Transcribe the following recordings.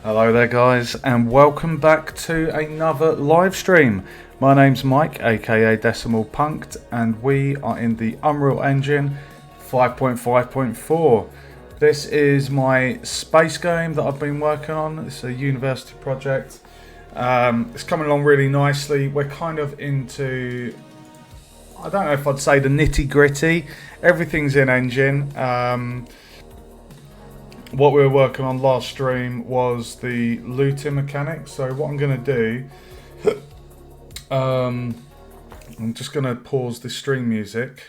Hello there guys, and welcome back to another live stream. My name's Mike, aka Decimal Punked, and we are in the Unreal Engine 5.5.4. This is my space game that I've been working on. It's a university project. It's coming along really nicely. We're kind of into, I don't know if I'd say the nitty gritty. Everything's in engine. What we were working on last stream was the looting mechanics. So what I'm going to do, I'm just going to pause the stream music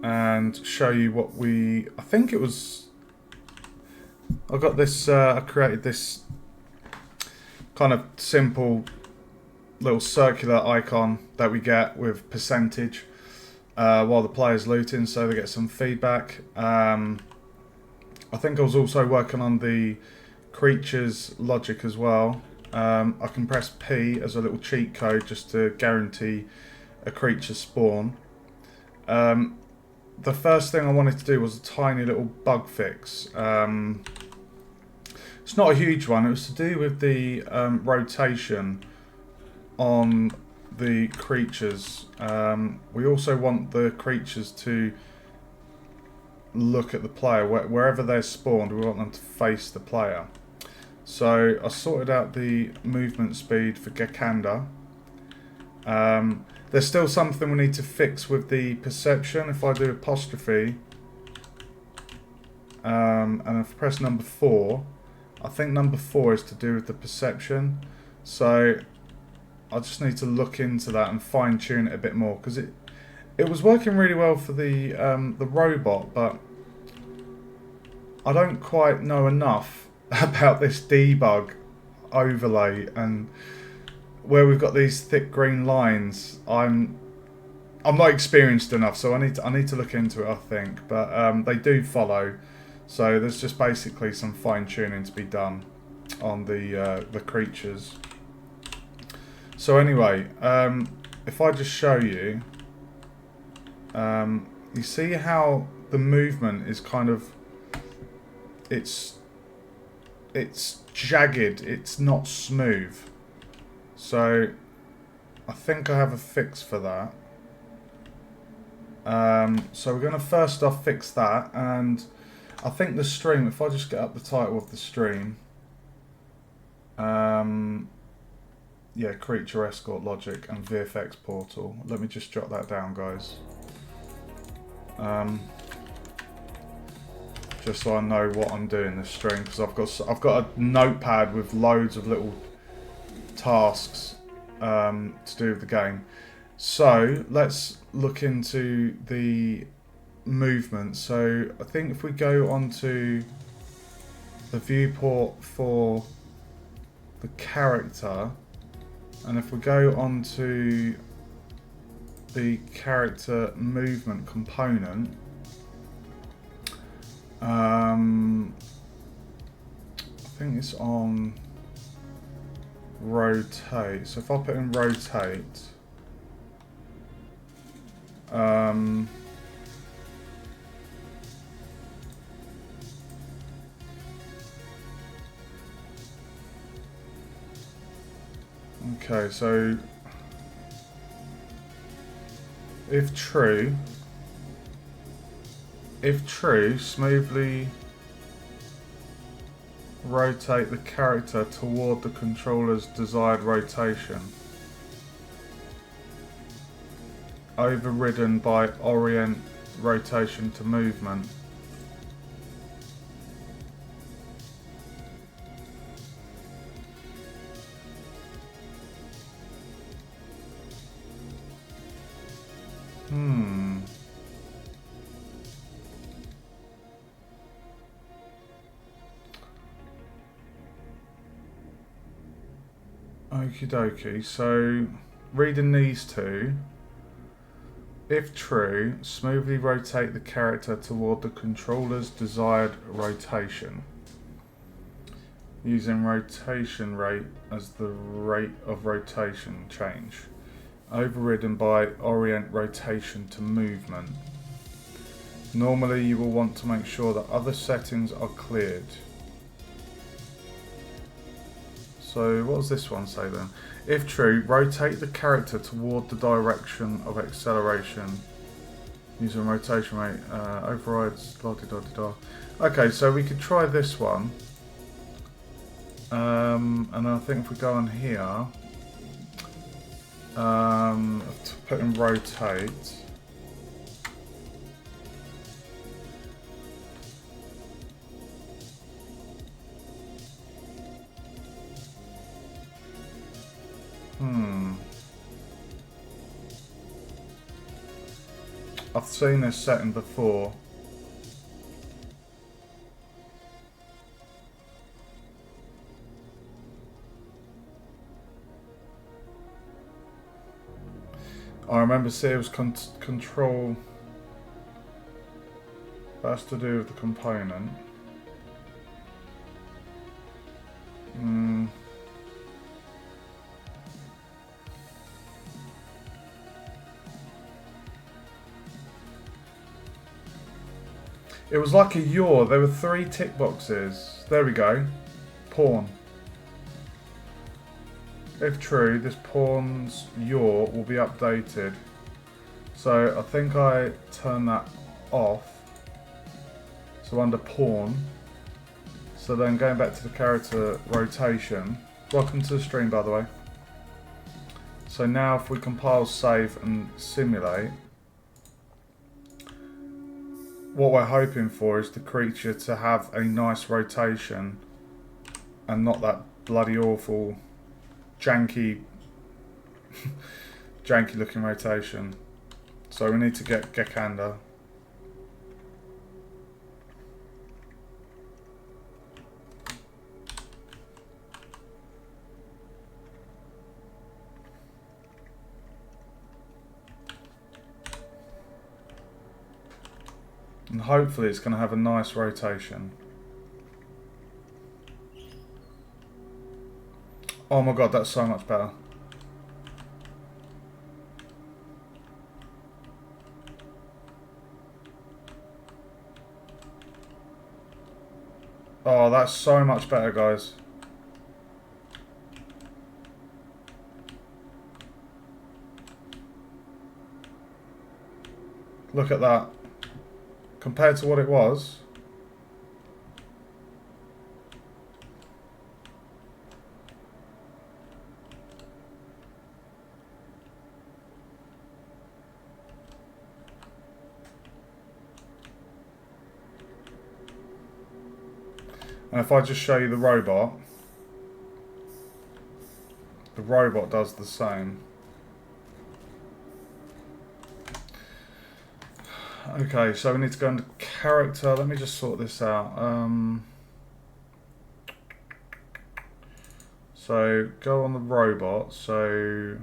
and show you what I think it was, I got this, I created this kind of simple little circular icon that we get with percentage while the player's looting, so they get some feedback. I think I was also working on the creatures logic as well. I can press P as a little cheat code just to guarantee a creature spawn. The first thing I wanted to do was a tiny little bug fix. It's not a huge one. It was to do with the rotation on the creatures. We also want the creatures to look at the player. Wherever they're spawned, we want them to face the player. So I sorted out the movement speed for Gekanda. There's still something we need to fix with the perception. If I do apostrophe and if I press number 4, I think number 4 is to do with the perception. So I just need to look into that and fine tune it a bit more, because it was working really well for the robot, but I don't quite know enough about this debug overlay, and where we've got these thick green lines, I'm not experienced enough, so I need to look into it, I think. But they do follow, so there's just basically some fine tuning to be done on the creatures. So anyway, if I just show you. You see how the movement is kind of, it's jagged, it's not smooth. So I think I have a fix for that. So we're going to first off fix that, and I think the stream, if I just get up the title of the stream, yeah, creature escort logic and VFX portal. Let me just jot that down, guys. Just so I know what I'm doing this stream, because I've got a notepad with loads of little tasks to do with the game. So let's look into the movement. So I think if we go onto the viewport for the character, and if we go onto the character movement component, I think it's on rotate. So if I put in rotate, okay, so if true, smoothly rotate the character toward the controller's desired rotation, overridden by orient rotation to movement. Okie dokie, so reading these two, if true, smoothly rotate the character toward the controller's desired rotation, using rotation rate as the rate of rotation change, overridden by orient rotation to movement. Normally you will want to make sure that other settings are cleared. So what does this one say then? If true, rotate the character toward the direction of acceleration. Using rotation rate, overrides, la di da di da. Okay, so we could try this one. And I think if we go on here, to put in rotate. I've seen this setting before. I remember C.E.S.A.R control. That's to do with the component. It was like a yaw. There were 3 tick boxes. There we go. Pawn. If true, this pawn's yaw will be updated. So I think I turn that off. So under pawn. So then going back to the character rotation. Welcome to the stream, by the way. So now if we compile, save and simulate. What we're hoping for is the creature to have a nice rotation and not that bloody awful janky janky looking rotation. So we need to get Gekanda. And hopefully it's going to have a nice rotation. Oh my god, that's so much better. Oh, that's so much better, guys. Look at that. Compared to what it was. And if I just show you the robot does the same. Okay, so we need to go into character. Let me just sort this out. So go on the robot. So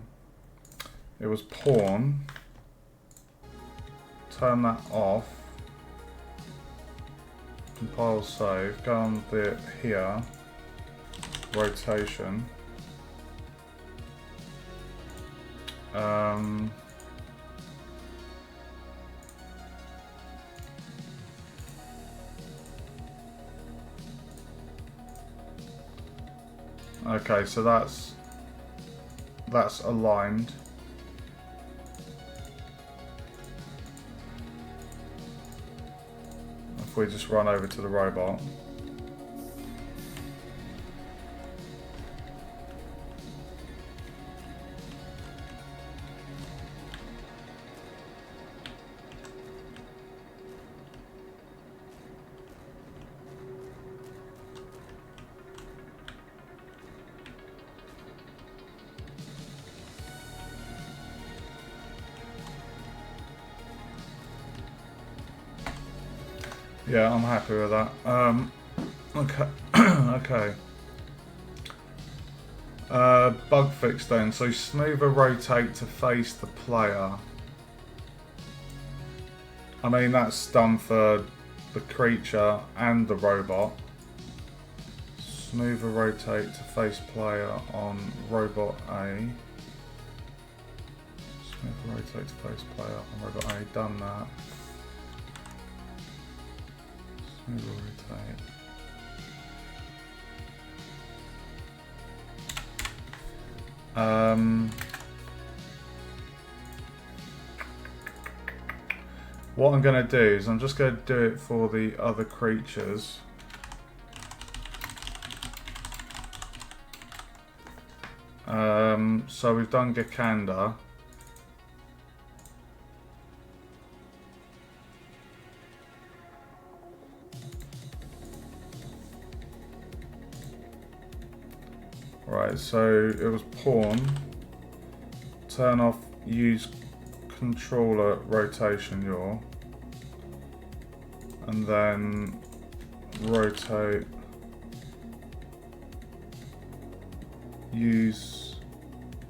it was pawn. Turn that off. Compile, save. Go on the here. Rotation. Okay, so that's aligned. If we just run over to the robot. Yeah, I'm happy with that. Okay. Okay. Bug fix then. So smoother rotate to face the player. I mean, that's done for the creature and the robot. Smoother rotate to face player on robot A. Smoother rotate to face player on robot A. Done that. Smoother rotate. What I'm going to do is I'm just going to do it for the other creatures. So we've done Gakanda. Right, so it was pawn. Turn off use controller rotation yaw. And then rotate. Use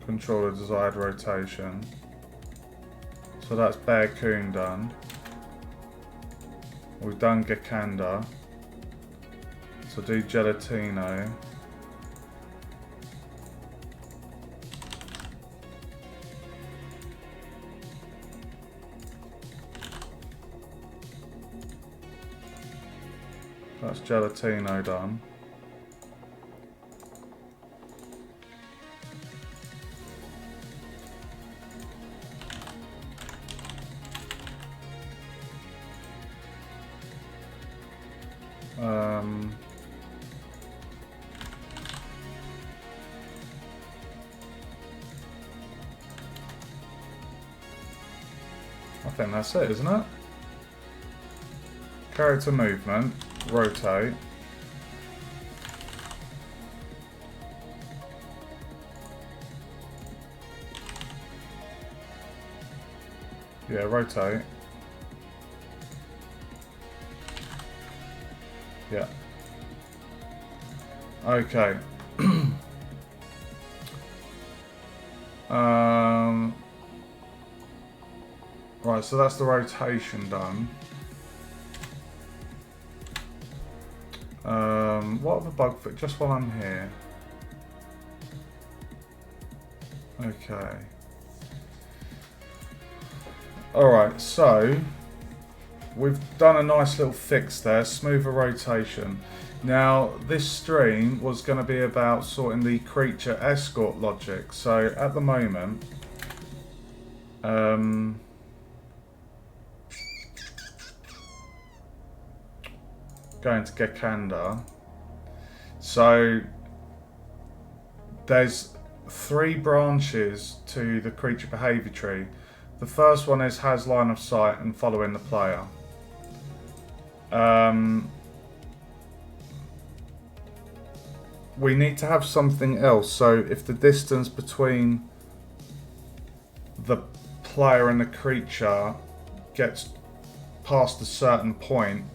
controller desired rotation. So that's Bear Coon done. We've done Gakanda. So do Gelatino. That's Gelatino done. I think that's it, isn't it? Character movement, rotate. Yeah, rotate. Yeah. Okay. Right, so that's the rotation done. What other bug fix? Just while I'm here. Okay. Alright, so we've done a nice little fix there, smoother rotation. Now, this stream was going to be about sorting the creature escort logic. So at the moment, going to Gakanda. So there's 3 branches to the creature behaviour tree. The first one is has line of sight and following the player. We need to have something else. So if the distance between the player and the creature gets past a certain point,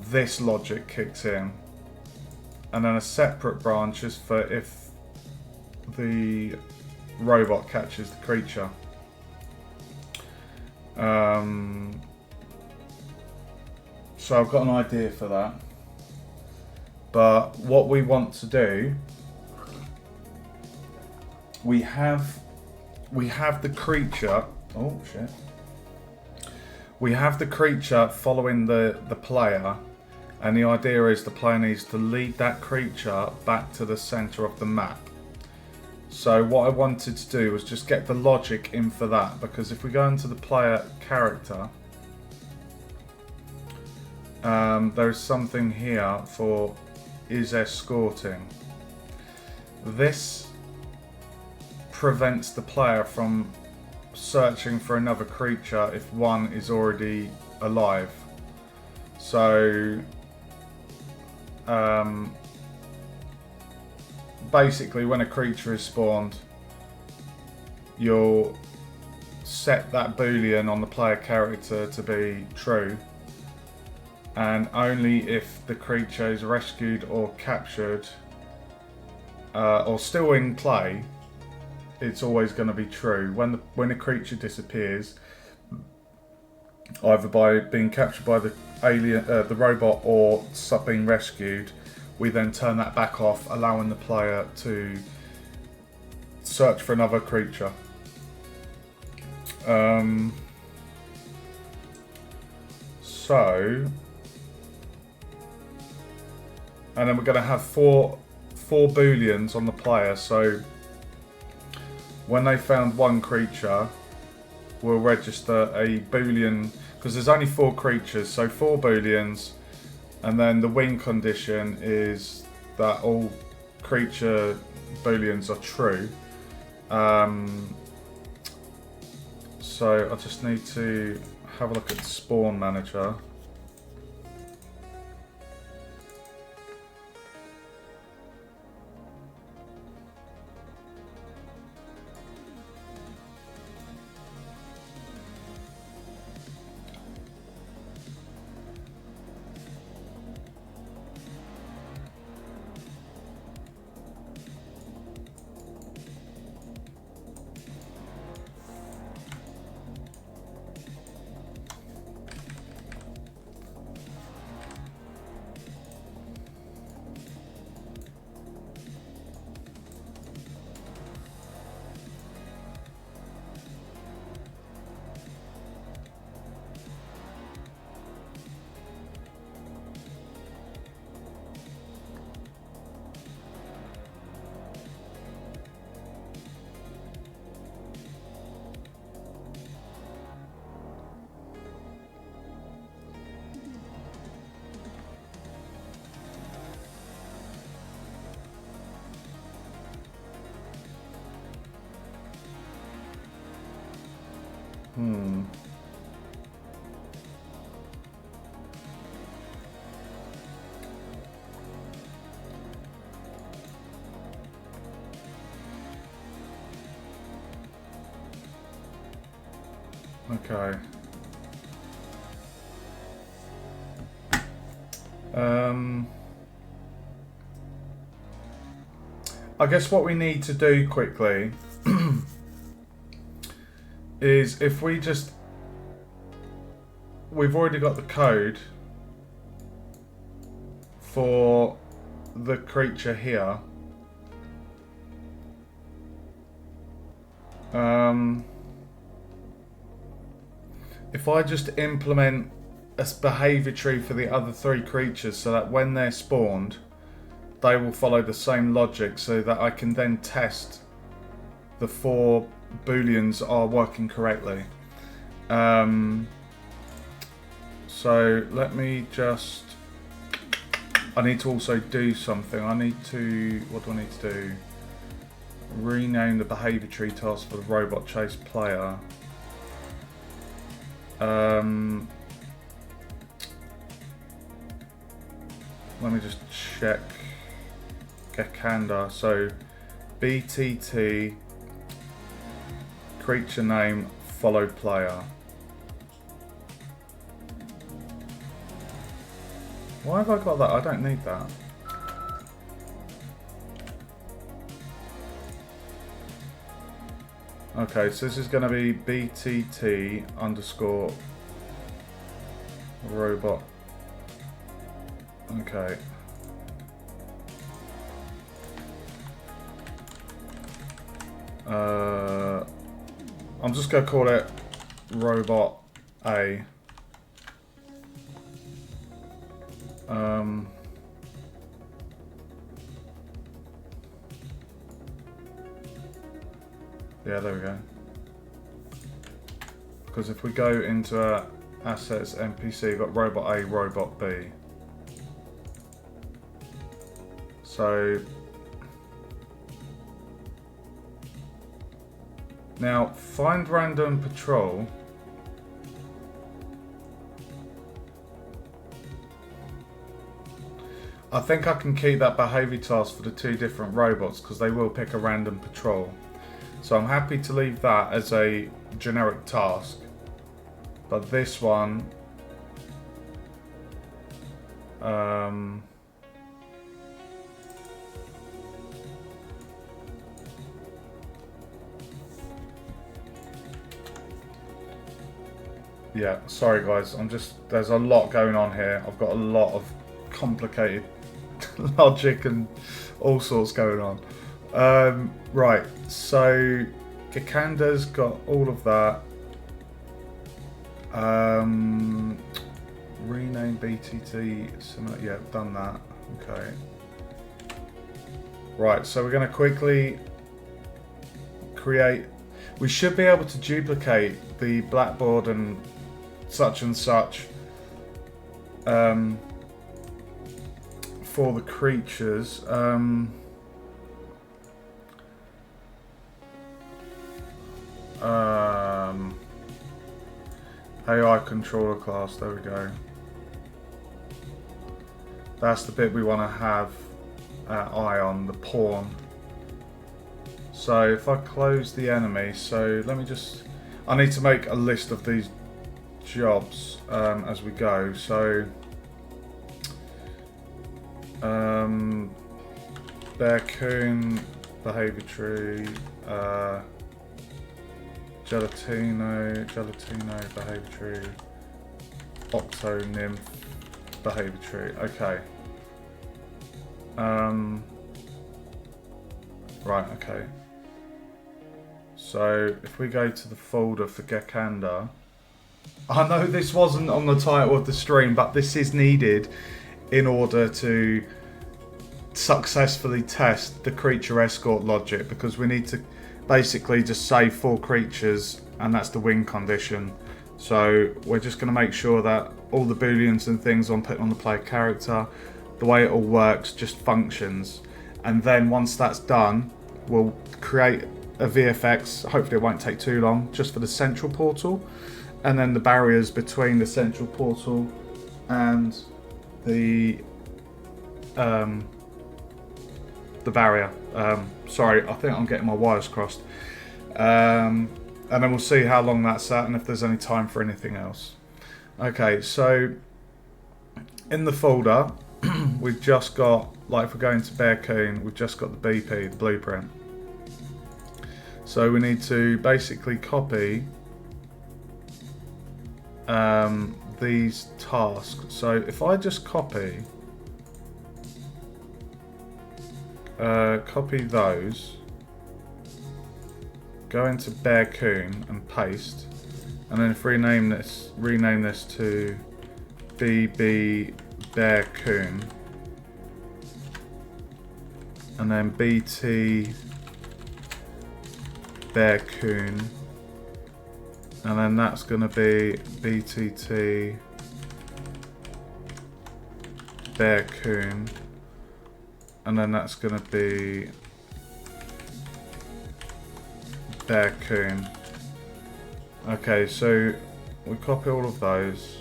this logic kicks in. And then a separate branch is for if the robot catches the creature. So I've got an idea for that. But what we want to do, we have the creature. Oh shit. We have the creature following the player, and the idea is the player needs to lead that creature back to the center of the map. So what I wanted to do was just get the logic in for that, because if we go into the player character, there's something here for is escorting. This prevents the player from searching for another creature if one is already alive. So basically when a creature is spawned, you'll set that boolean on the player character to be true, and only if the creature is rescued or captured or still in play, it's always going to be true. When a creature disappears, either by being captured by the alien, the robot, or being rescued, we then turn that back off, allowing the player to search for another creature. And then we're going to have four booleans on the player. So when they found one creature, will register a boolean, because there's only 4 creatures, so 4 booleans, and then the win condition is that all creature booleans are true. So I just need to have a look at the spawn manager. Okay. I guess what we need to do quickly is if we just... We've already got the code for the creature here. If I just implement a behaviour tree for the other 3 creatures so that when they're spawned, they will follow the same logic, so that I can then test the 4 booleans are working correctly. So let me just... I need to also do something. I need to... What do I need to do? Rename the behaviour tree task for the robot chase player. Let me just check C.E.S.A.R. So BTT creature name follow player. Why have I got that? I don't need that. Okay, so this is going to be BTT underscore robot. Okay. I'm just going to call it robot A. Yeah, there we go. Because if we go into our assets NPC, we've got robot A, robot B. So now find random patrol. I think I can keep that behaviour task for the 2 different robots because they will pick a random patrol. So I'm happy to leave that as a generic task. But this one... yeah, sorry guys, there's a lot going on here. I've got a lot of complicated logic and all sorts going on. Right, so C.E.S.A.R's got all of that. Rename BTT similar. Yeah, done that. Okay. Right, so we're going to quickly create, we should be able to duplicate the blackboard and such for the creatures. AI controller class, there we go. That's the bit we want to have eye on, the pawn. So if I close the enemy, so let me just, I need to make a list of these jobs as we go. So Bear-coon, behaviour tree, Gelatino, behaviour tree, Octo-nymph, behaviour tree. Okay. Right, okay. So if we go to the folder for Gekanda, I know this wasn't on the title of the stream, but this is needed in order to successfully test the creature escort logic, because we need to basically just save 4 creatures, and that's the win condition. So we're just going to make sure that all the booleans and things I'm putting on the player character, the way it all works, just functions. And then once that's done, we'll create a VFX, hopefully it won't take too long, just for the central portal, and then the barriers between the central portal and the barrier. Sorry, I think I'm getting my wires crossed. And then we'll see how long that's at and if there's any time for anything else. Okay, so in the folder, we've just got, like if we're going to Bear-coon, we've just got the BP, the blueprint. So we need to basically copy these tasks. So if I just copy those, go into Bear-coon and paste, and then if rename this to BB Bear-coon, and then BT Bear-coon, and then that's going to be BTT Bear-coon, and then that's going to be Bear-coon. Okay, so we copy all of those.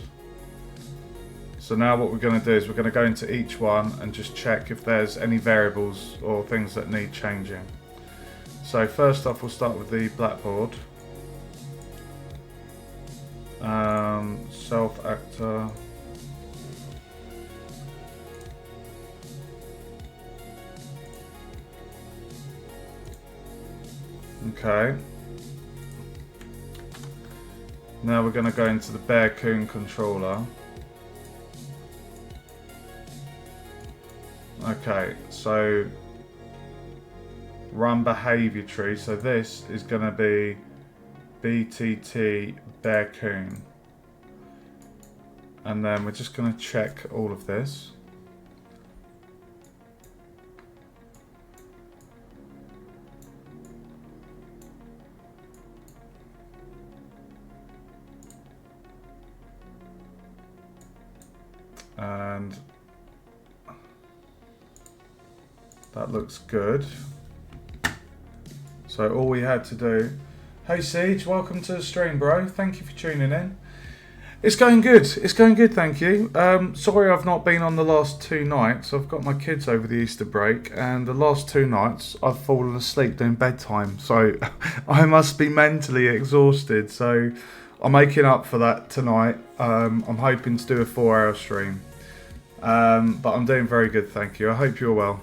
So now what we're going to do is we're going to go into each one and just check if there's any variables or things that need changing. So first off, we'll start with the blackboard. Self actor. Okay. Now we're going to go into the Bear-coon controller. Okay, so run behaviour tree. So this is going to be BTT Bear-coon. And then we're just going to check all of this. And that looks good. So all we had to do... Hey Siege, welcome to the stream, bro. Thank you for tuning in. It's going good. It's going good, thank you. Sorry I've not been on the last 2 nights. I've got my kids over the Easter break, and the last 2 nights I've fallen asleep doing bedtime. So I must be mentally exhausted. So I'm making up for that tonight. I'm hoping to do a 4-hour stream. But I'm doing very good, thank you. I hope you're well.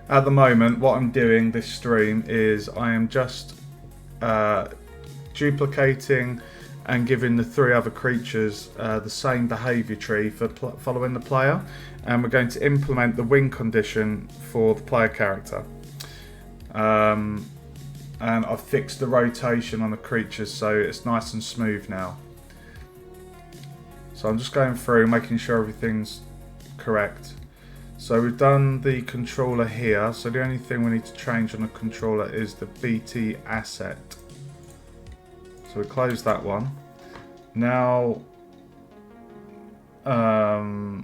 At the moment, what I'm doing this stream is I am just duplicating and giving the 3 other creatures the same behaviour tree for following the player, and we're going to implement the win condition for the player character. And I've fixed the rotation on the creatures so it's nice and smooth now. So I'm just going through making sure everything's correct. So we've done the controller here. So the only thing we need to change on the controller is the BT asset. So we close that one. Now we're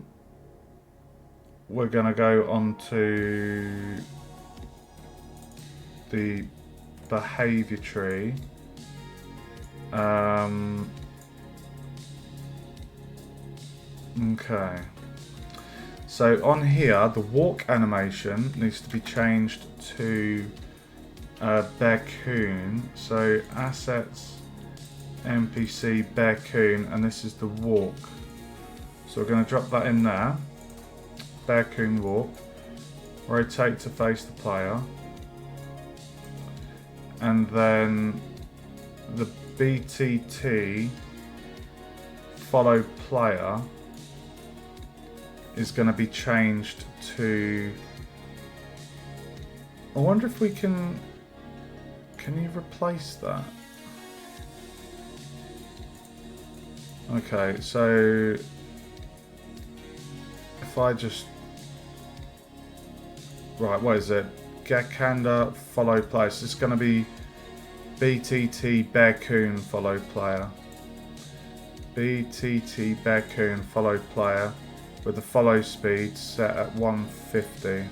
going to go on to the behavior tree. Okay. So on here, the walk animation needs to be changed to Bearcoon. So assets, NPC, Bearcoon, and this is the walk. So we're going to drop that in there. Bearcoon walk. Rotate to face the player. And then the BTT follow player is going to be changed to... I wonder if we can... Can you replace that? Okay, so if I just... Right, what is it? Gekanda follow player. So it's going to be BTT Bearcoon follow player. BTT Bearcoon follow player with the follow speed set at 150.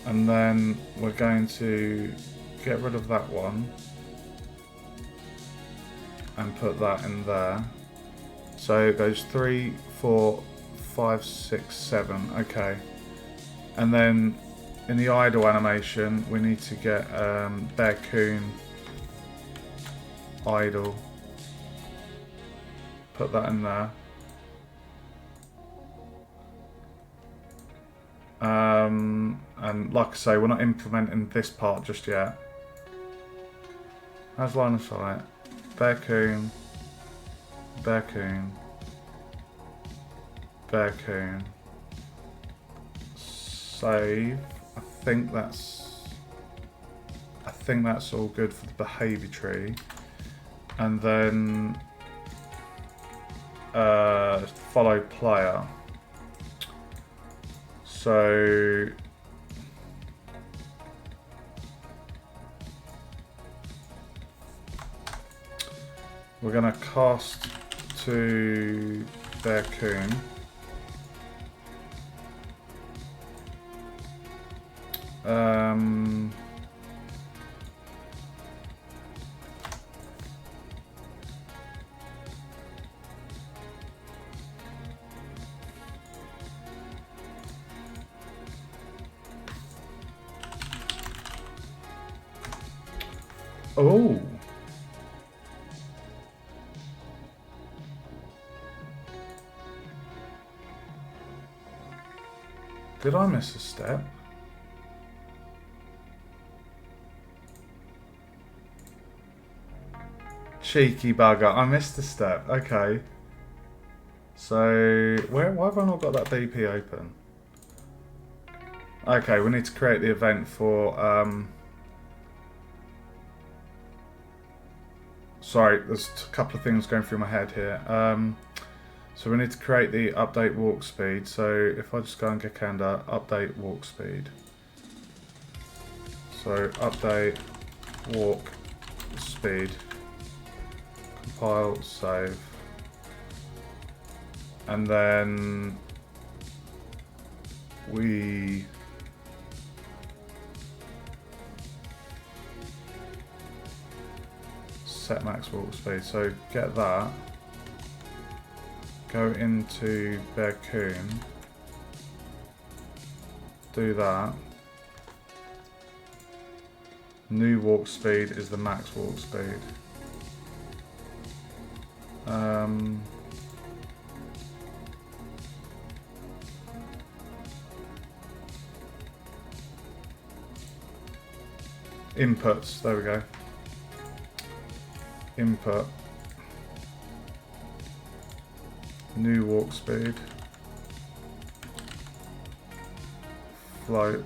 And then we're going to get rid of that one and put that in there. So it goes 3, 4, 5, 6, 7. Okay. And then in the idle animation, we need to get Bearcoon idle. Put that in there. And like I say, we're not implementing this part just yet. How's line of sight? Bearcoon, Bearcoon, Bearcoon. Save. I think that's all good for the behavior tree. And then follow player. So we're going to cast to Bearcoon. Oh. Did I miss a step? Cheeky bugger. I missed a step. Okay. So, why have I not got that BP open? Okay, we need to create the event for... Sorry, there's a couple of things going through my head here. So we need to create the update walk speed. So if I just go and get Gekanda, update walk speed. So update walk speed. Compile, save. And then we set max walk speed. So get that. Go into Bearcoon. Do that. New walk speed is the max walk speed. Inputs, there we go. Input. New walk speed. Float.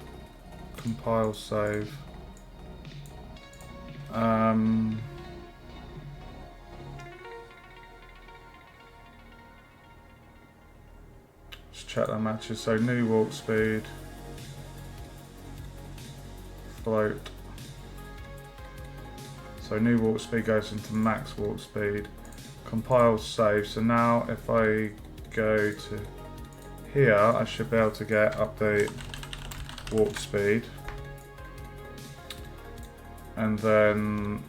Compile, save. Just check that matches. So new walk speed, float. So new walk speed goes into max walk speed. Compile, save. So now if I go to here, I should be able to get update walk speed. And then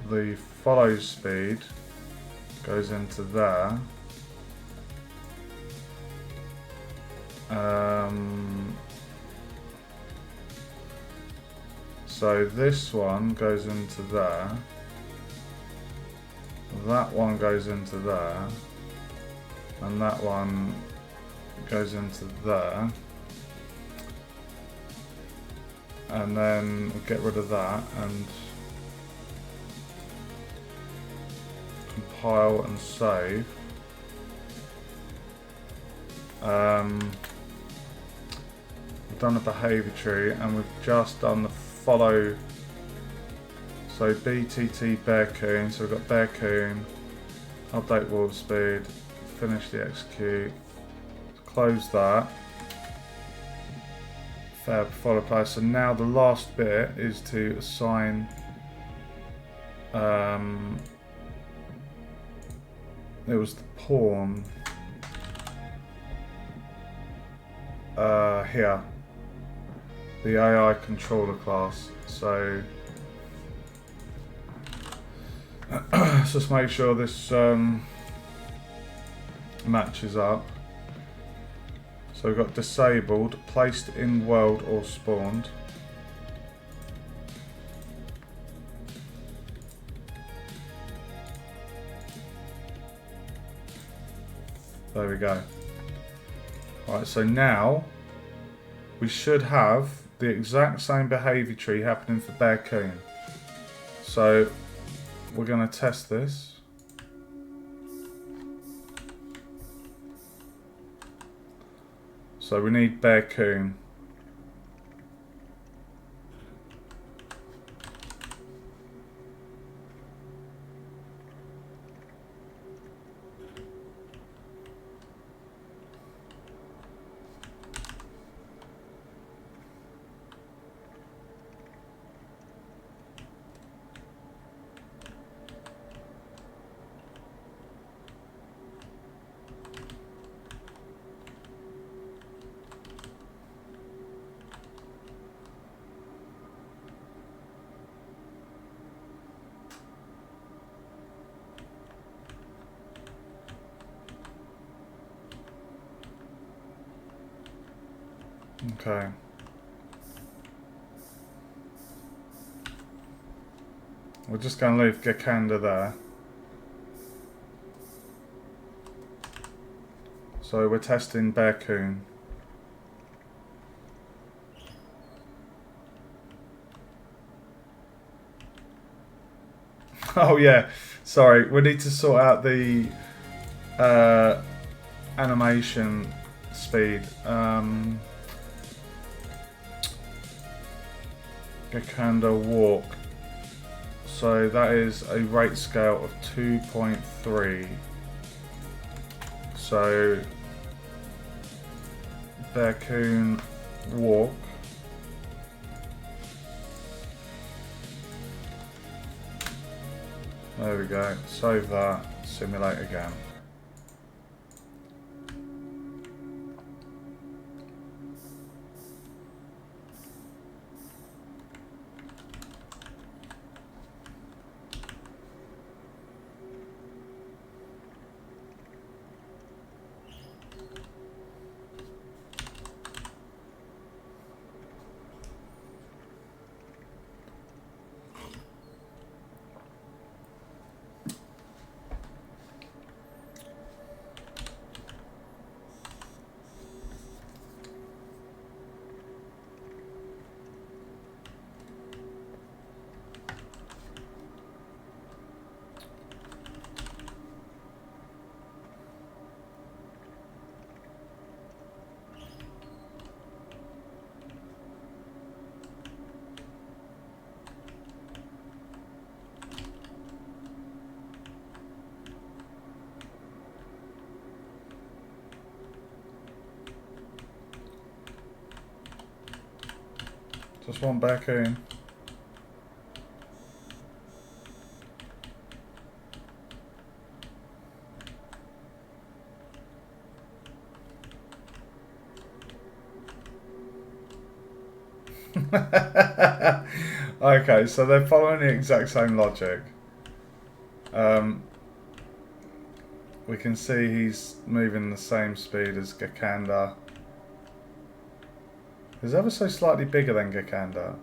the follow speed goes into there. So this one goes into there. That one goes into there. And that one goes into there. And then we'll get rid of that and compile and save. We've done a behaviour tree and we've just done the follow. So BTT Bearcoon, so we've got Bearcoon, update warp speed, finish the execute, close that. Fair follow play. So now the last bit is to assign it was the pawn here, the AI controller class. So let's just make sure this matches up. So we've got disabled, placed in world or spawned. There we go. Right, so now we should have the exact same behaviour tree happening for Bearcoon. So we're going to test this. So we need Bearcoon. Okay. We're just going to leave Gekanda there. So we're testing Bearcoon. Oh yeah, sorry. We need to sort out the animation speed. Gekanda walk. So that is a rate scale of 2.3. So Bearcoon walk. There we go. Save that. Simulate again. Just one raccoon. Okay, so they're following the exact same logic. We can see he's moving the same speed as Gakanda. He's ever so slightly bigger than Gakanda.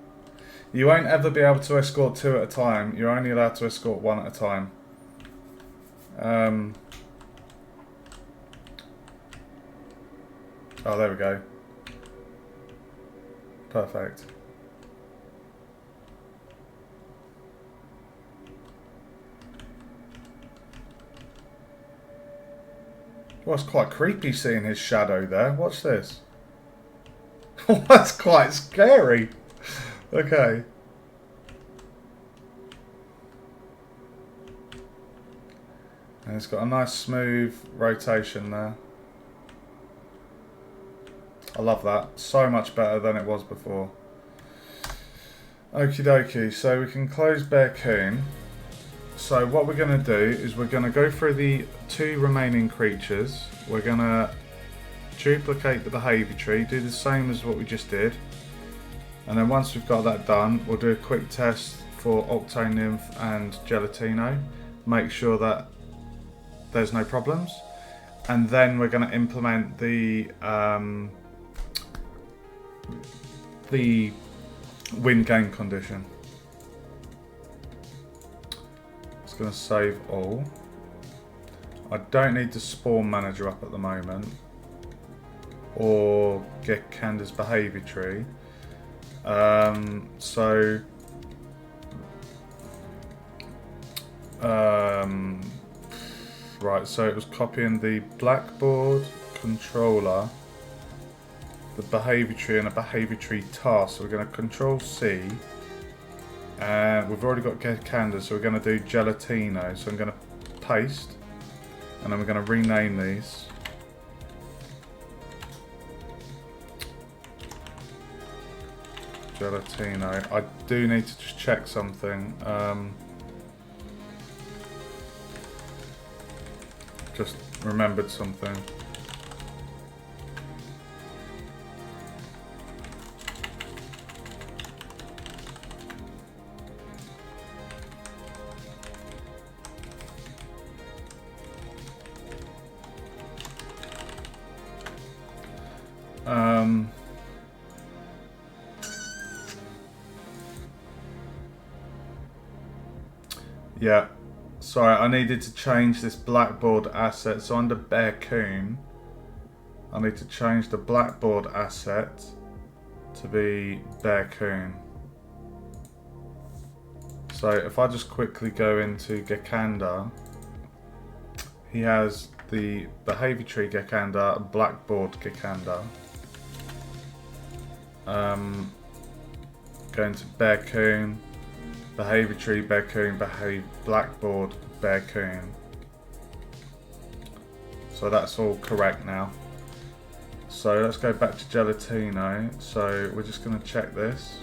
You won't ever be able to escort 2 at a time. You're only allowed to escort 1 at a time. Oh, there we go. Perfect. Well, it's quite creepy seeing his shadow there. Watch this. That's quite scary. Okay. And it's got a nice smooth rotation there. I love that. So much better than it was before. Okie dokie. So we can close Bearcoon. So what we're going to do is we're going to go through the 2 remaining creatures. We're going to duplicate the behaviour tree, do the same as what we just did. And then once we've got that done, we'll do a quick test for Octonymph and Gelatino. Make sure that there's no problems. And then we're going to implement the win game condition. Going to save all. I don't need the spawn manager up at the moment or get Candace's behaviour tree. Right, so it was copying the Blackboard controller, the behaviour tree and a behaviour tree task. So we're going to Control C. And we've already got Candace, so we're going to do Gelatino. So I'm going to paste, and then we're going to rename these. Gelatino. I do need to just check something. Just remembered something. Yeah, sorry, I needed to change this Blackboard asset. So under Bearcoon, I need to change the Blackboard asset to be Bearcoon. So if I just quickly go into Gakanda, he has the behaviour tree Gakanda, Blackboard Gakanda. Going to Bearcoon, behaviour tree Bearcoon, Blackboard Bearcoon. So that's all correct now. So let's go back to Gelatino. So we're just going to check this.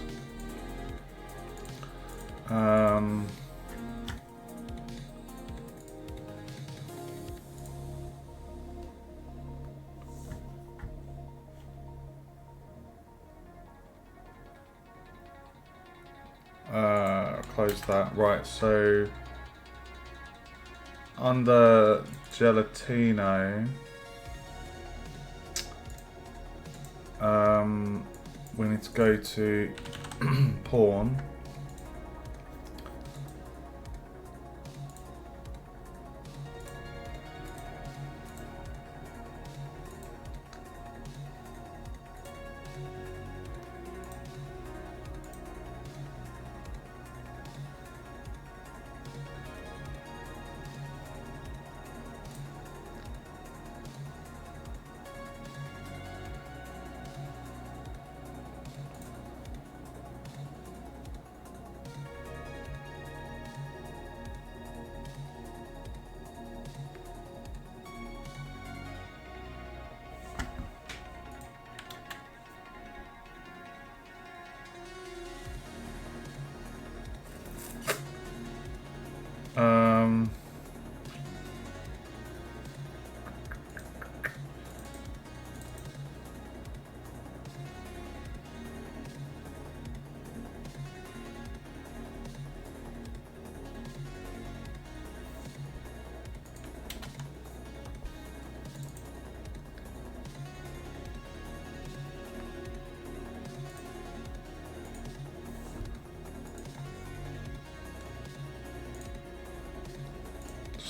Close that. Right, so under Gelatino, we need to go to pawn.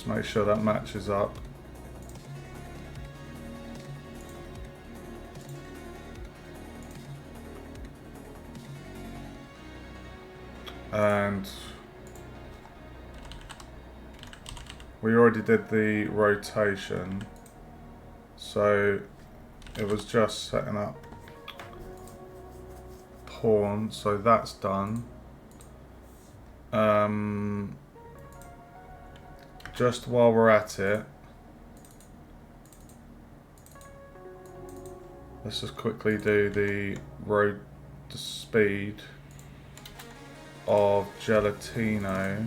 Just make sure that matches up. And we already did the rotation, so it was just setting up pawn, so that's done. Just while we're at it, let's just quickly do the speed of Gelatino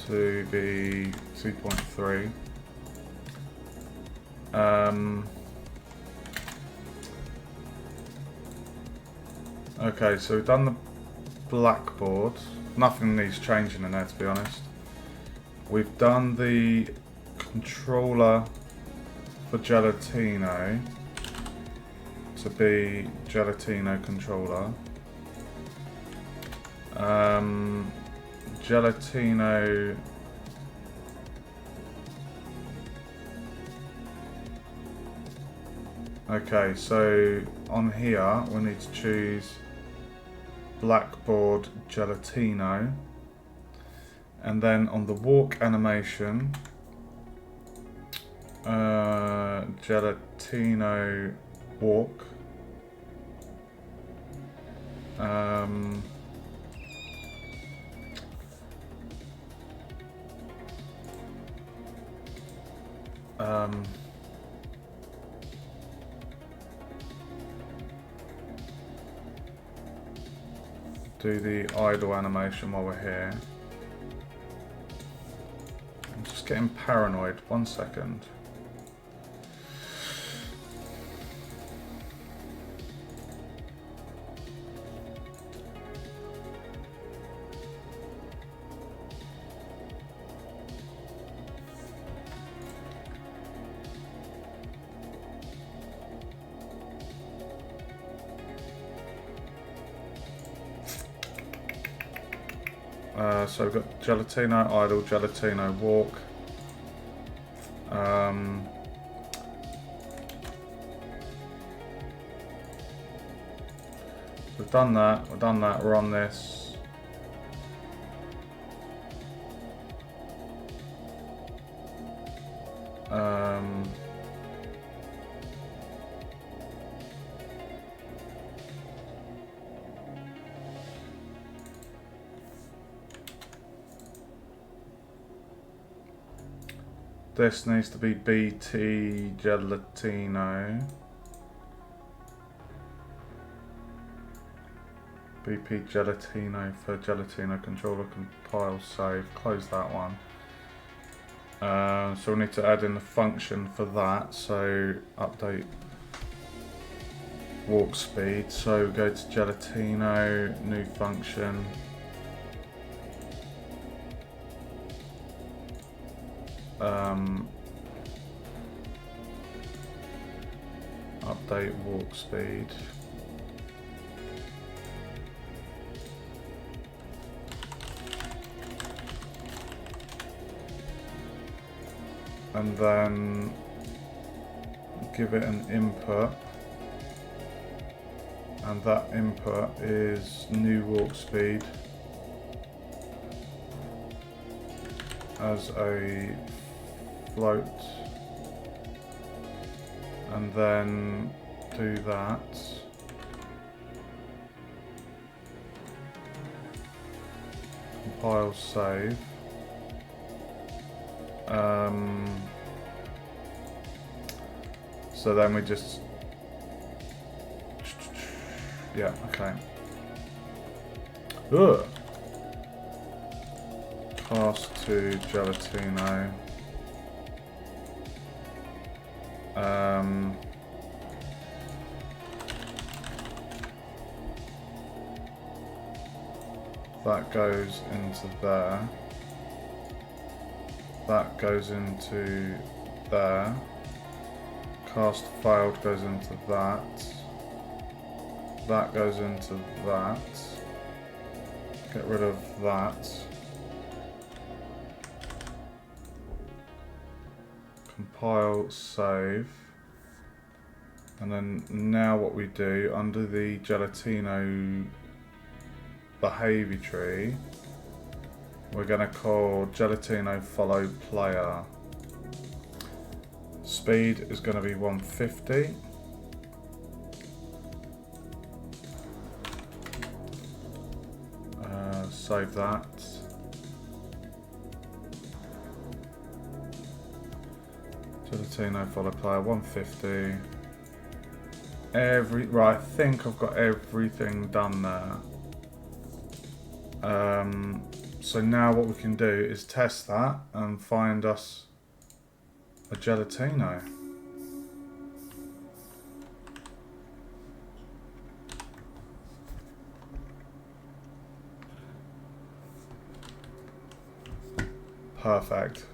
to be 2.3. Okay, so we've done the blackboard. Nothing needs changing in there, to be honest. We've done the controller for Gelatino to be Gelatino controller. Gelatino okay, so on here we need to choose blackboard Gelatino, and then on the walk animation, Gelatino walk. Do the idle animation while we're here. I'm just getting paranoid. 1 second. So we've got Gelatino idle, Gelatino walk. We've done that, we're on this. This needs to be BT Gelatino. BP Gelatino for Gelatino controller, compile, save, close that one. So we need to add in the function for that, so update walk speed. So go to Gelatino, new function. Update walk speed. And then give it an input, and that input is new walk speed as a float, and then do that. Compile, save. So then we just, yeah, okay. Ugh. Pass to Gelatino. That goes into there. That goes into there. Cast failed goes into that. That goes into that. get rid of that. Compile, save. And then now what we do, under the Gelatino behaviour tree, we're going to call Gelatino follow player. Speed is going to be 150. Save that. Gelatino follow player 150. Right, I think I've got everything done there. So now what we can do is test that and find us a Gelatino. Perfect.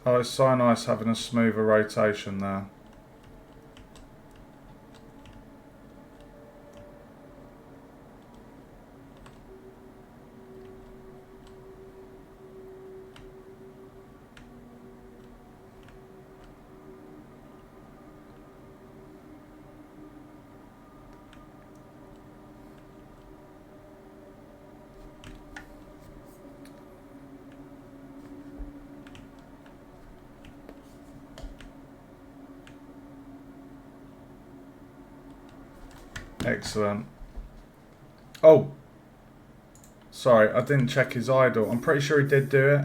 Oh, it's so nice having a smoother rotation there. Excellent. Oh, sorry, I didn't check his idle. I'm pretty sure he did do it.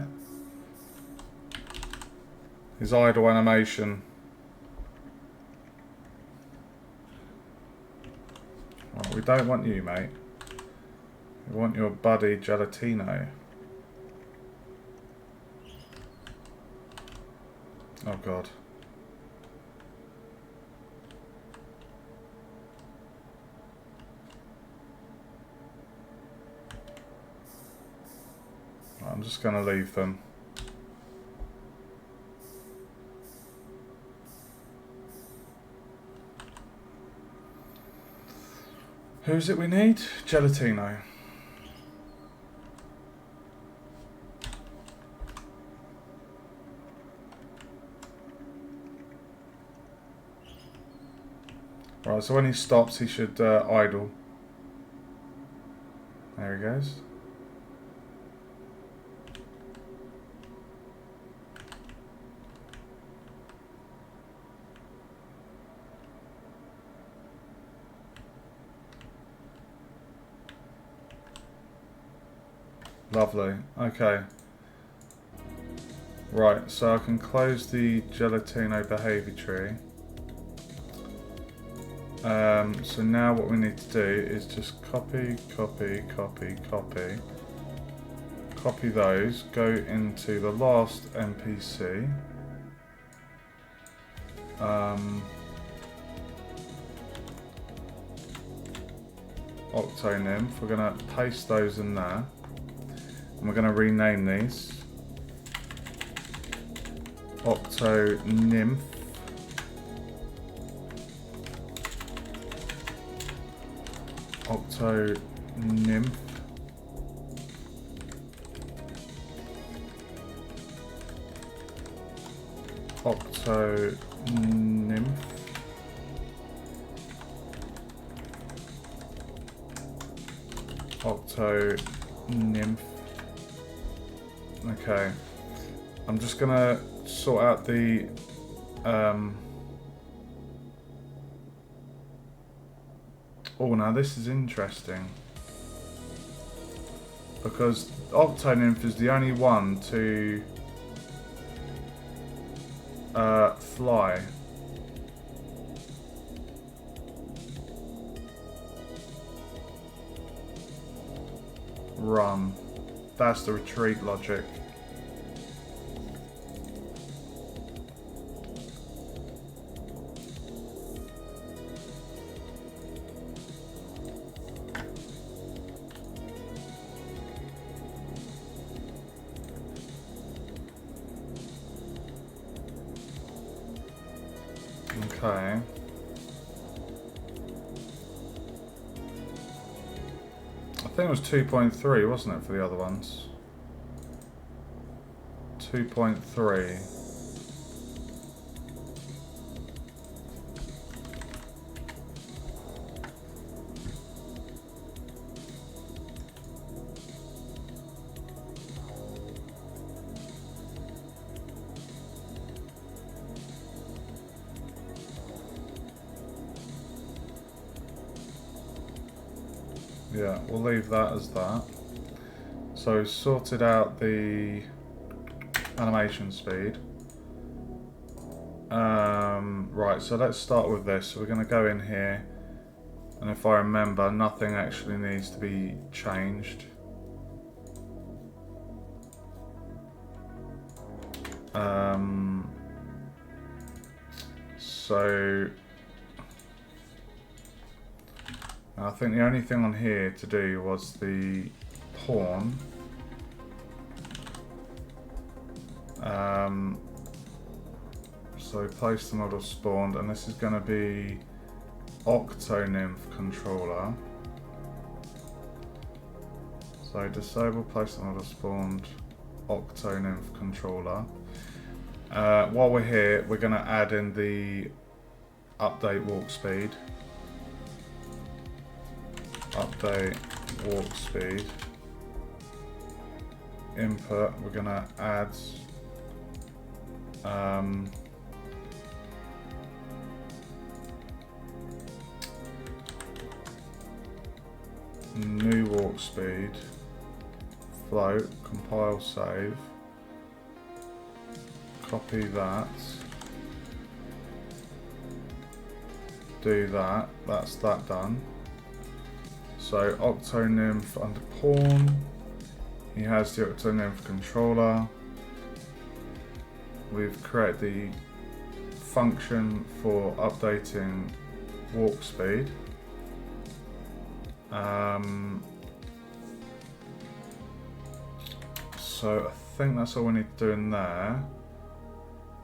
His idle animation. Right, we don't want you, mate. We want your buddy Gelatino. Oh God. I'm just going to leave them. Who's it we need? Gelatino. Right, so when he stops, he should idle. There he goes. Lovely. Okay. Right, so I can close the Gelatino behaviour tree. So now what we need to do is just copy, copy, copy, copy. Copy those, go into the last NPC. Octonymph, we're going to paste those in there. And we're going to rename these. Octonymph. Octonymph. Octonymph. Octonymph. Okay. I'm just gonna sort out the oh, now this is interesting. Because Octonymph is the only one to fly. Run. That's the retreat logic. Okay. I think it was 2.3, wasn't it, for the other ones? 2.3. Yeah, we'll leave that as that. So sorted out the animation speed. Right, so let's start with this. So we're going to go in here, and if I remember, nothing actually needs to be changed. So I think the only thing on here to do was the pawn. So place the model spawned, and this is going to be Octonymph controller. So disable place the model spawned Octonymph controller. While we're here, we're going to add in the update walk speed. Update walk speed. Input, we're going to add new walk speed, float, compile, save, copy that, do that, that's that done. So Octonymph under pawn, he has the Octonymph controller. We've created the function for updating walk speed. So I think that's all we need to do in there.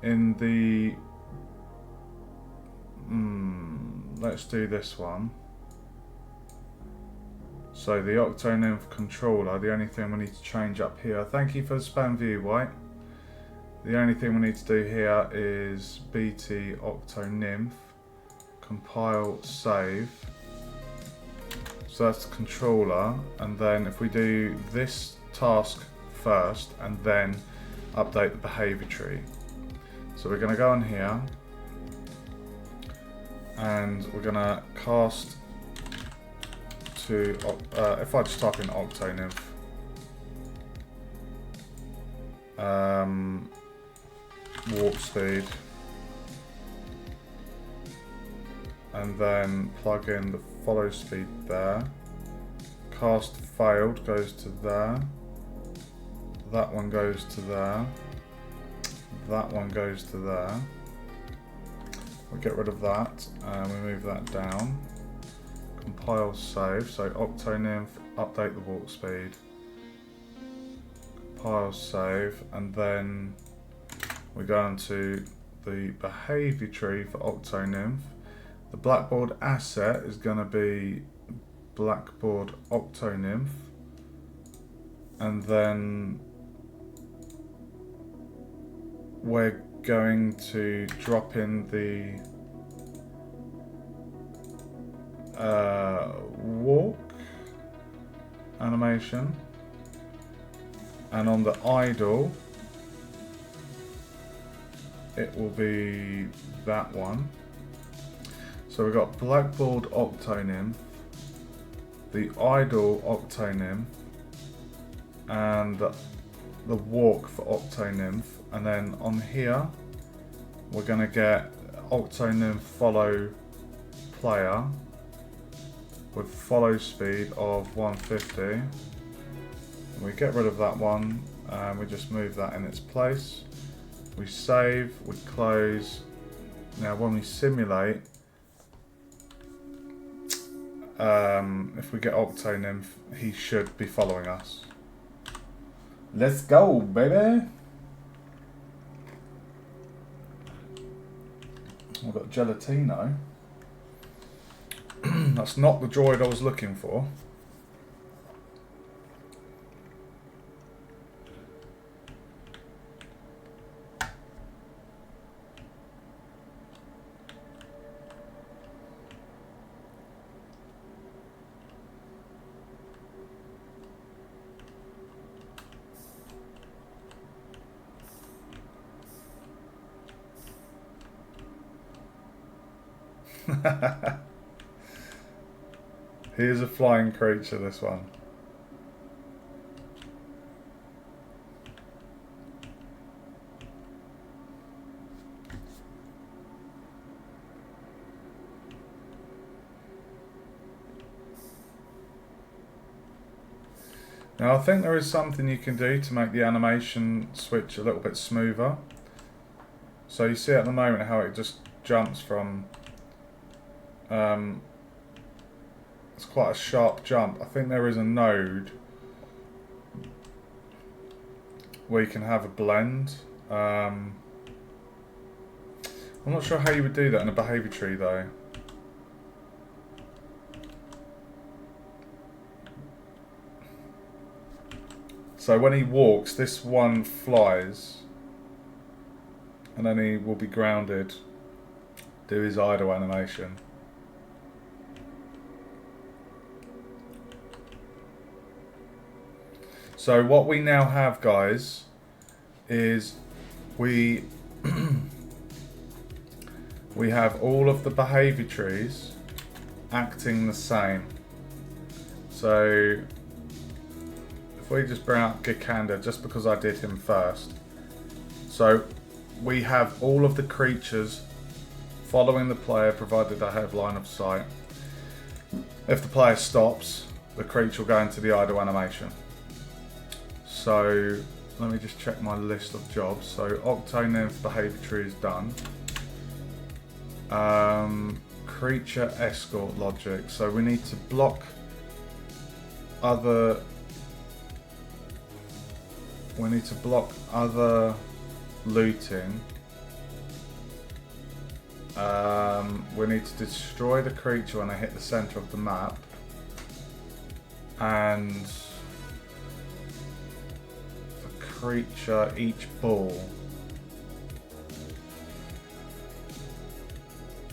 In the let's do this one. So the Octonymph controller, the only thing we need to change up here. Thank you for the spam view, White. The only thing we need to do here is BT Octonymph, compile, save. So that's the controller, and then if we do this task first and then update the behavior tree. So we're going to go on here and we're going to cast to, if I just type in Octonymph, warp speed, and then plug in the follow speed there. Cast failed goes to there. That one goes to there. That one goes to there. We'll get rid of that and we move that down. Compile, save. So Octonymph, update the walk speed. Compile, save, and then we go into the behavior tree for Octonymph. The Blackboard asset is going to be Blackboard Octonymph, and then we're going to drop in the walk animation, and on the idle it will be that one. So we've got Blackboard Octonymph, the idle Octonymph, and the walk for Octonymph, and then on here we're going to get Octonymph follow player with follow speed of 150. We get rid of that one and we just move that in its place. We save, we close. Now when we simulate, if we get Octonymph, he should be following us. Let's go, baby! I've got Gelatino. That's not the droid I was looking for. He is a flying creature, this one. Now I think there is something you can do to make the animation switch a little bit smoother. So you see at the moment how it just jumps from... it's quite a sharp jump. I think there is a node where you can have a blend. I'm not sure how you would do that in a behaviour tree though. So when he walks, this one flies, and then he will be grounded, do his idle animation. So what we now have, guys, is we we have all of the behaviour trees acting the same. So if we just bring up Gikanda, just because I did him first. So we have all of the creatures following the player, provided I have line of sight. If the player stops, the creature will go into the idle animation. So let me just check my list of jobs. So Octonymph behaviour tree is done. Creature escort logic. So we need to block other. We need to block other looting. We need to destroy the creature when they hit the center of the map. And for creature, each ball.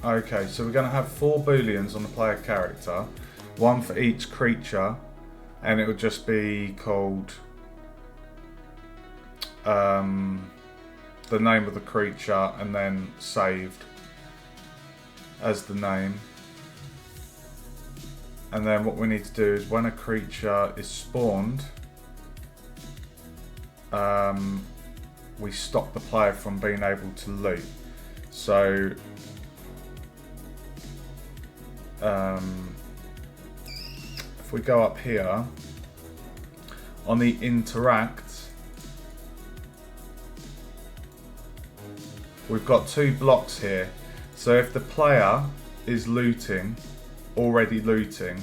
Okay, so we're going to have 4 booleans on the player character, 1 for each creature, and it will just be called the name of the creature and then saved as the name. And then what we need to do is when a creature is spawned, we stop the player from being able to loot. So if we go up here on the interact, we've got 2 blocks here. So if the player is looting, already looting,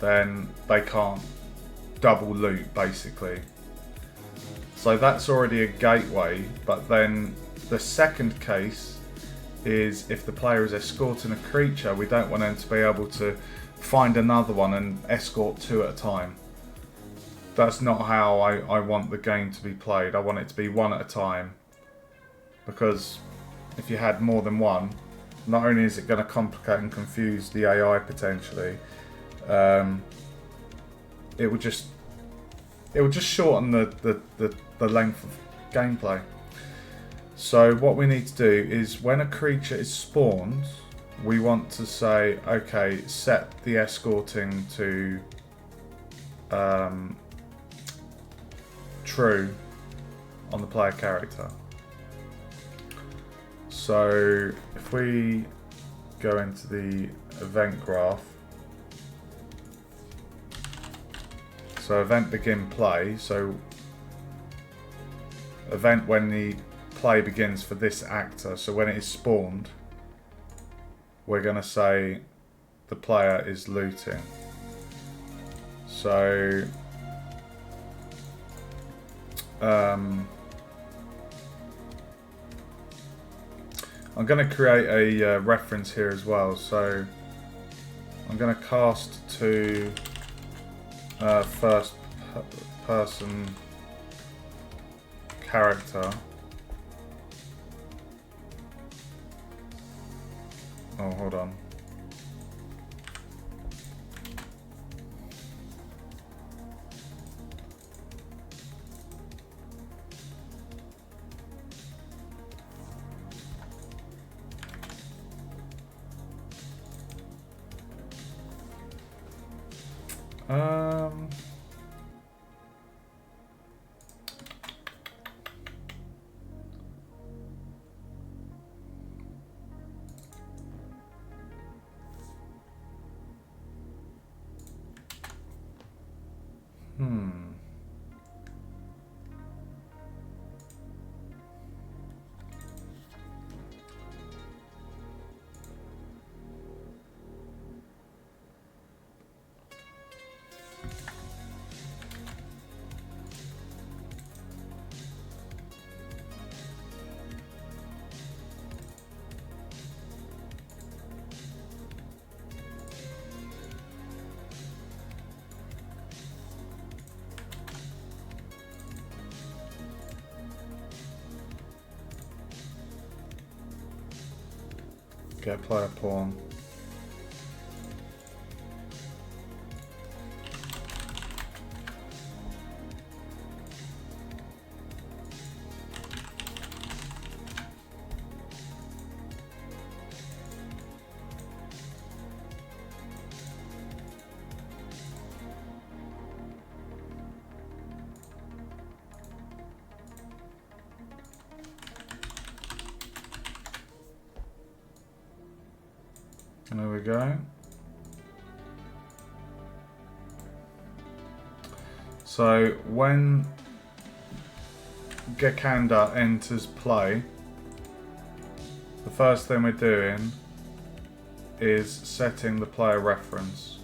then they can't double loot basically. So that's already a gateway, but then the second case is if the player is escorting a creature, we don't want them to be able to find another one and escort 2 at a time. That's not how I want the game to be played. I want it to be 1 at a time, because if you had more than one, not only is it going to complicate and confuse the AI potentially, it would just shorten the length of gameplay. So what we need to do is when a creature is spawned, we want to say, okay, set the escorting to true on the player character. So if we go into the event graph, so event begin play, so event when the play begins for this actor, so when it is spawned, we're going to say the player is looting. So I'm going to create a reference here as well. So I'm going to cast to first person character. Oh, hold on. Um, hmm. Get player pawn. There we go. So when Gekanda enters play, the first thing we're doing is setting the player reference.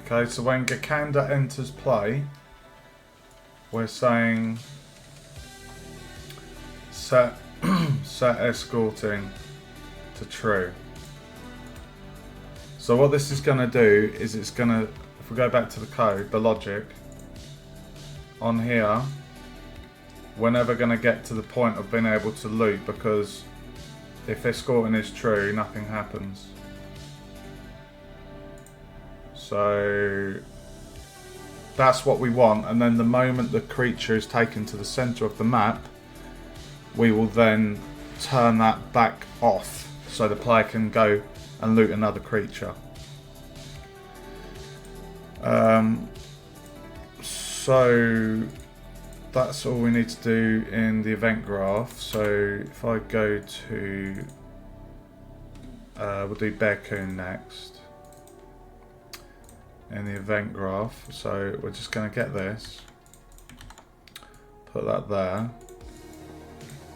Okay, so when Gekanda enters play, we're saying set set escorting to true. So what this is going to do is it's going to, if we go back to the code, the logic, on here, we're never going to get to the point of being able to loop, because if escorting is true, nothing happens. So that's what we want, and then the moment the creature is taken to the center of the map, we will then turn that back off so the player can go and loot another creature. So that's all we need to do in the event graph. So if I go to, we'll do Bearcoon next in the event graph. So we're just going to get this, put that there,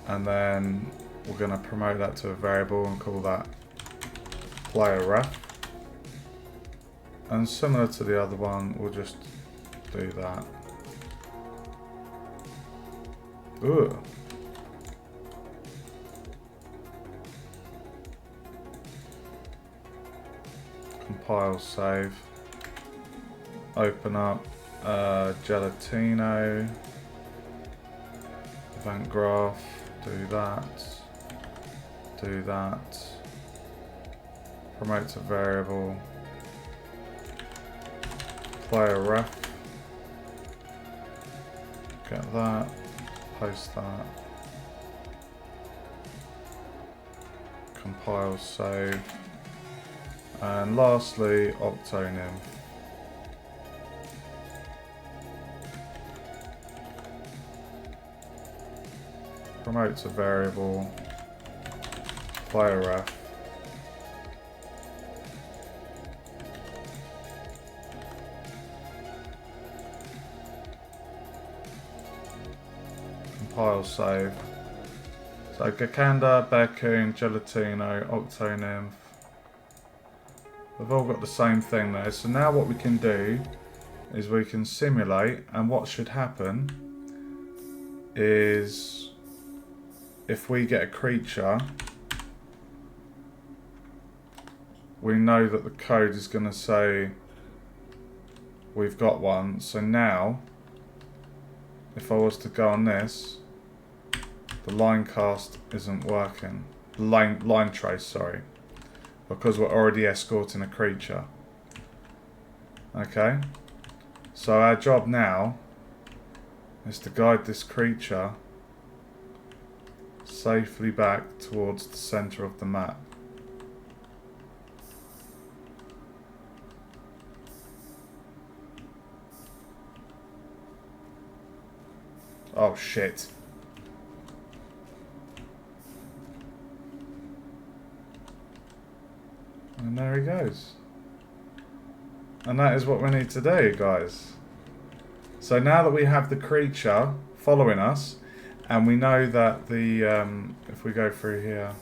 and then we're going to promote that to a variable and call that player ref. And similar to the other one, we'll just do that. Ooh. Compile, save. Open up Gelatino. Event graph. Do that. Do that. Promote to variable. Player ref. Get that. Post that. Compile, save. And lastly, octonym. promotes a variable, player ref. Compile, save. So Gakanda, Bearcoon, Gelatino, Octonymph. They've all got the same thing there. So now what we can do is we can simulate, and what should happen is if we get a creature, we know that the code is going to say we've got one. So now if I was to go on this, the line cast isn't working. Line trace, sorry, because we're already escorting a creature. Okay, so our job now is to guide this creature safely back towards the center of the map. Oh shit. And there he goes. And that is what we need to do, guys. So now that we have the creature following us, and we know that the, if we go through here,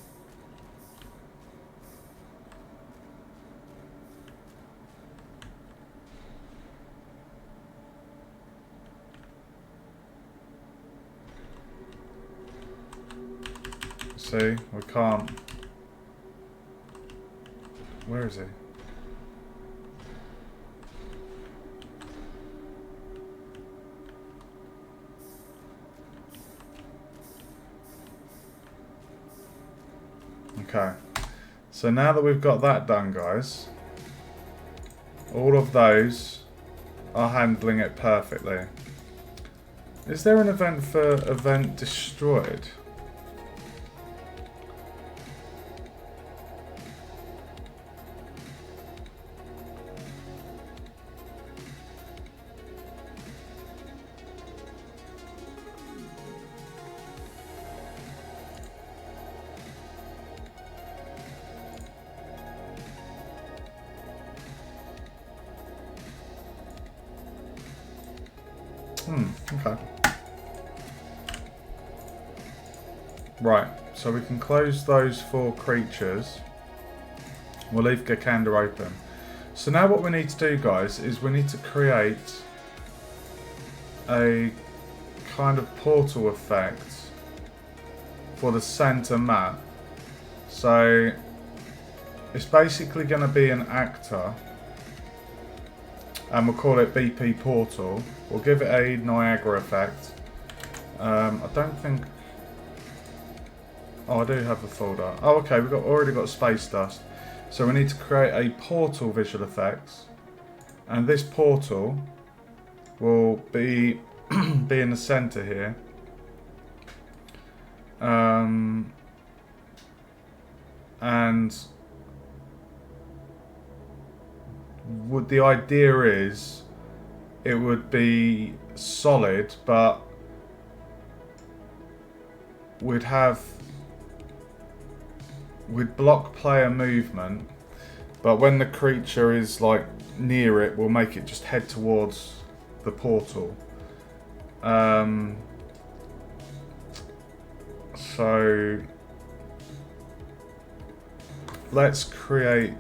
see, we can't. Where is he? Okay. So now that we've got that done, guys, all of those are handling it perfectly. Is there an event for event destroyed? Okay. Right, so we can close those 4 creatures. We'll leave Gakanda open. So now what we need to do, guys, is we need to create a kind of portal effect for the center map. So it's basically going to be an actor, and we'll call it BP Portal. We'll give it a Niagara effect. I don't think... Oh, I do have the folder. Oh, okay, we've already got Space Dust. So we need to create a portal visual effects, and this portal will be be in the center here. And what the idea is, it would be solid, but we'd block player movement, but when the creature is like near it, we'll make it just head towards the portal. So let's create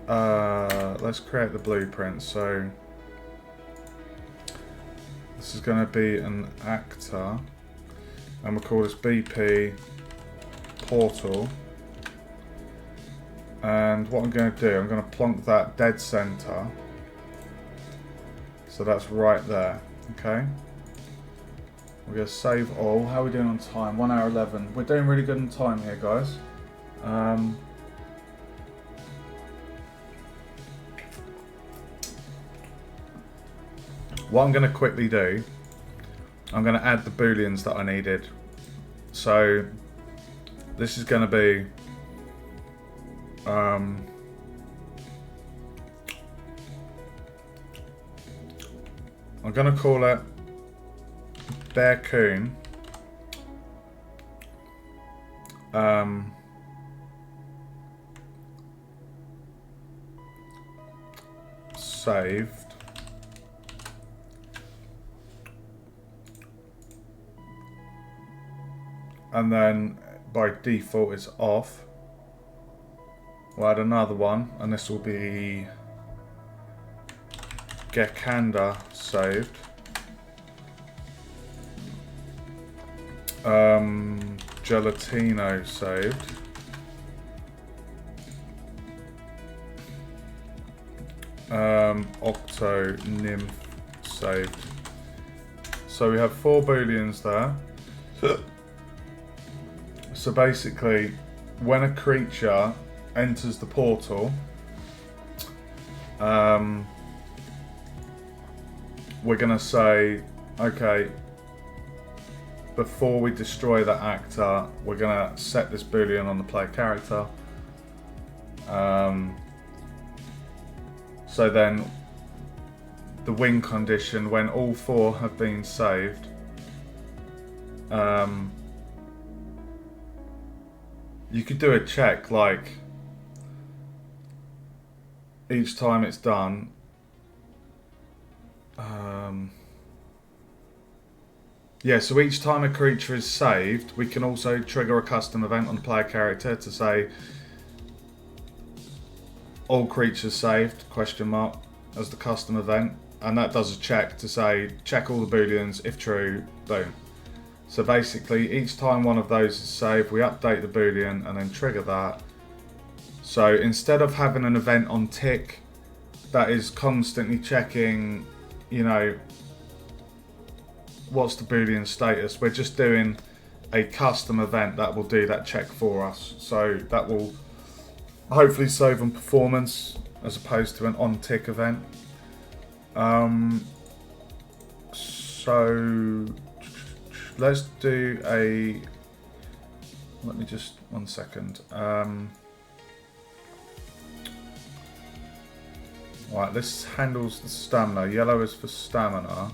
the blueprint. So this is going to be an actor, and we'll call this BP Portal. And what I'm going to do, I'm going to plonk that dead center, so that's right there. Okay, we're going to save all. How are we doing on time? 1 hour 11. We're doing really good on time here, guys. What I'm going to quickly do, I'm going to add the booleans that I needed. So this is going to be I'm going to call it Bearcoon saved, and then by default it's off. We'll add another one, and this will be Gekanda saved. Gelatino saved. Octo Nymph saved. So we have 4 booleans there. So basically, when a creature enters the portal, we're going to say, okay, before we destroy that actor, we're going to set this boolean on the player character. So then the win condition, when all 4 have been saved, you could do a check like each time it's done. Yeah, so each time a creature is saved, we can also trigger a custom event on the player character to say all creatures saved, question mark, as the custom event. And that does a check to say, check all the booleans, if true, boom. So basically, each time one of those is saved, we update the boolean and then trigger that. So instead of having an event on tick that is constantly checking, you know, what's the boolean status, we're just doing a custom event that will do that check for us. So that will hopefully save on performance as opposed to an on tick event. So let's do a, let me just, 1 second. Right, this handles the stamina. Yellow is for stamina.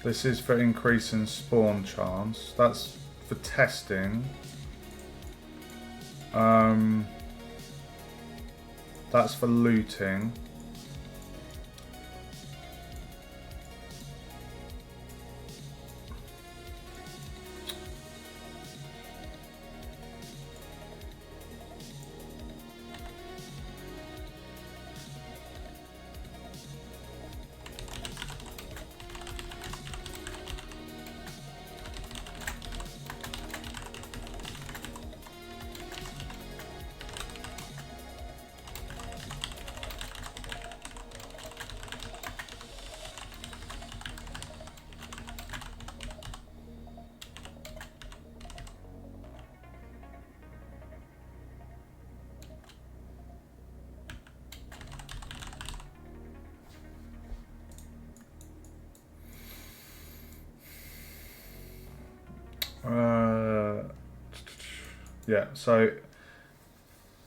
This is for increasing spawn chance. That's for testing. That's for looting. Yeah, so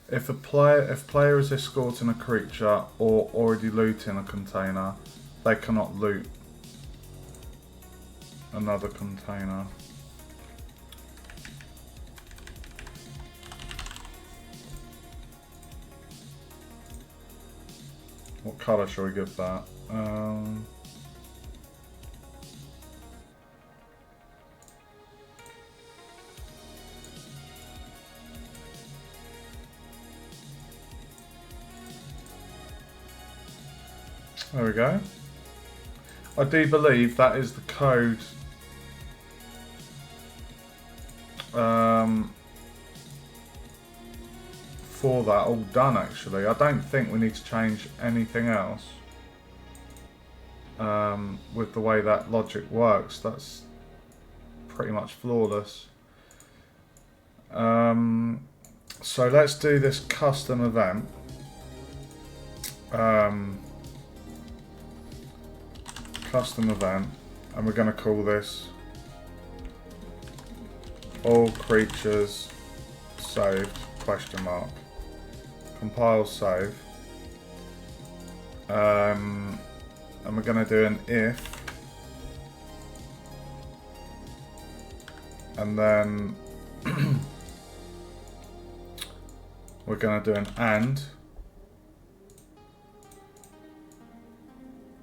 if player is escorting a creature or already looting a container, they cannot loot another container. What colour shall we give that? There we go. I do believe that is the code for that all done actually. I don't think we need to change anything else with the way that logic works. That's pretty much flawless. So let's do this custom event. Custom event, and we're going to call this all creatures saved, question mark, compile save, and we're going to do an if, and then we're going to do an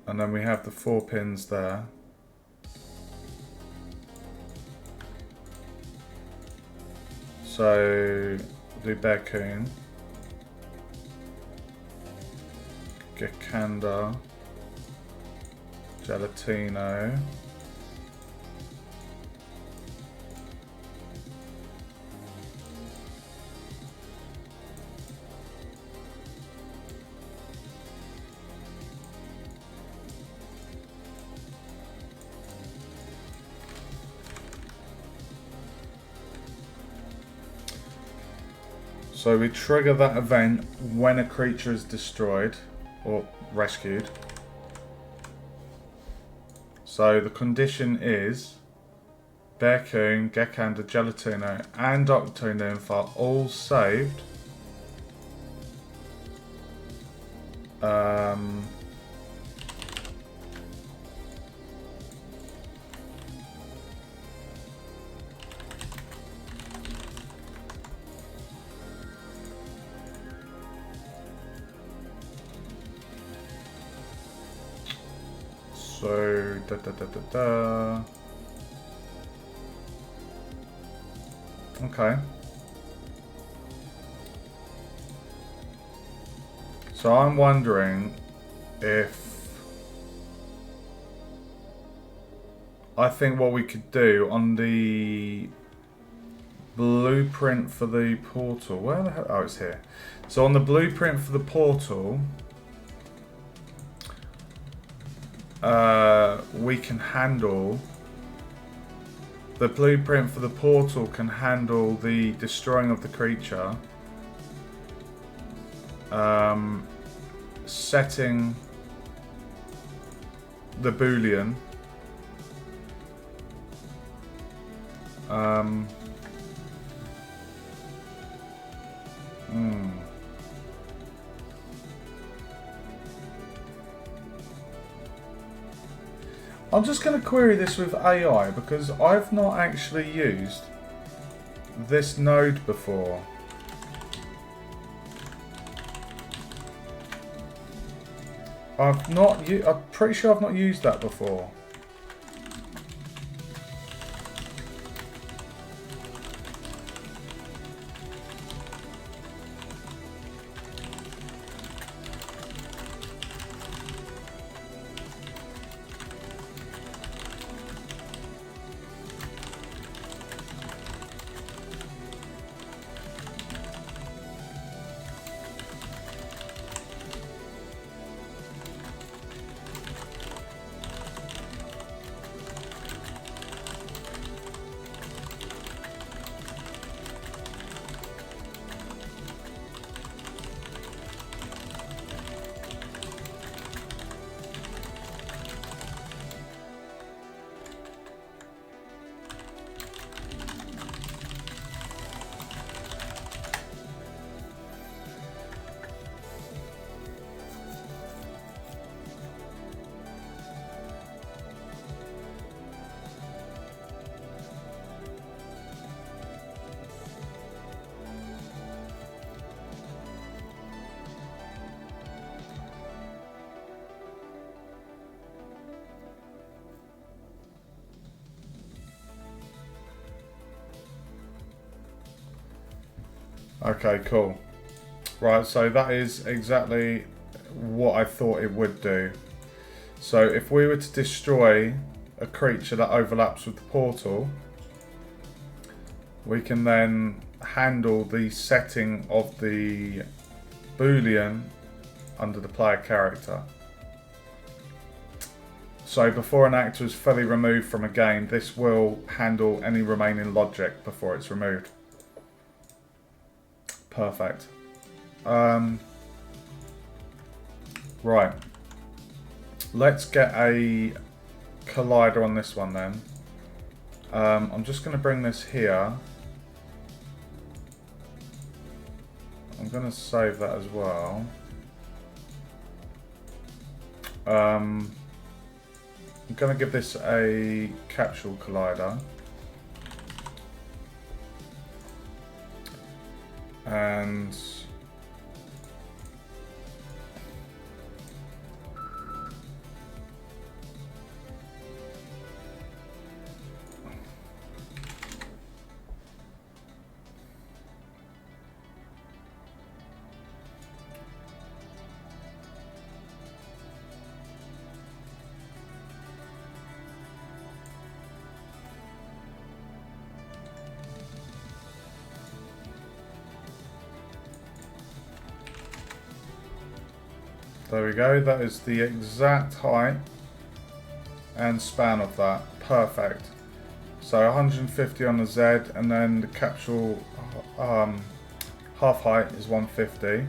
and then we have the 4 pins there. So do Bearcoon, Gekanda, Gelatino, so we trigger that event when a creature is destroyed or rescued. So the condition is Bearcoon, Gekanda, Gelatino and Octonymph are all saved. So okay. So I'm wondering if I think what we could do on the blueprint for the portal. Where the hell? Oh, it's here. So on the blueprint for the portal, we can handle the blueprint for the portal can handle the destroying of the creature, setting the Boolean, I'm just going to query this with AI because I've not actually used this node before. I'm pretty sure I've not used that before. Okay, cool. Right, so that is exactly what I thought it would do. So if we were to destroy a creature that overlaps with the portal, we can then handle the setting of the Boolean under the player character. So before an actor is fully removed from a game, this will handle any remaining logic before it's removed. Perfect. Right. Let's get a collider on this one then. I'm just going to bring this here. I'm going to save that as well. I'm going to give this a capsule collider. And there we go, that is the exact height and span of that. Perfect. So 150 on the Z, and then the capsule half height is 150.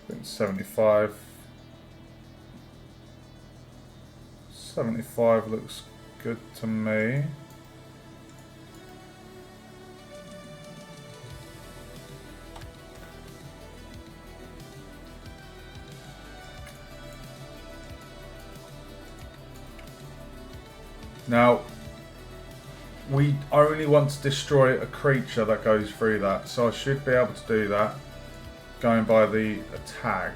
I think 75. 75 looks good to me. Now, we only want to destroy a creature that goes through that, so I should be able to do that going by the tag.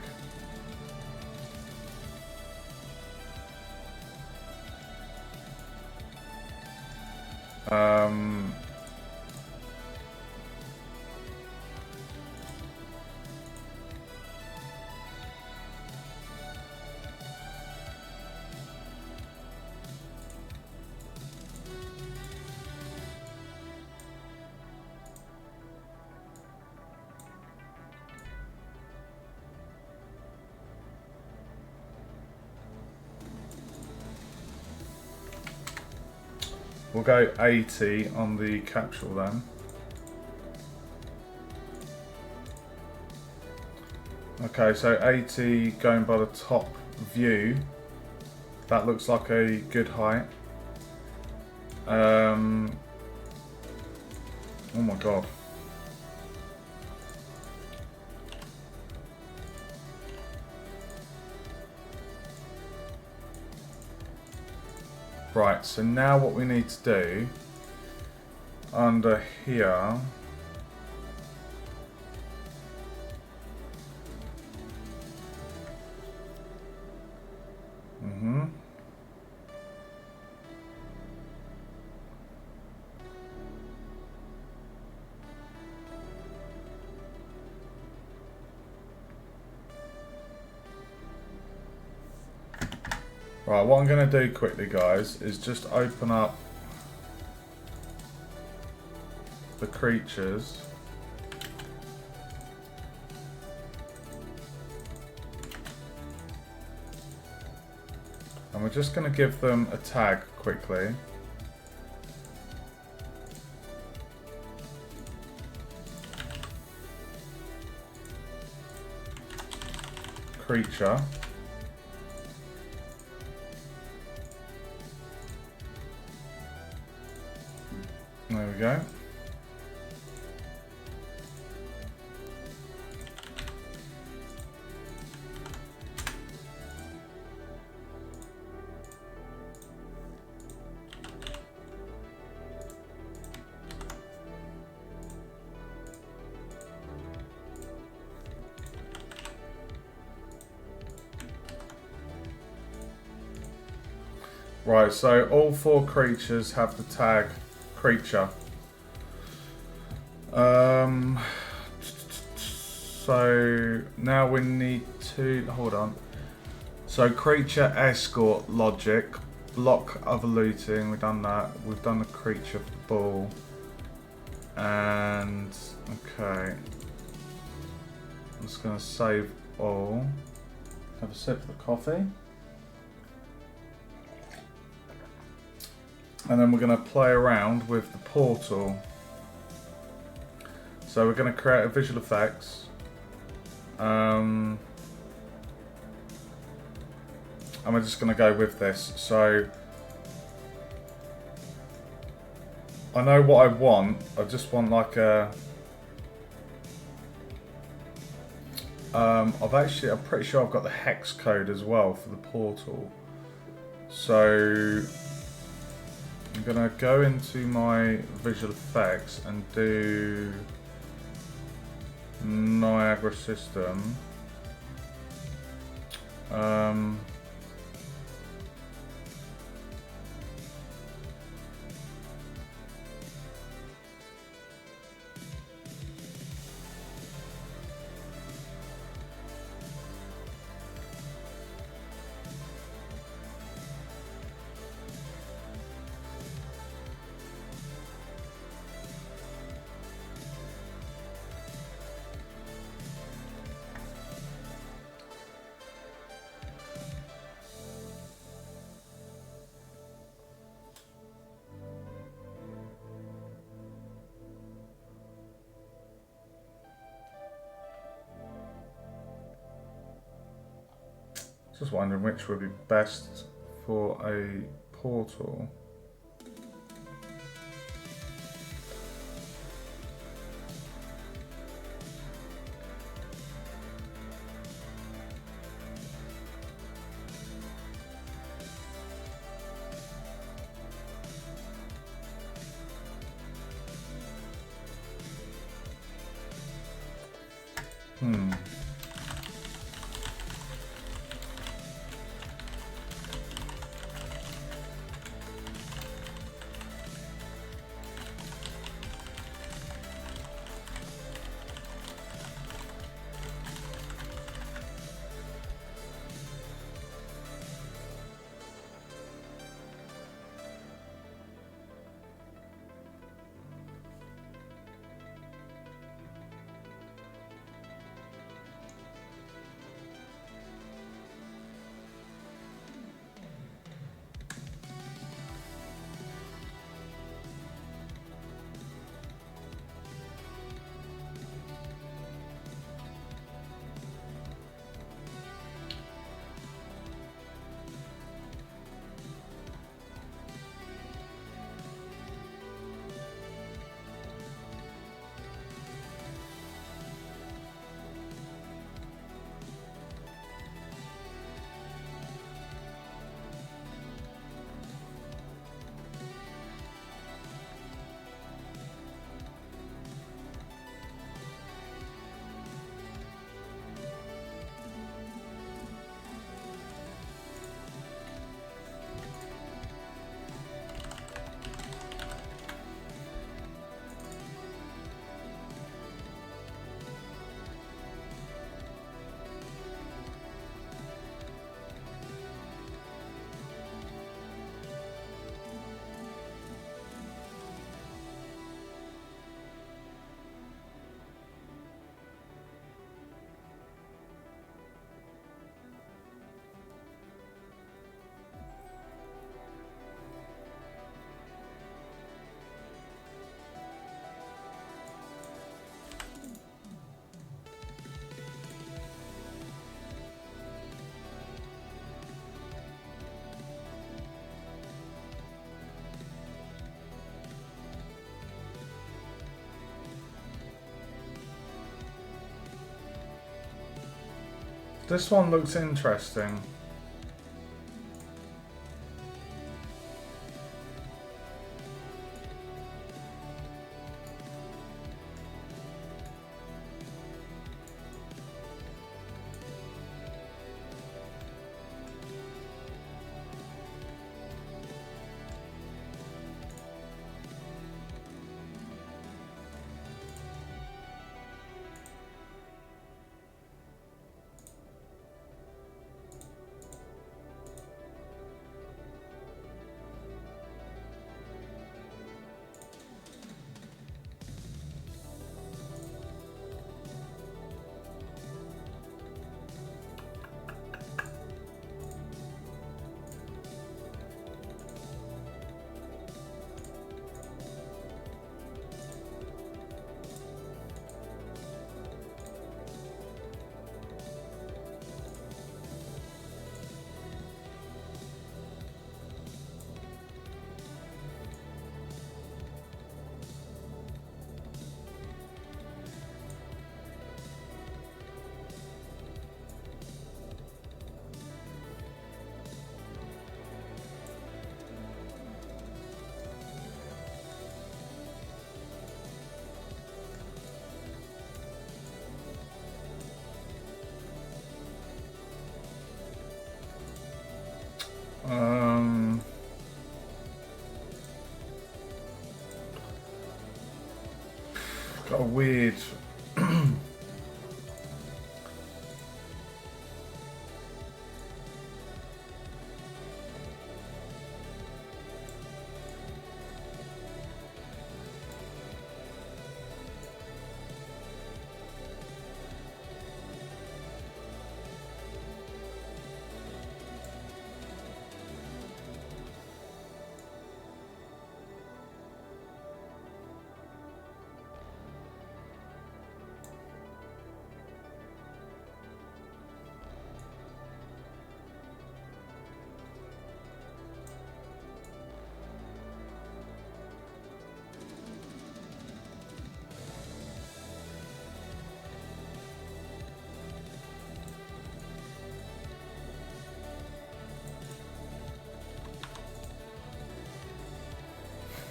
We'll go 80 on the capsule then. Okay, so 80 going by the top view. That looks like a good height. Oh my god. Right, so now what we need to do under here, right, what I'm going to do quickly, guys, is just open up the creatures. And we're just going to give them a tag quickly. Creature. There we go. Right, so all 4 creatures have the tag creature. So now we need to hold on. So creature escort logic, block other looting. We've done that. We've done the creature ball, and okay. I'm just gonna save all. Have a sip of the coffee. And then we're going to play around with the portal. So we're going to create a visual effects. And we're just going to go with this. So I know what I want. I just want like a... I'm pretty sure I've got the hex code as well for the portal. So I'm going to go into my visual effects and do Niagara system. Just wondering which would be best for a portal. This one looks interesting. got a weird...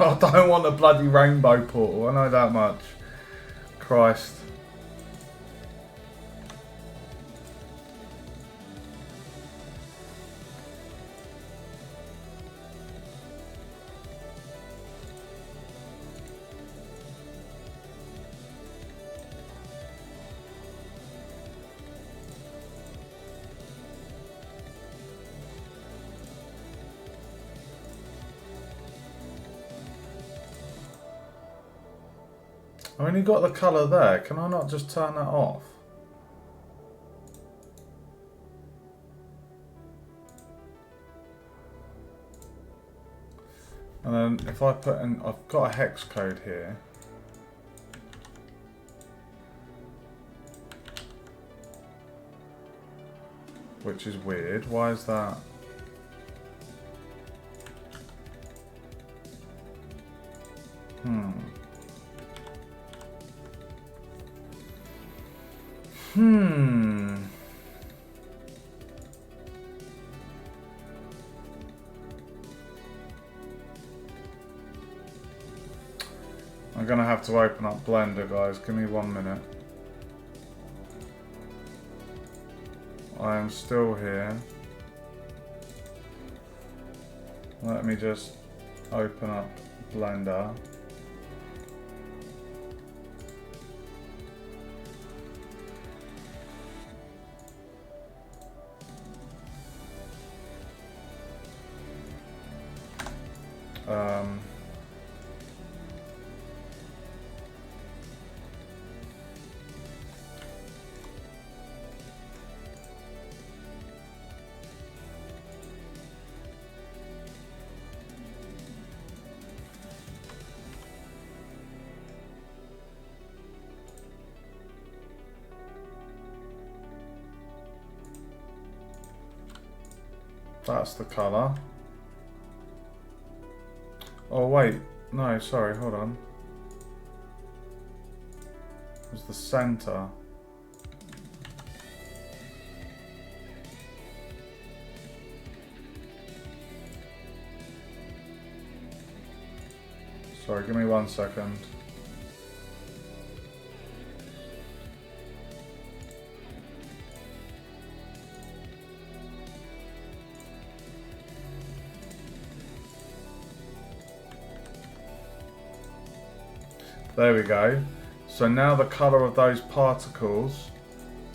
I don't want a bloody rainbow portal, I know that much. Christ. I only got the colour there. Can I not just turn that off? And then if I put in... I've got a hex code here. Which is weird. Why is that? I'm gonna have to open up Blender, guys. Give me 1 minute. I am still here. Let me just open up Blender. That's the colour. Oh wait, no, sorry, hold on. It was the centre. Sorry, give me 1 second. There we go. So now the colour of those particles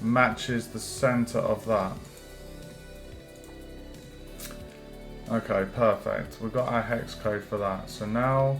matches the centre of that. Okay, perfect. We've got our hex code for that. So now...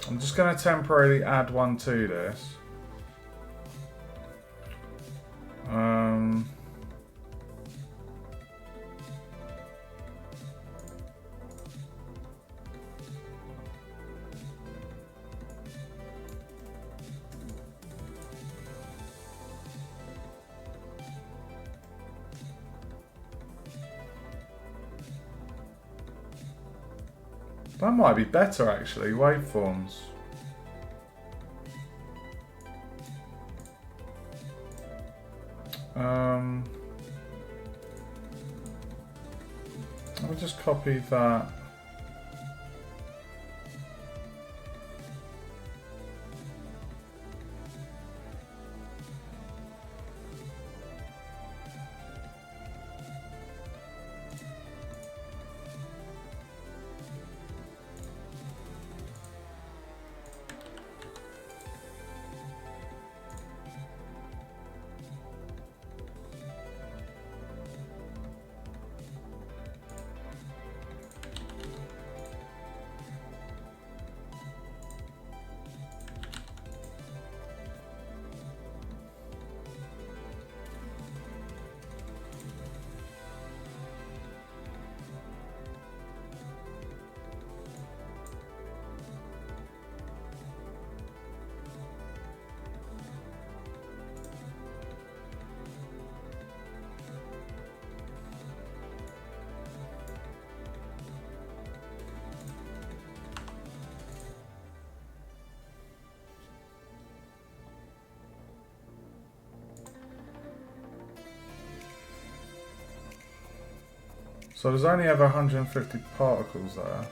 I'm just going to temporarily add one to this. That might be better actually, waveforms. I'll just copy that. So there's only ever 150 particles there.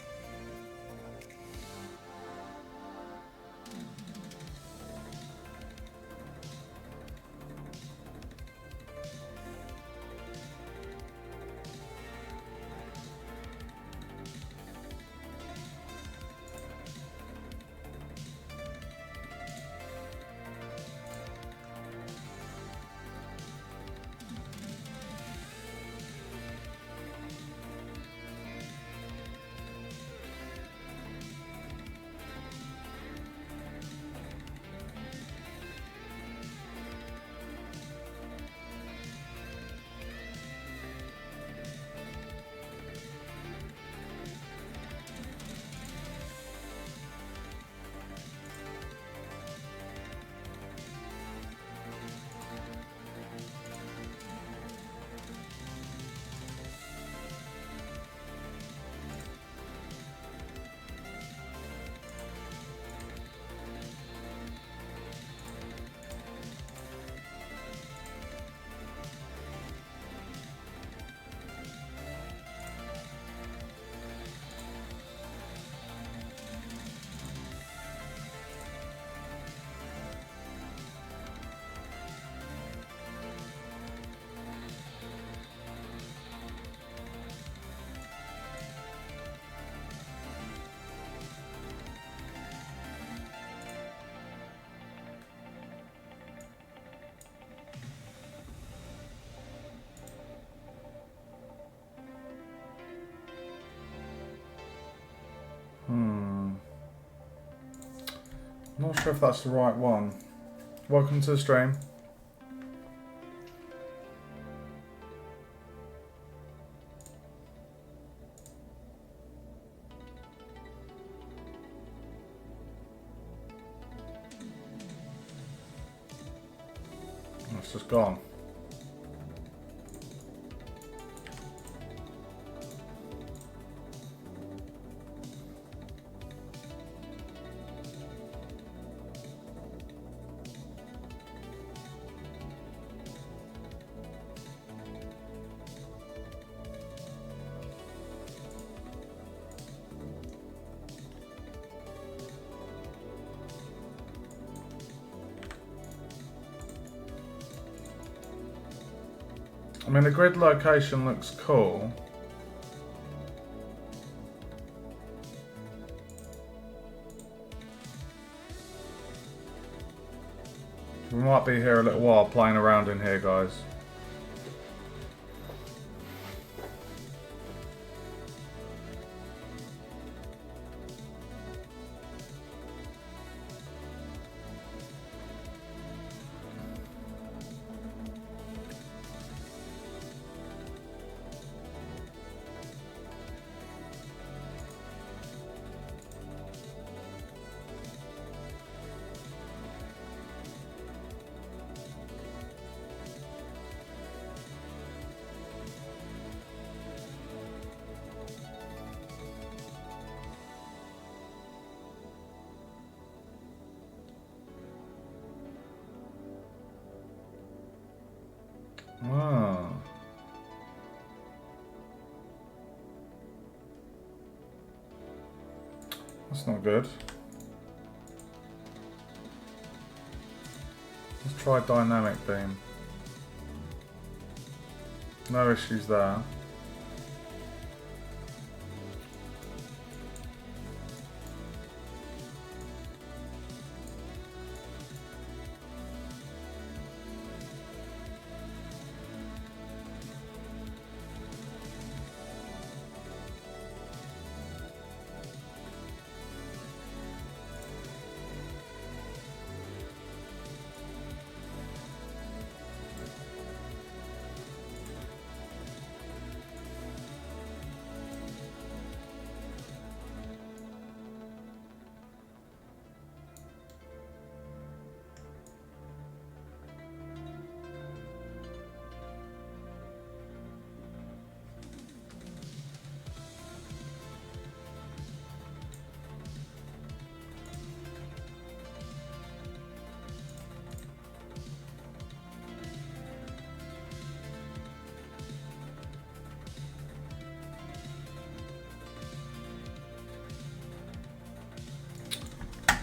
Not sure if that's the right one. Welcome to the stream. It's just gone. I mean, the grid location looks cool. We might be here a little while playing around in here, guys. That's not good. Let's try dynamic beam. No issues there.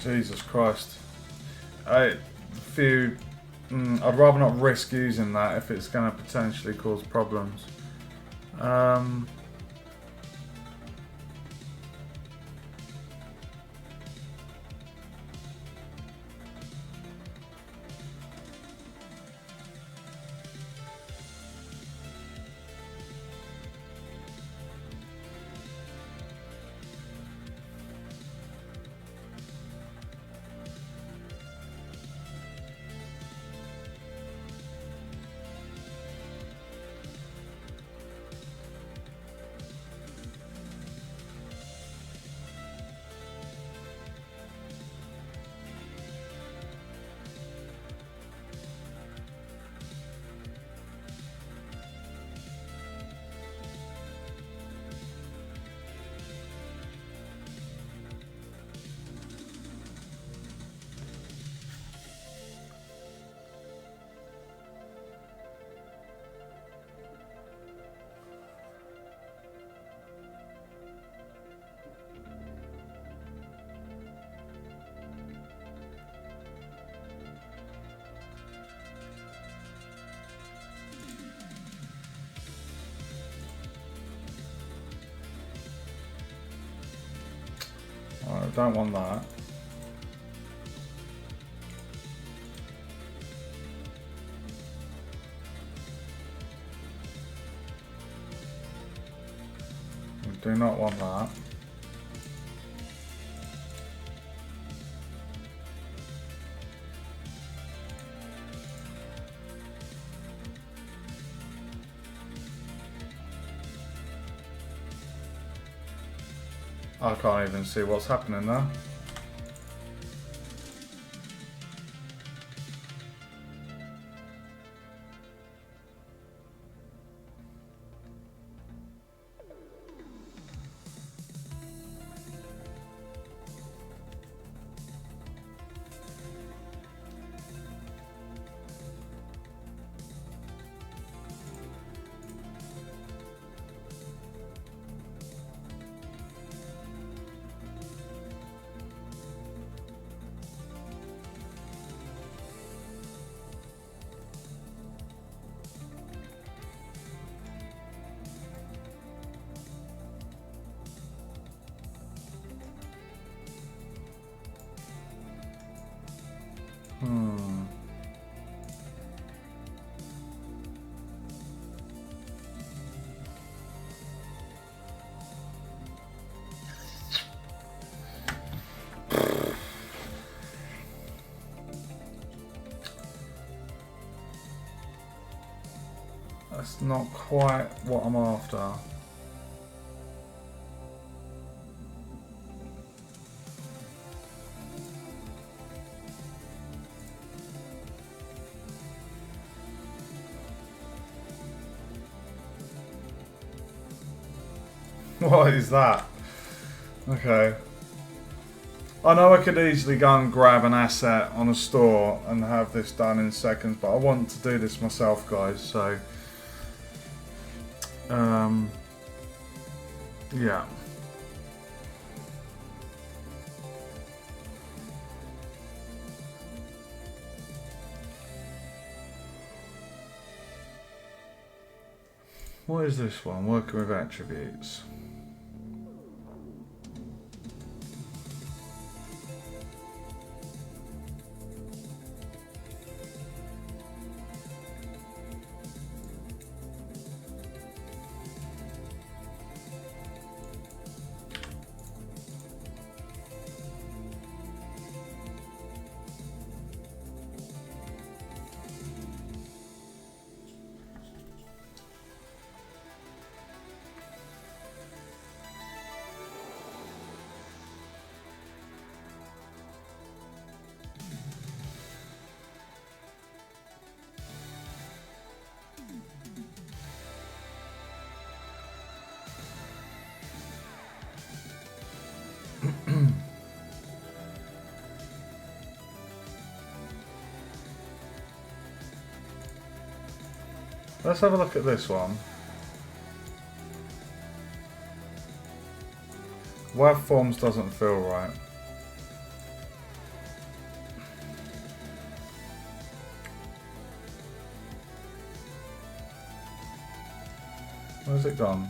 Jesus Christ. I'd rather not risk using that if it's going to potentially cause problems. I don't want that. I do not want that. I can't even see what's happening there. That's not quite what I'm after. What is that? Okay. I know I could easily go and grab an asset on a store and have this done in seconds, but I want to do this myself, guys, so... yeah. What is this one? Working with attributes. Let's have a look at this one. WAV forms doesn't feel right. Where's it gone?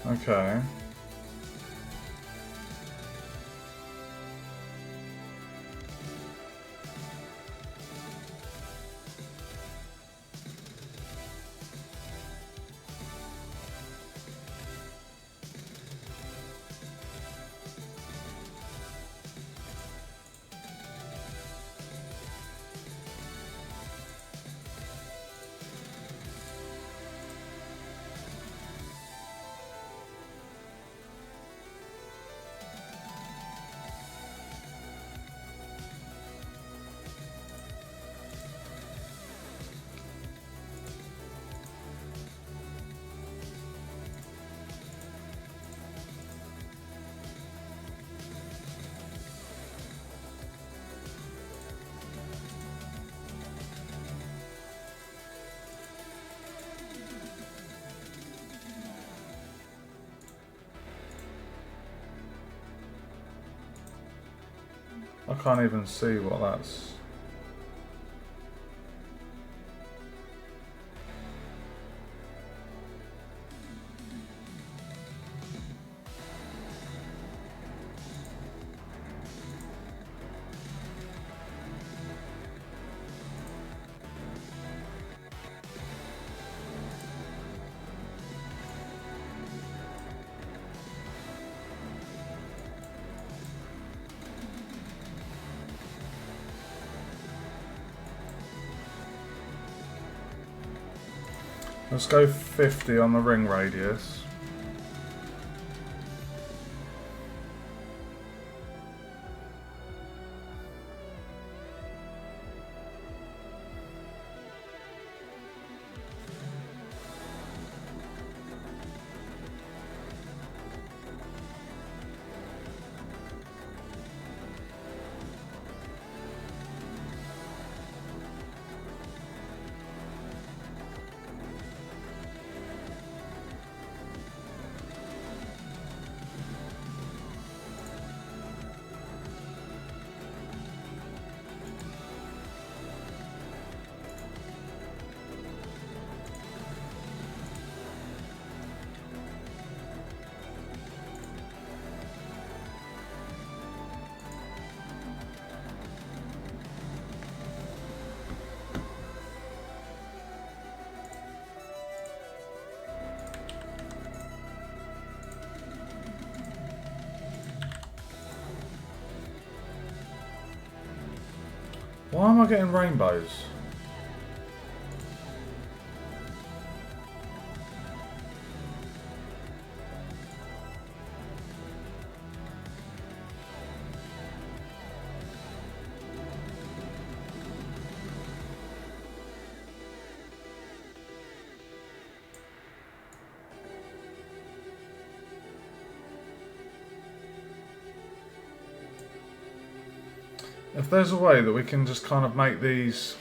Okay. I can't even see what that's... Let's go 50 on the ring radius. Why am I getting rainbows? If there's a way that we can just kind of make these...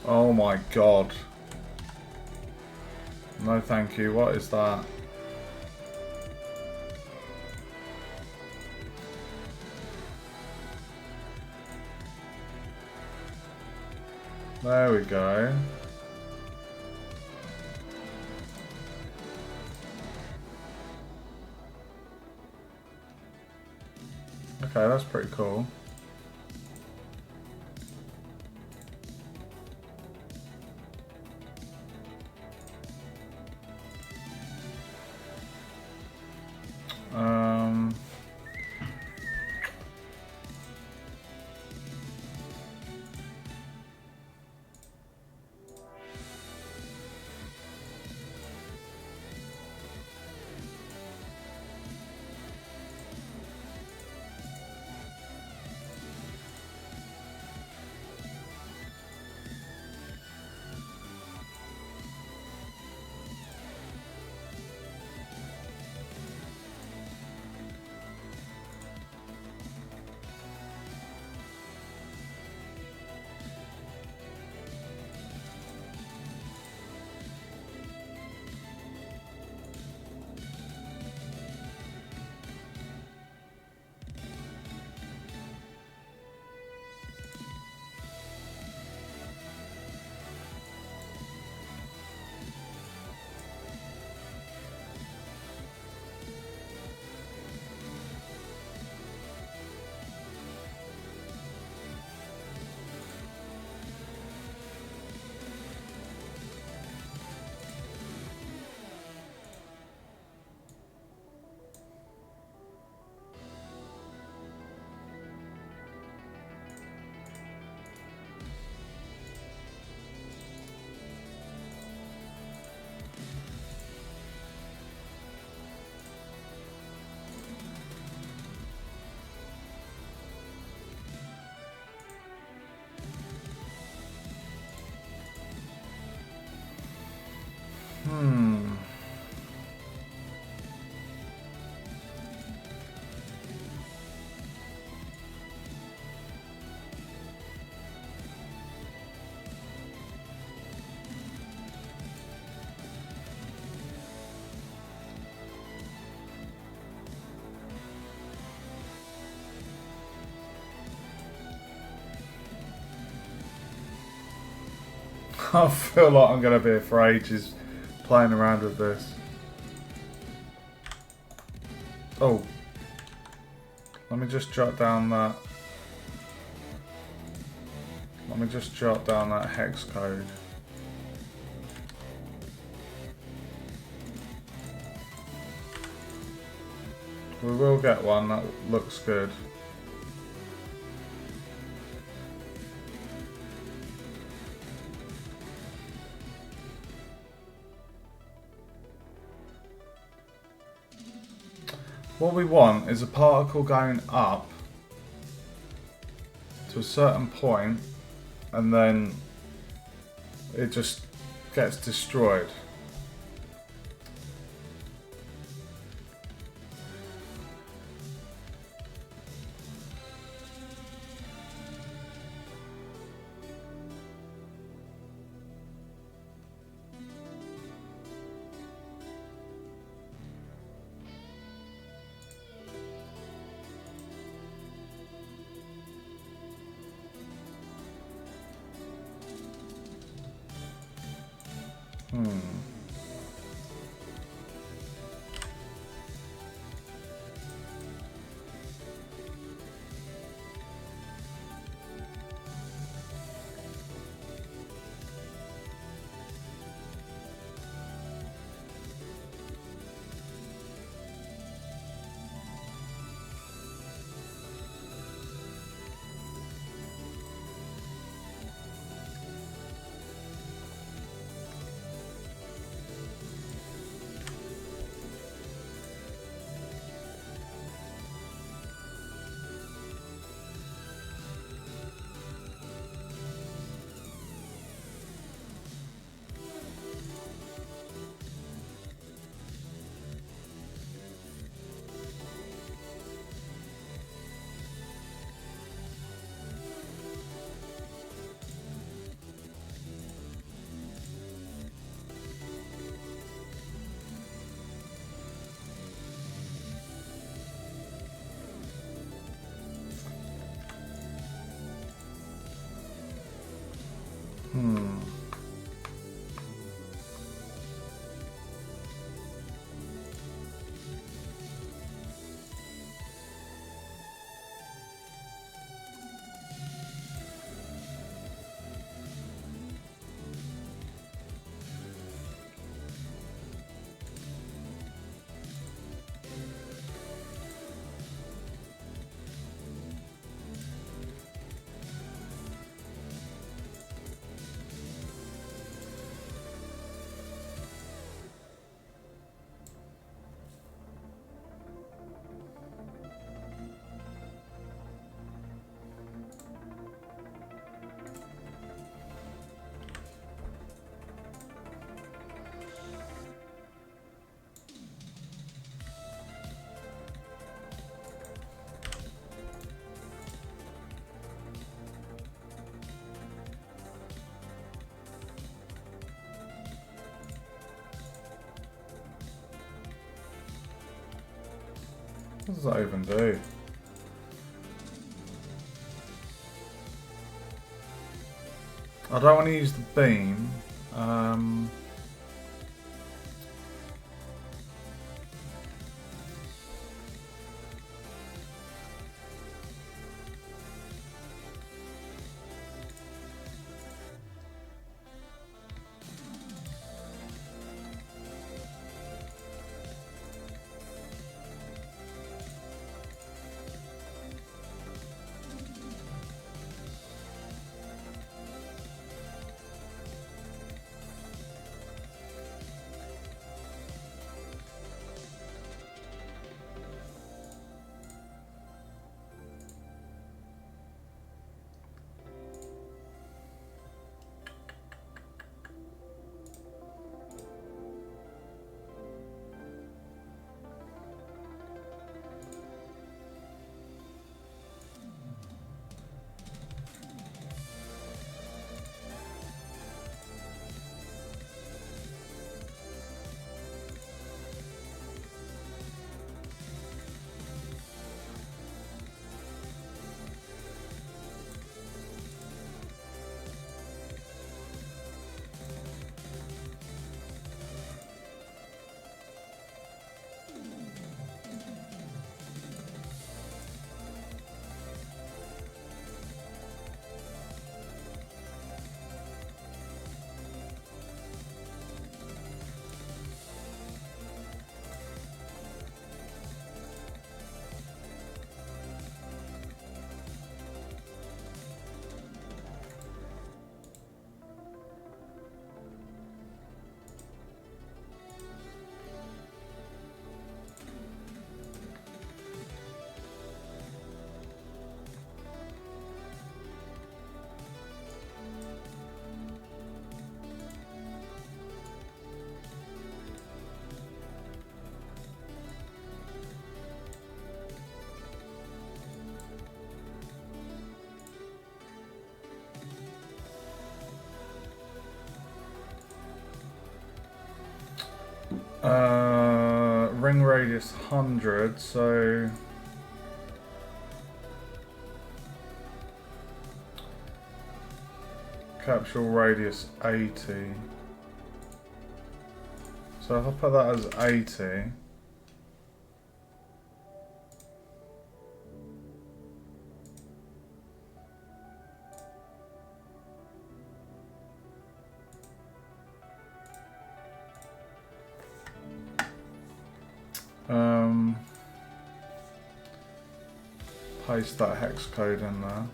Oh my god. No thank you, what is that? There we go. Okay, that's pretty cool. I feel like I'm going to be here for ages playing around with this. Oh. Let me just jot down that. Let me just jot down that hex code. We will get one, that looks good. What we want is a particle going up to a certain point and then it just gets destroyed. Hmm. What does that even do? I don't want to use the beam. Ring radius 100, so capsule radius 80. So if I put that as 80, paste that hex code in there.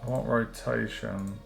I want rotation.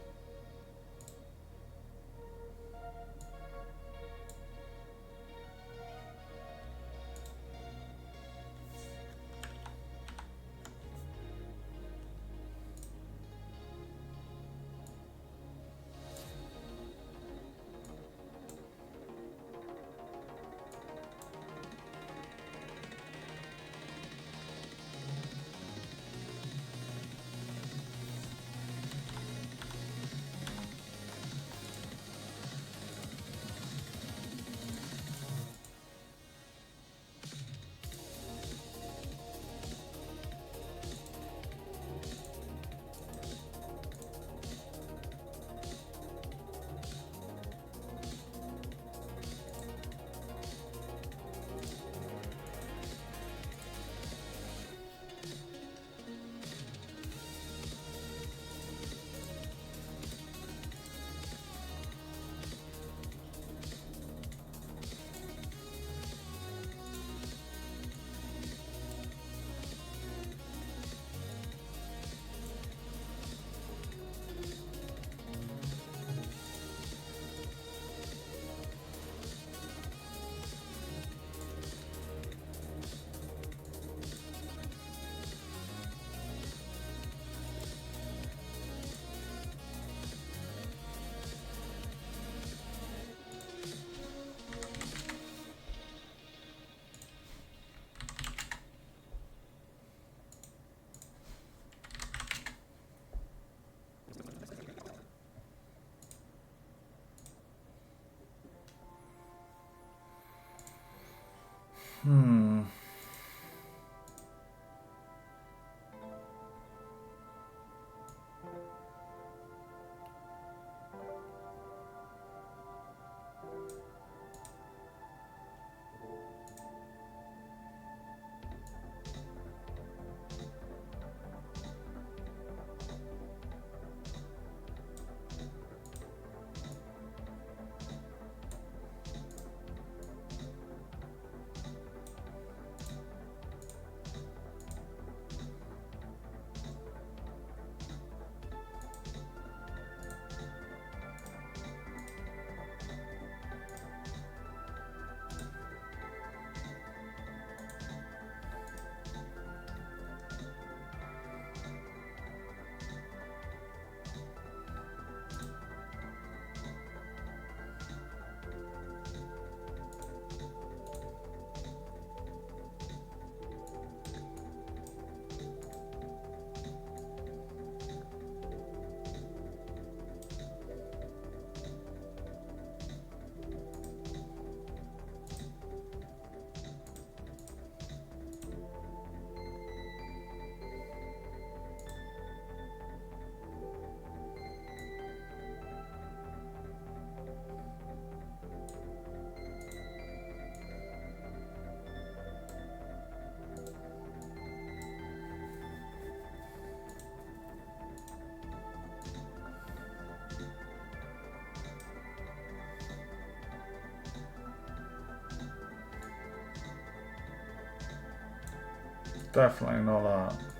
Definitely not that.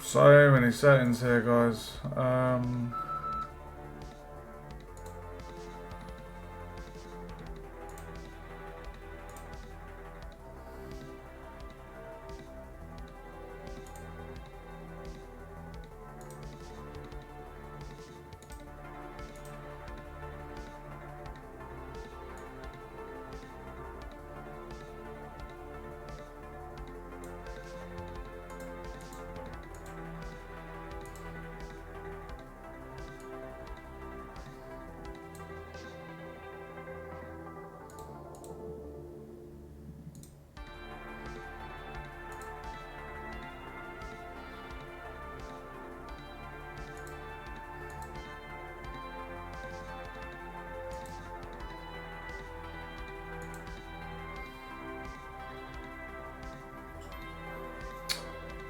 So many settings here, guys.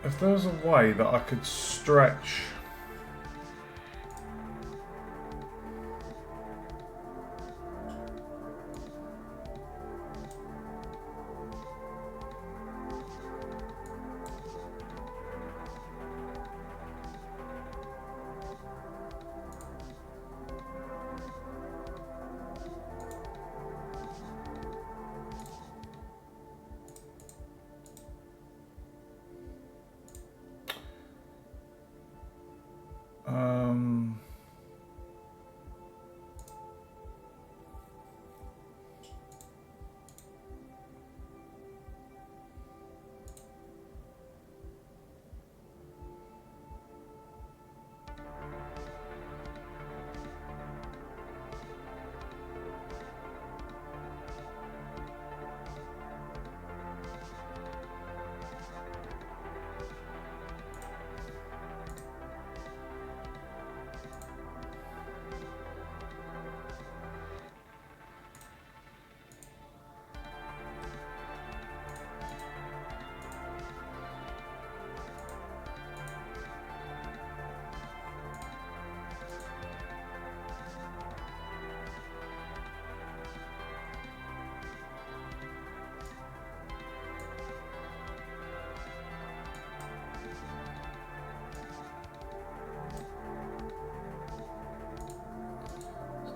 If there was a way that I could stretch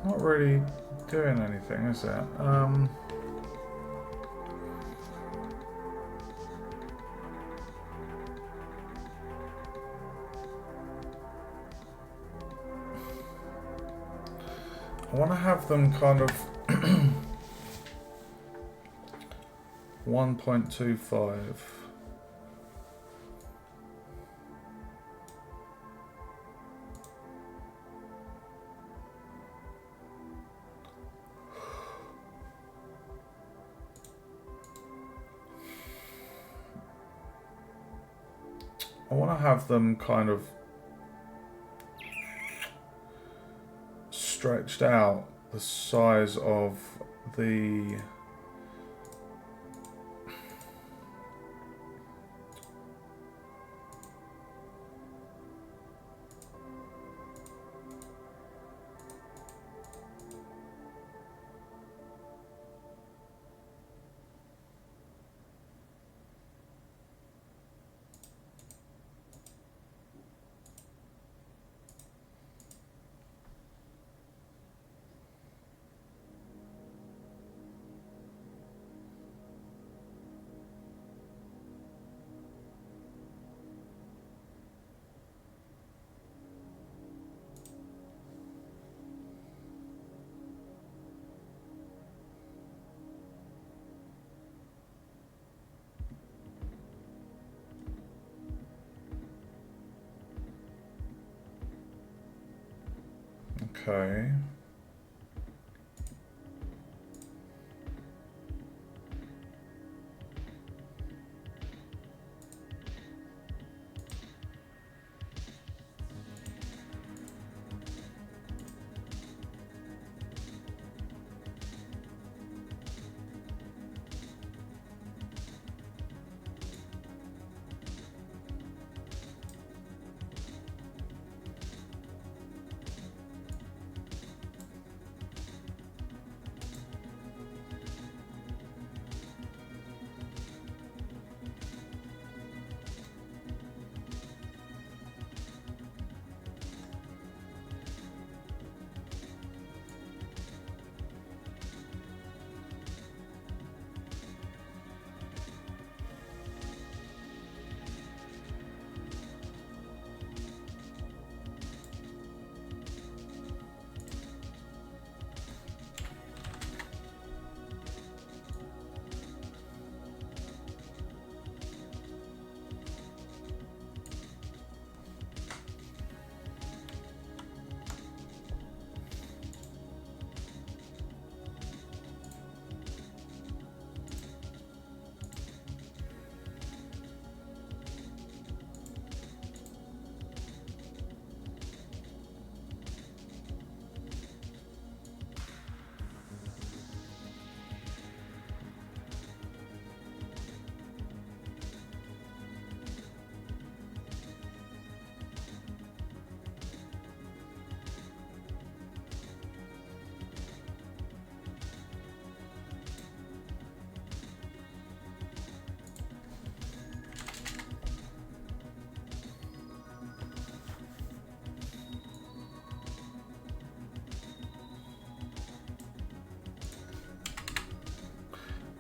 not really doing anything, is it? I want to have them kind of 1.25. I want to have them kind of stretched out the size of the okay.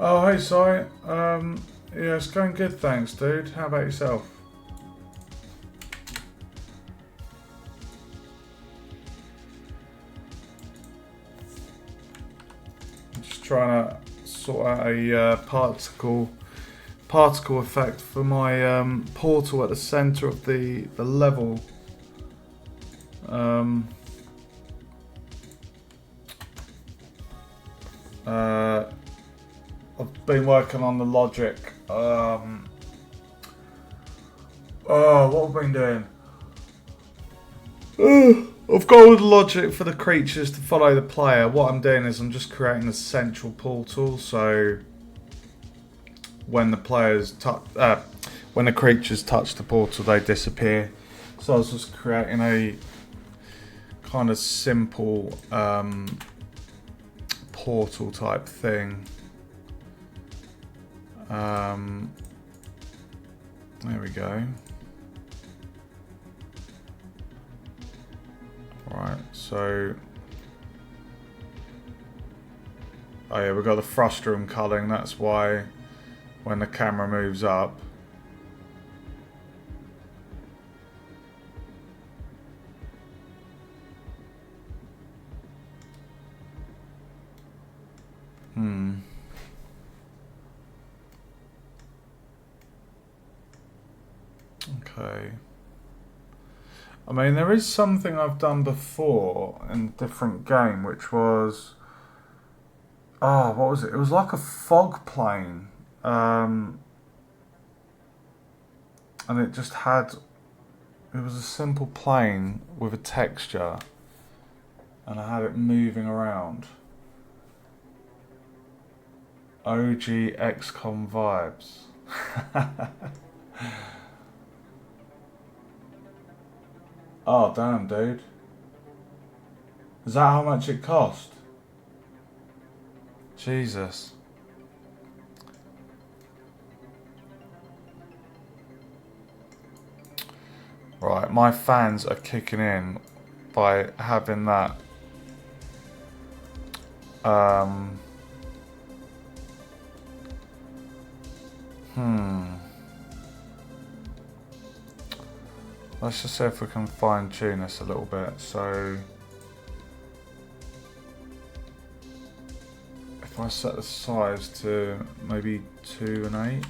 Oh, hey, sorry. Yeah, it's going good, thanks, dude. How about yourself? I'm just trying to sort out a particle effect for my portal at the centre of the level. I've been working on the logic. Oh, what have I been doing? I've got all the logic for the creatures to follow the player. What I'm doing is I'm just creating a central portal, so when the when the creatures touch the portal, they disappear. So I was just creating a kind of simple portal type thing. There we go. Right, so oh yeah, we've got the frustum culling. That's why when the camera moves up, okay. I mean, there is something I've done before in a different game, which was, what was it? It was like a fog plane, and it just had. It was a simple plane with a texture, and I had it moving around. OG XCOM vibes. Oh damn, dude. Is that how much it cost? Jesus. Right, my fans are kicking in by having that let's just see if we can fine tune this a little bit. So if I set the size to maybe 2 and 8,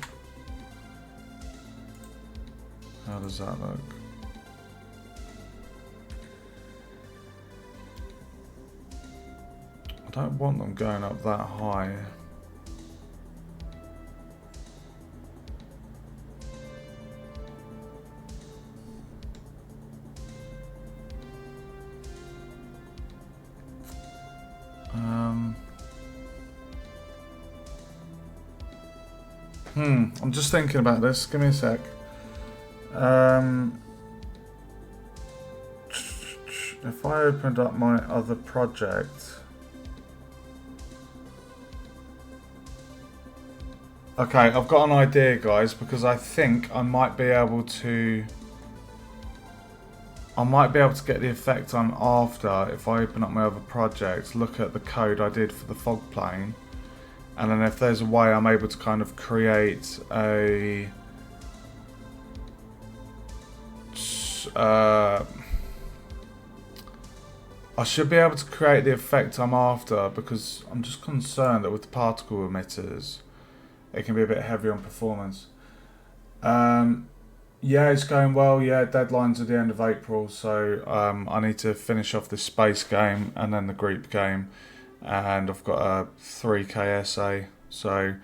how does that look? I don't want them going up that high. I'm just thinking about this. Give me a sec. If I opened up my other project. Okay, I've got an idea, guys, because I think I might be able to get the effect I'm after if I open up my other project, look at the code I did for the fog plane, and then if there's a way I'm able to kind of create a I should be able to create the effect I'm after, because I'm just concerned that with the particle emitters it can be a bit heavy on performance. Yeah, it's going well. Yeah, deadline's at the end of April, so I need to finish off this space game and then the group game, and I've got a 3 C.E.S.A.R, so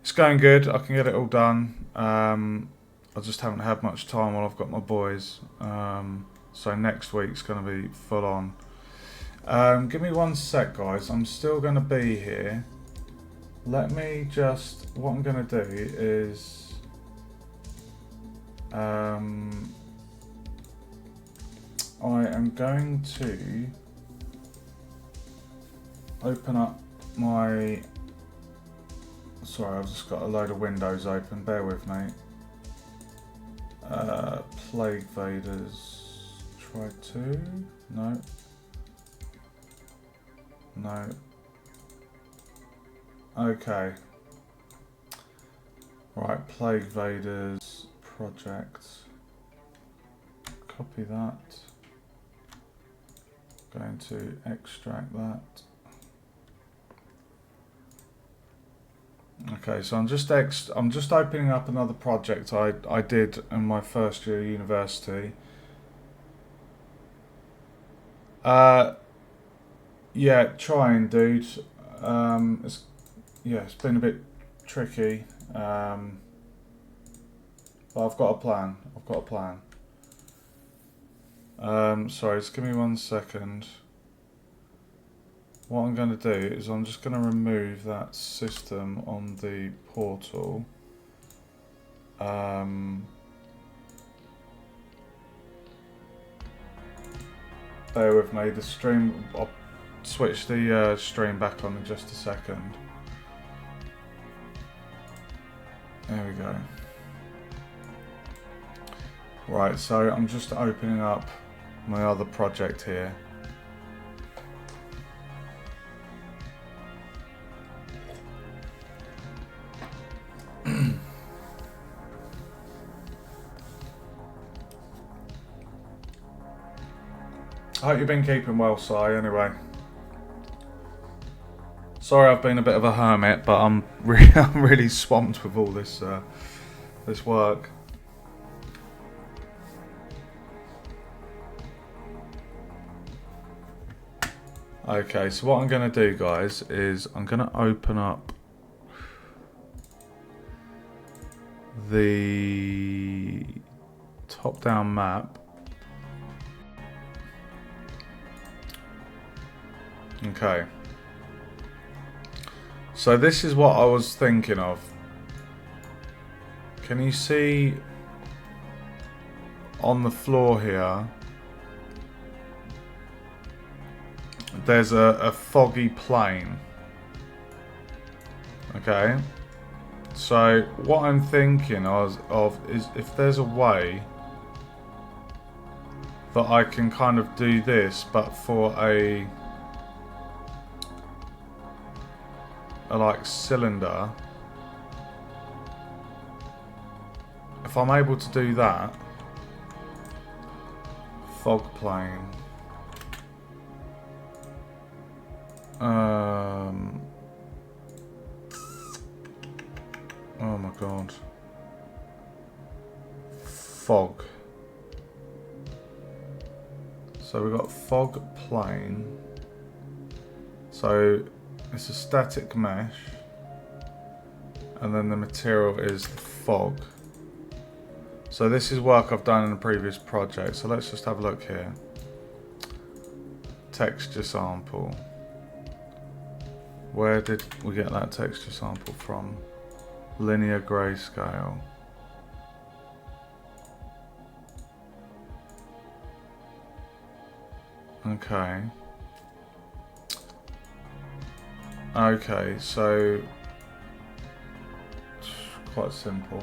it's going good. I can get it all done. I just haven't had much time while I've got my boys, so next week's going to be full on. Give me 1 sec, guys. I'm still going to be here. Let me just, what I'm going to do is I am going to open up my, sorry, I've just got a load of windows open, bear with me. Plague Vaders, try 2, no, no, okay, Right, Plague Vaders project. Copy that. Going to extract that. Okay, so I'm just opening up another project I did in my first year of university. Yeah, trying, dude. It's been a bit tricky. But I've got a plan. Sorry, just give me 1 second. What I'm going to do is I'm just going to remove that system on the portal. Bear with me, the stream, I'll switch the stream back on in just a second. There we go. Right, so I'm just opening up my other project here. I hope you've been keeping well, Si, anyway. Sorry I've been a bit of a hermit, but I'm really swamped with all this this work. Okay, so what I'm going to do, guys, is I'm going to open up the top-down map. Okay. So this is what I was thinking of. Can you see on the floor here? There's a foggy plain. Okay. So what I'm thinking of is if there's a way that I can kind of do this, but for a like cylinder. If I'm able to do that, fog plane. Oh my god. Fog. So we've got fog plane. So it's a static mesh. And then the material is the fog. So this is work I've done in a previous project. So let's just have a look here. Texture sample. Where did we get that texture sample from? Linear grayscale. Okay. Okay, so it's quite simple.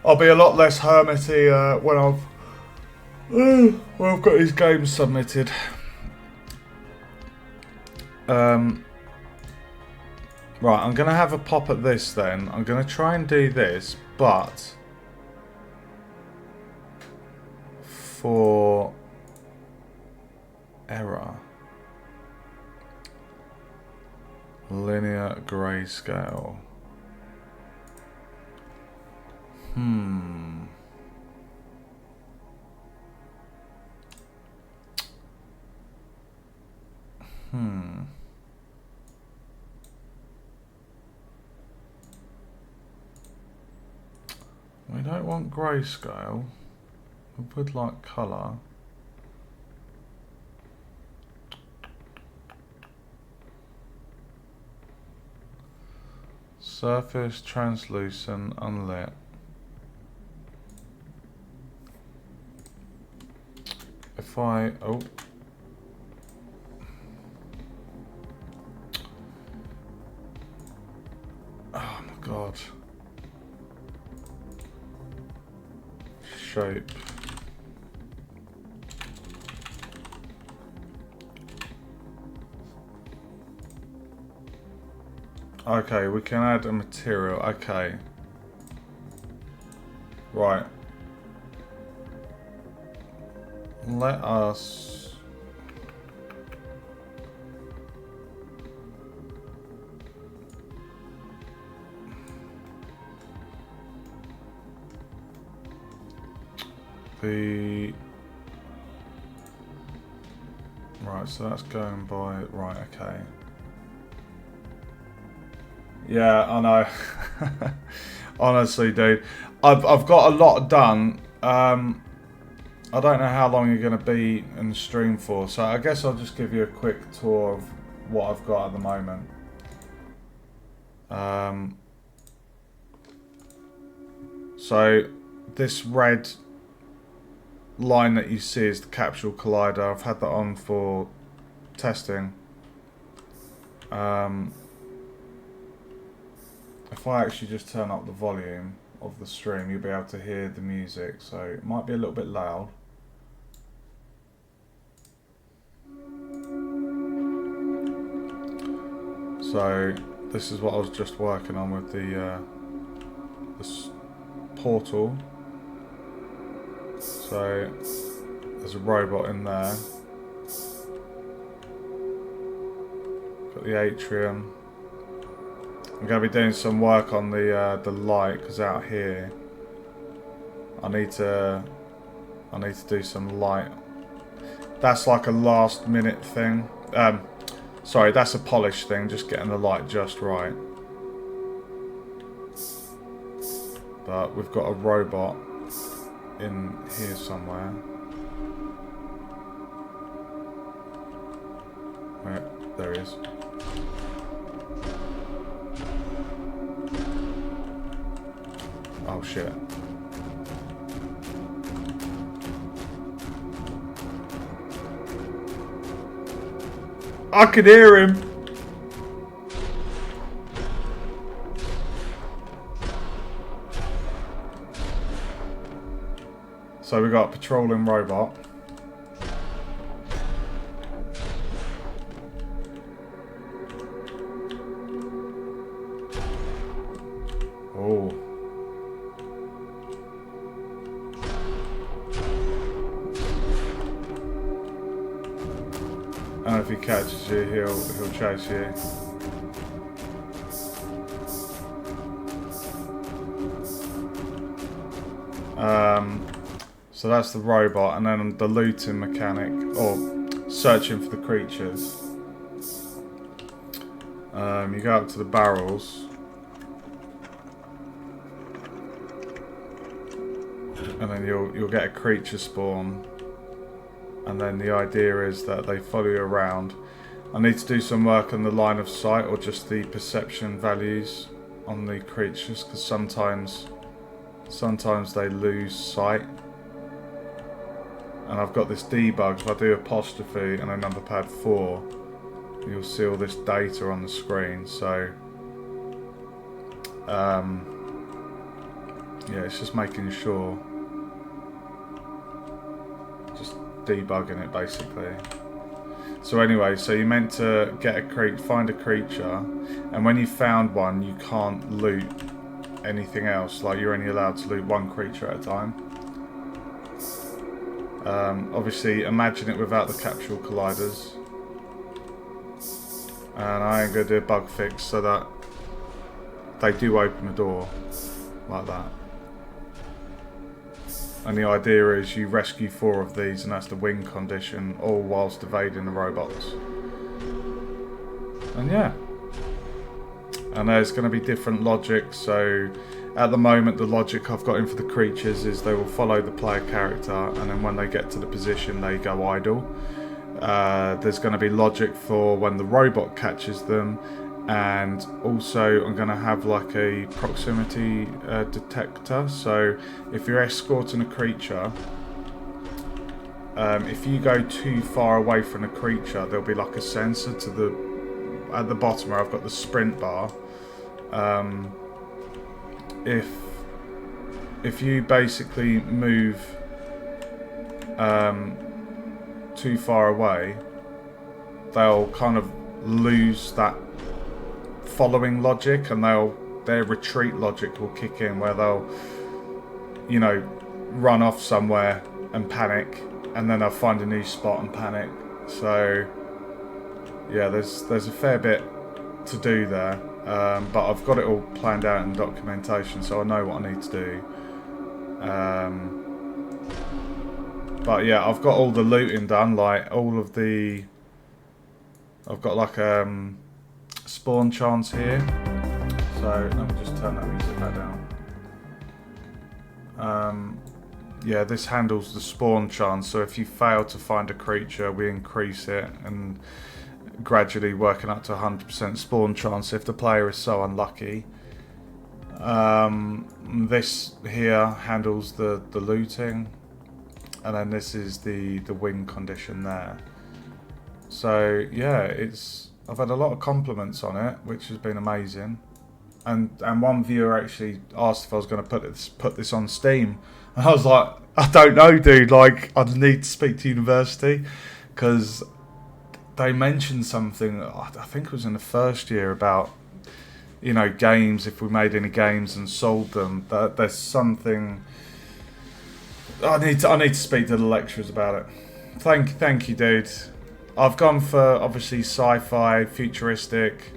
I'll be a lot less hermity when I've got these games submitted. Right, I'm gonna have a pop at this then. I'm gonna try and do this, but for error. Linear grayscale. We don't want grayscale. We would like colour. Surface translucent unlit. If I oh my god. Shape. Okay, we can add a material. Okay. Right. Let us... Right, so that's going by... Right, okay. Yeah, I know. Honestly, dude. I've got a lot done. I don't know how long you're going to be in the stream for, so I guess I'll just give you a quick tour of what I've got at the moment. So this red line that you see is the capsule collider. I've had that on for testing. If I actually just turn up the volume of the stream, you'll be able to hear the music, so it might be a little bit loud. So this is what I was just working on with this portal. So there's a robot in there. Got the atrium. I'm going to be doing some work on the light, because out here I need to do some light. That's like a last minute thing. Sorry, that's a polish thing, just getting the light just right. But we've got a robot in here somewhere. Right, there he is. Oh shit. I could hear him. So we got a patrolling robot. Oh. And if he catches you, he'll chase you. So that's the robot, and then the looting mechanic, or searching for the creatures. You go up to the barrels, and then you'll get a creature spawn. And then the idea is that they follow you around. I need to do some work on the line of sight, or just the perception values on the creatures, because sometimes they lose sight. And I've got this debug. If I do apostrophe and a number pad 4, you'll see all this data on the screen. So yeah, it's just making sure, just debugging it basically. So anyway, so you're meant to find a creature, and when you found one, you can't loot anything else. Like, you're only allowed to loot one creature at a time. Obviously, imagine it without the capsule colliders. And I ain't gonna do a bug fix so that they do open the door like that. And the idea is you rescue 4 of these, and that's the win condition, all whilst evading the robots. And yeah. And there's going to be different logic. So at the moment, the logic I've got in for the creatures is they will follow the player character, and then when they get to the position, they go idle. There's going to be logic for when the robot catches them. And also I'm going to have like a proximity detector. So if you're escorting a creature, if you go too far away from the creature, there'll be like a sensor at the bottom where I've got the sprint bar. If you basically move too far away, they'll kind of lose that following logic, and their retreat logic will kick in, where they'll, you know, run off somewhere and panic, and then they'll find a new spot and panic. So yeah, there's a fair bit to do there, but I've got it all planned out in documentation, so I know what I need to do. But yeah, I've got all the looting done, like all of the... I've got like spawn chance here. So let me just turn that music back down. Yeah, this handles the spawn chance, so if you fail to find a creature, we increase it, and gradually working up to 100% spawn chance if the player is so unlucky. This here handles the looting, and then this is the win condition there. So yeah, I've had a lot of compliments on it, which has been amazing. And one viewer actually asked if I was going to put this on Steam, and I was like, I don't know, dude. Like, I'd need to speak to university, because they mentioned something, I think it was in the first year, about, you know, games, if we made any games and sold them, that there's something... I need to speak to the lecturers about it. Thank you, dude. I've gone for, obviously, sci-fi, futuristic,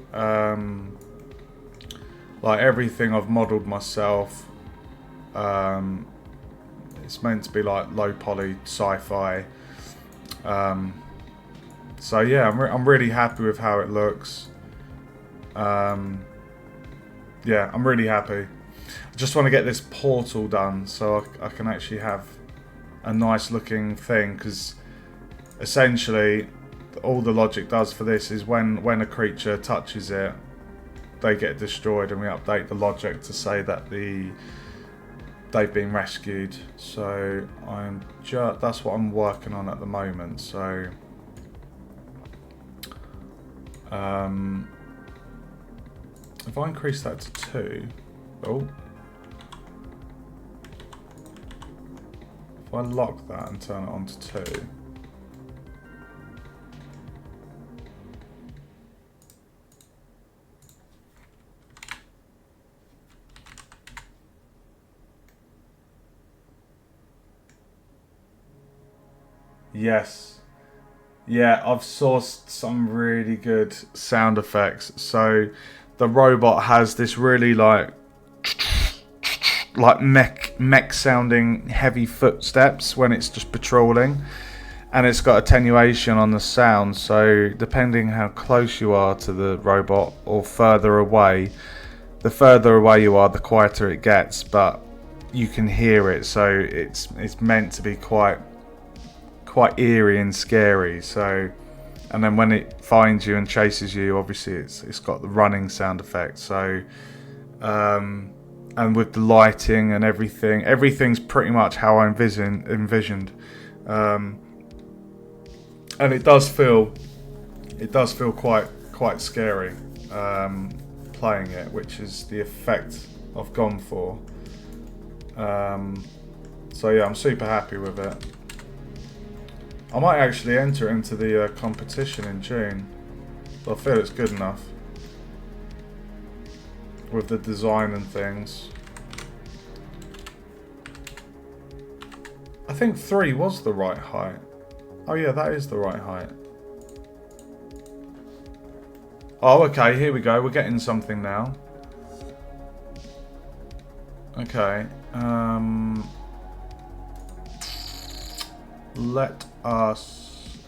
like everything I've modelled myself. It's meant to be like low poly sci-fi. So yeah, I'm really happy with how it looks. Yeah, I'm really happy. I just want to get this portal done so I can actually have a nice looking thing, because essentially all the logic does for this is when a creature touches it, they get destroyed, and we update the logic to say that they've been rescued. So that's what I'm working on at the moment. So if I increase that to 2, oh, if I lock that and turn it on to 2, yes. Yeah, I've sourced some really good sound effects. So the robot has this really like mech sounding heavy footsteps when it's just patrolling, and it's got attenuation on the sound, so depending how close you are to the robot or further away, the further away you are, the quieter it gets, but you can hear it, so it's meant to be quite eerie and scary. So, and then when it finds you and chases you, obviously it's got the running sound effect. So and with the lighting and everything's pretty much how I envisioned, and it does feel quite scary playing it, which is the effect I've gone for. So yeah, I'm super happy with it. I might actually enter into the competition in June, but I feel it's good enough with the design and things. I think 3 was the right height. Oh yeah, that is the right height. Oh, okay, here we go. We're getting something now. Okay. Let us...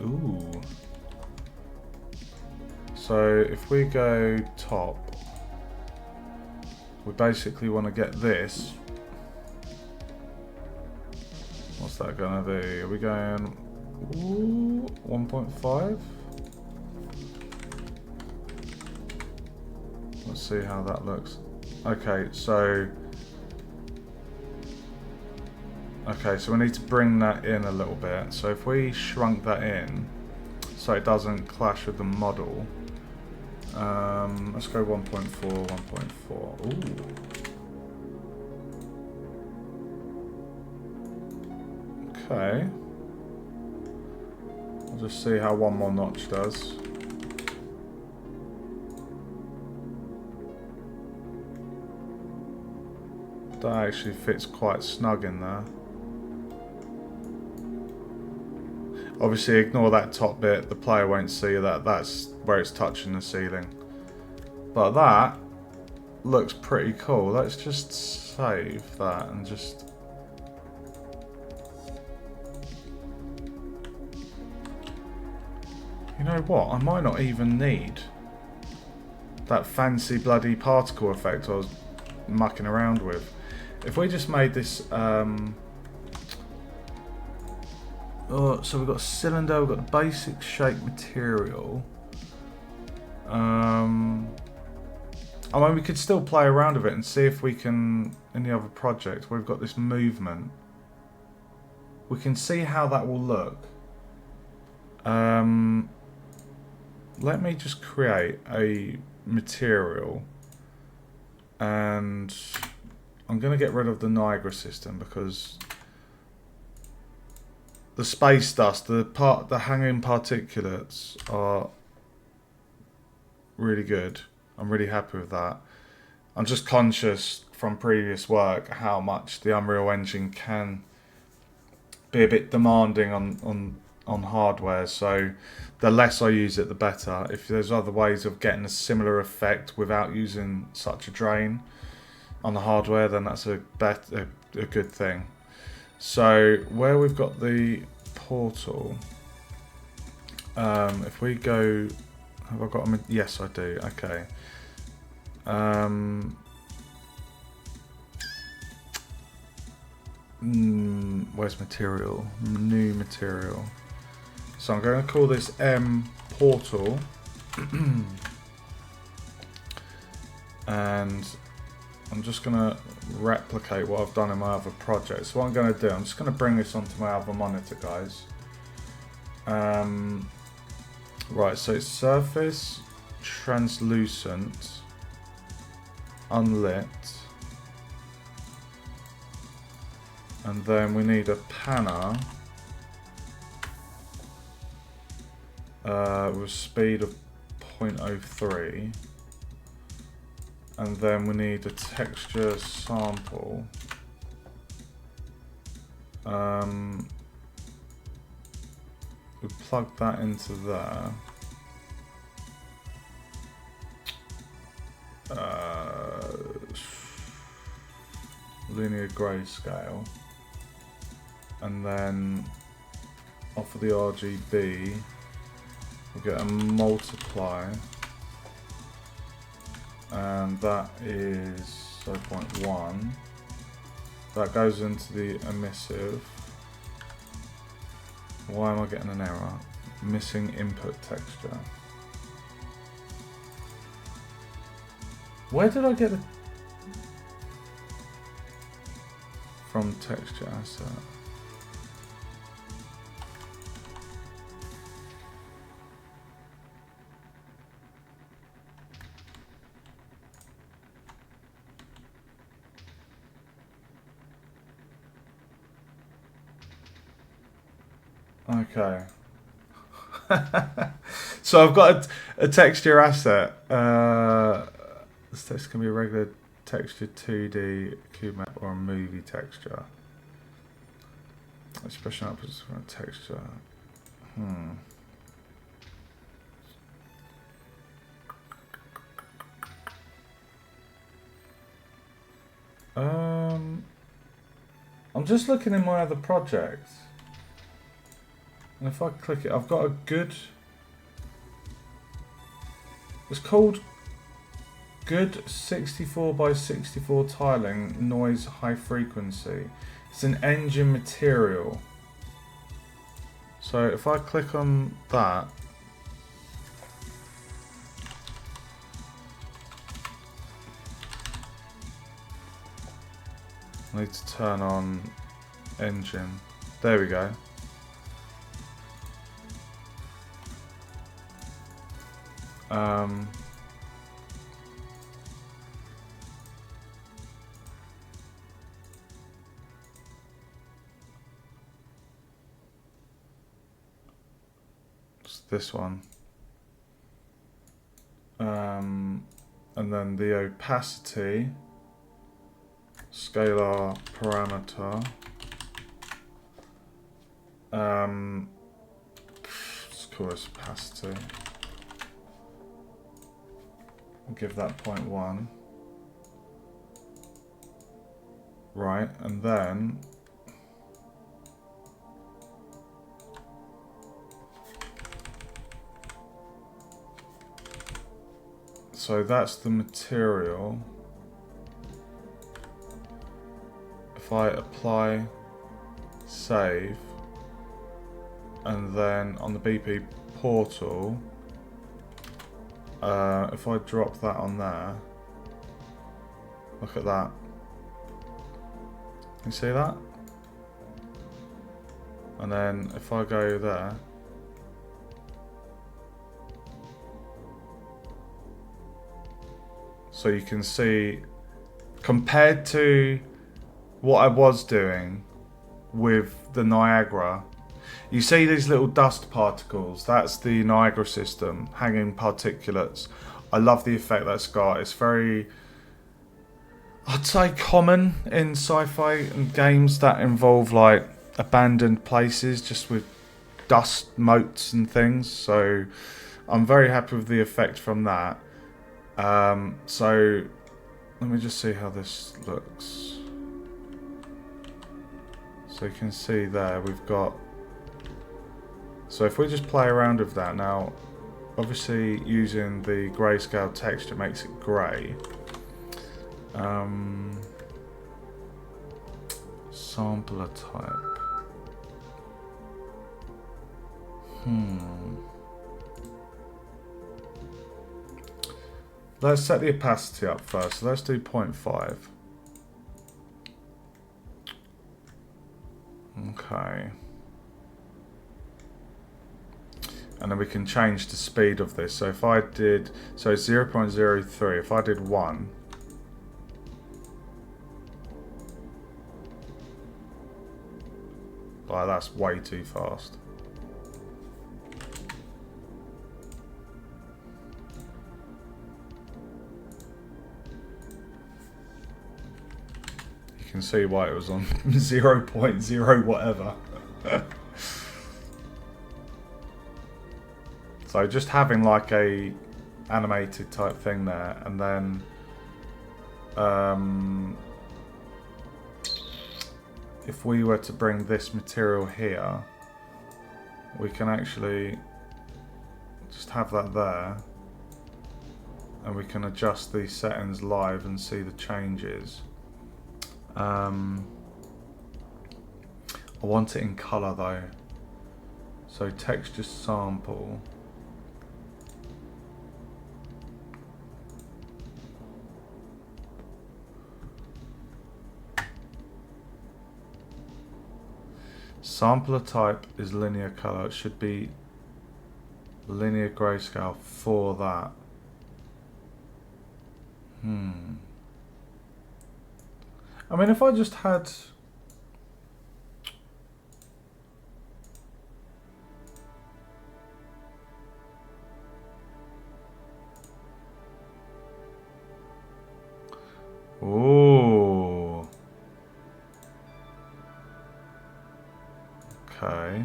Ooh. So if we go top, we basically want to get this. What's that gonna be? Are we going 1.5? Let's see how that looks. Okay, so we need to bring that in a little bit. So if we shrunk that in so it doesn't clash with the model, let's go 1.4, 1.4. Ooh. Okay. I'll just see how one more notch does. That actually fits quite snug in there. Obviously ignore that top bit, the player won't see that, that's where it's touching the ceiling. But that looks pretty cool. Let's just save that and just... You know what, I might not even need that fancy bloody particle effect I was mucking around with. If we just made this... Oh, so we've got a cylinder, we've got the basic shape material. I mean, we could still play around with it and see if we can, in the other project, we've got this movement. We can see how that will look. Let me just create a material. And I'm going to get rid of the Niagara system because... The space dust, the hanging particulates are really good. I'm really happy with that. I'm just conscious from previous work how much the Unreal Engine can be a bit demanding on hardware. So the less I use it, the better. If there's other ways of getting a similar effect without using such a drain on the hardware, then that's a good thing. So where we've got the portal, if we go, have I got them? Yes, I do. Okay. Where's material? New material. So I'm going to call this M portal, and I'm just going to replicate what I've done in my other project. So what I'm going to do, I'm just going to bring this onto my other monitor, guys. Right, so it's surface, translucent, unlit, and then we need a panner with speed of 0.03. And then we need a texture sample. We plug that into there. Linear grayscale. And then off of the RGB, we'll get a multiply. And that is 0.1. That goes into the emissive. Why am I getting an error? Missing input texture. Where did I get the... From texture asset. Okay. So I've got a texture asset. This text can be a regular texture, 2D, cube map, or a movie texture. Expression outputs from a texture. I'm just looking in my other projects. And if I click it, I've got a good... It's called Good 64 by 64 Tiling Noise High Frequency. It's an engine material. So if I click on that, I need to turn on engine. There we go. this one. And then the opacity, scalar parameter. Let's call this opacity. We'll give that 0.1. Right, and then so that's the material. If I apply save, and then on the BP portal, if I drop that on there, look at that. You see that? And then if I go there, so you can see, compared to what I was doing with the Niagara, you see these little dust particles. That's the Niagara system, hanging particulates. I love the effect that's got. It's very, I'd say, common in sci-fi and games that involve like abandoned places just with dust motes and things. So I'm very happy with the effect from that. So let me just see how this looks. So you can see there we've got, so if we just play around with that now, obviously using the grayscale texture makes it grey. Sampler type. Let's set the opacity up first. So let's do 0.5. Okay. And then we can change the speed of this. So if I did, so 0.03, if I did 1, oh, that's way too fast. You can see why it was on 0.0 whatever. So just having like a animated type thing there, and then if we were to bring this material here, we can actually just have that there, and we can adjust these settings live and see the changes. I want it in color though, so texture sample. Sampler type is linear color. It should be linear grayscale for that. I mean, if I just had, ooh, okay.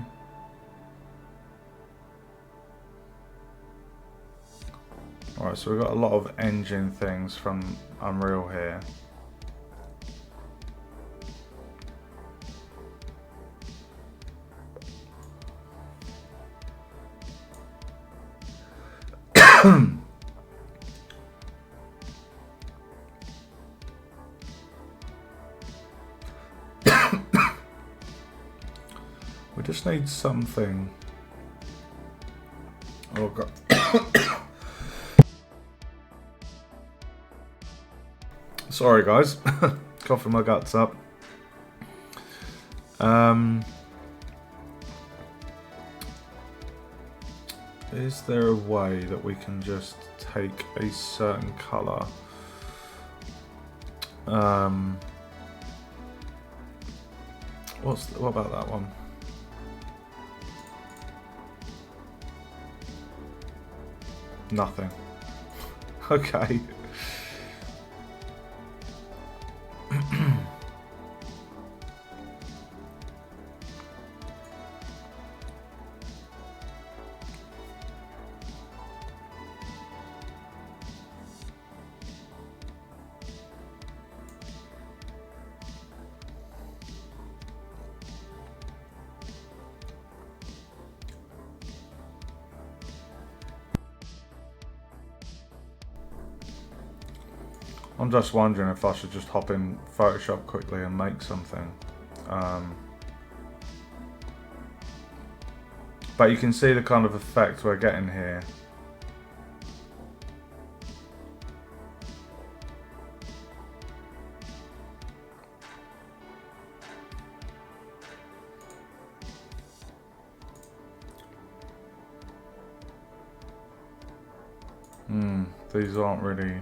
Alright, so we've got a lot of engine things from Unreal here. We just need something. Oh god. Sorry guys, coughing my guts up. Is there a way that we can just take a certain colour? What about that one? Nothing. Okay. I'm just wondering if I should just hop in Photoshop quickly and make something. But you can see the kind of effect we're getting here. These aren't really...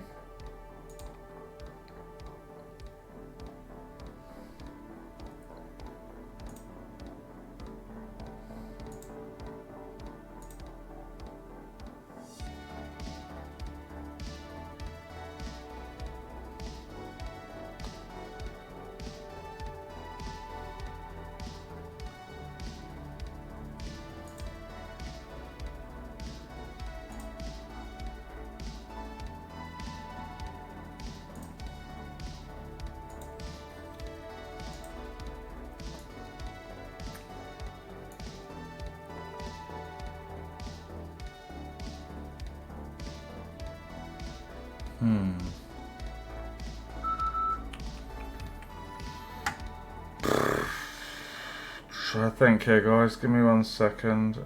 So I think here, guys, give me 1 second.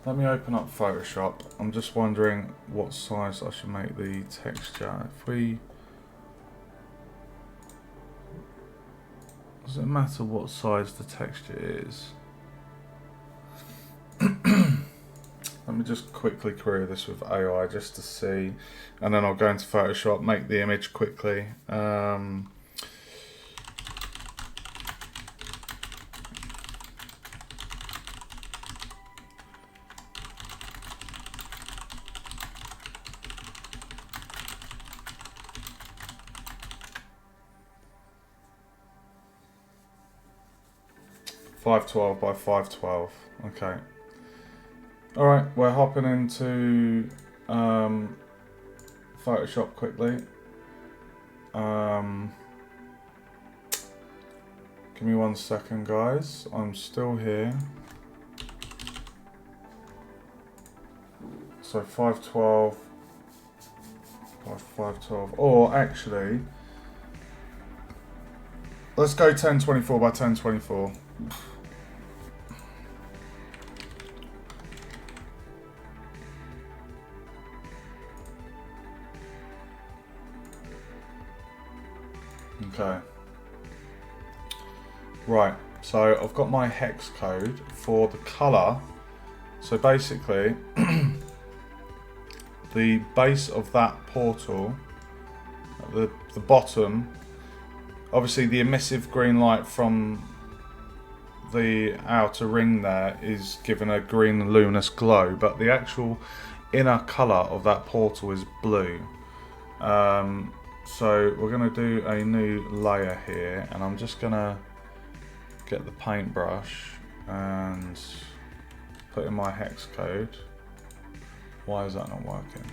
Let me open up Photoshop. I'm just wondering what size I should make the texture. If we... Does it matter what size the texture is? Let me just quickly query this with AI just to see, and then I'll go into Photoshop, make the image quickly. 512 by 512. Okay. Alright, we're hopping into Photoshop quickly. Give me 1 second, guys. I'm still here. So 512 by 512. Or actually, let's go 1024 by 1024. Okay. Right, so I've got my hex code for the color. So basically, the base of that portal, the bottom, obviously the emissive green light from the outer ring there is given a green luminous glow, but the actual inner color of that portal is blue. So we're going to do a new layer here, and I'm just going to get the paintbrush and put in my hex code. Why is that not working?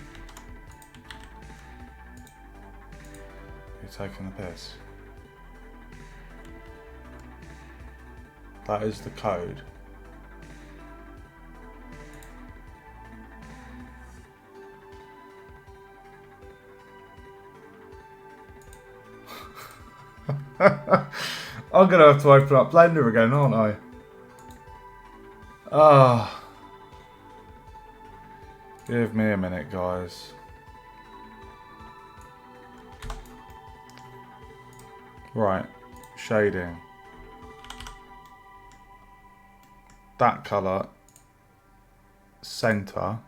You're taking the piss. That is the code. I'm going to have to open up Blender again, aren't I? Ah. Give me a minute, guys. Right. Shading. That colour. Centre.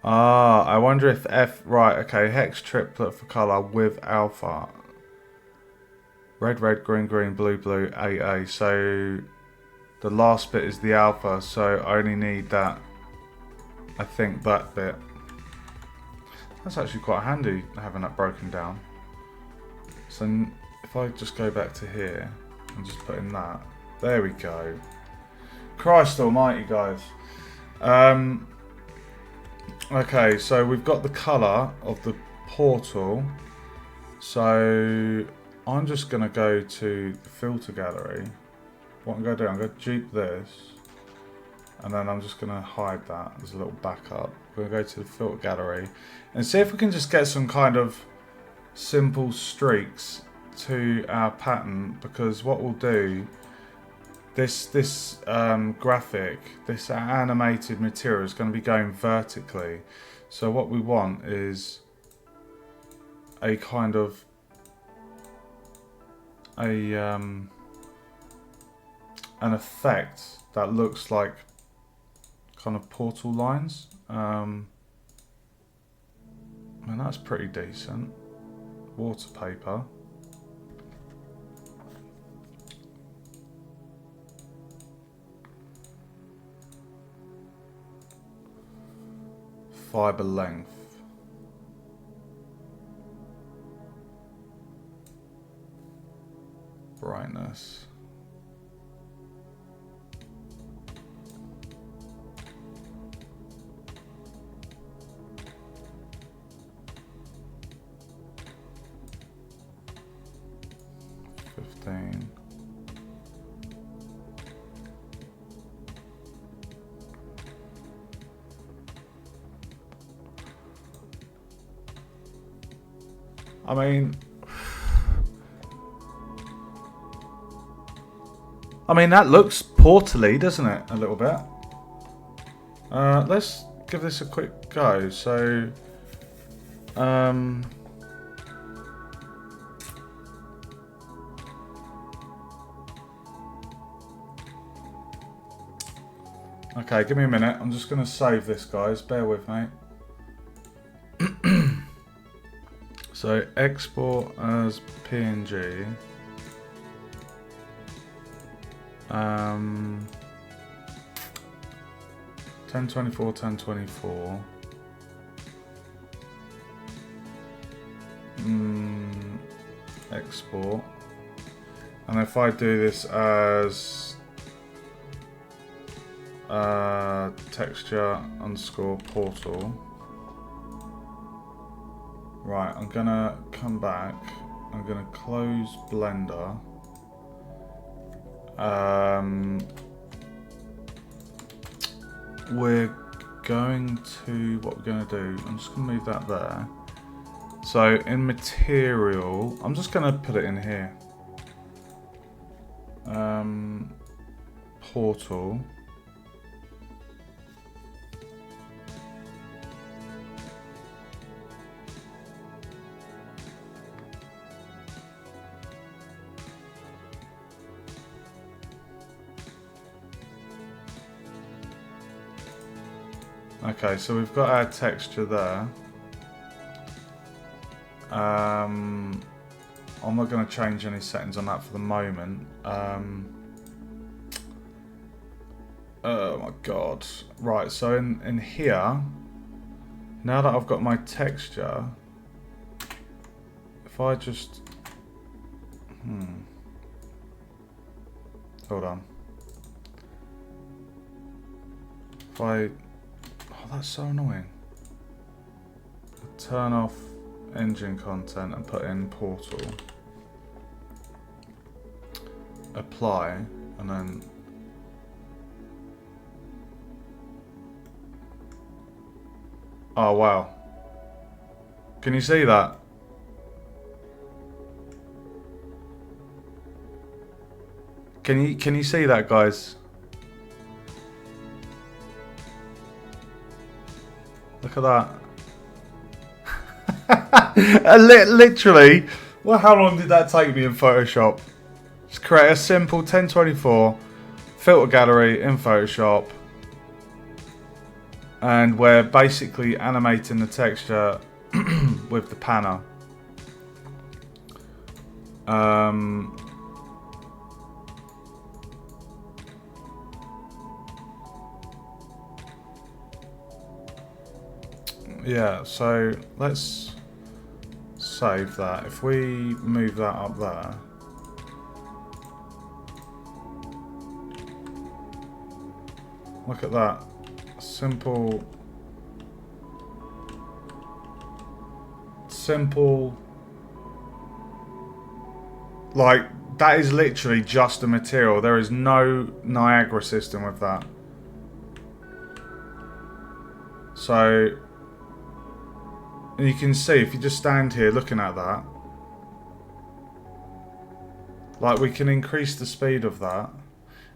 Ah, I wonder if F... Right, okay. Hex triplet for colour with alpha. Red, red, green, green, blue, blue, AA. So the last bit is the alpha. So I only need that... I think that bit. That's actually quite handy having that broken down. So if I just go back to here and just put in that. There we go. Christ almighty, guys. Okay, so we've got the colour of the portal. So I'm just going to go to the filter gallery. What I'm going to do, I'm going to dupe this. And then I'm just going to hide that as a little backup. We're going to go to the filter gallery and see if we can just get some kind of simple streaks to our pattern. Because what we'll do, this graphic, this animated material is going to be going vertically. So what we want is a kind of an effect that looks like kind of portal lines. And that's pretty decent. Water paper. Fiber length. Brightness. I mean that looks portally, doesn't it? A little bit. Let's give this a quick go. So, okay, give me a minute. I'm just going to save this, guys. Bear with me. So, export as PNG. 1024, 1024. Export. And if I do this as texture underscore portal. Right, I'm gonna come back. I'm gonna close Blender. We're going to, what we're going to do, I'm just going to move that there. So in material, I'm just going to put it in here. Portal. Okay, so we've got our texture there. I'm not going to change any settings on that for the moment. Oh my god. Right, so in here, now that I've got my texture, if I just... Hold on. If I... Oh, that's so annoying. Turn off engine content and put in portal. Apply, and then... Oh, wow. Can you see that? Can you see that, guys? Look at that. Literally, well, how long did that take me in Photoshop? Just create a simple 1024 filter gallery in Photoshop. And we're basically animating the texture with the panner. Yeah, so let's save that. If we move that up there. Look at that. Simple. Like, that is literally just a material. There is no Niagara system with that. So, and you can see, if you just stand here looking at that, like, we can increase the speed of that.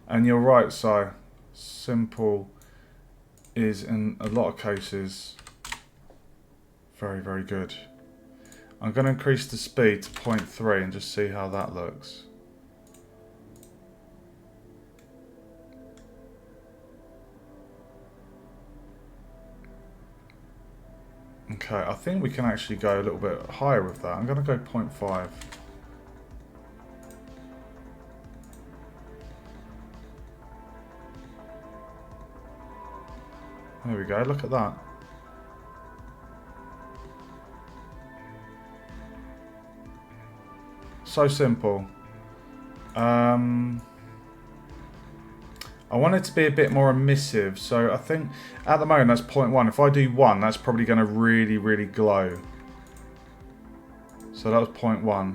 And you're right, Si. Simple is, in a lot of cases, very, very good. I'm going to increase the speed to 0.3 and just see how that looks. Okay, I think we can actually go a little bit higher with that. I'm going to go 0.5. There we go, look at that. So simple. I want it to be a bit more emissive, so I think at the moment that's 0.1. If I do 1, that's probably going to really, really glow. So that was 0.1.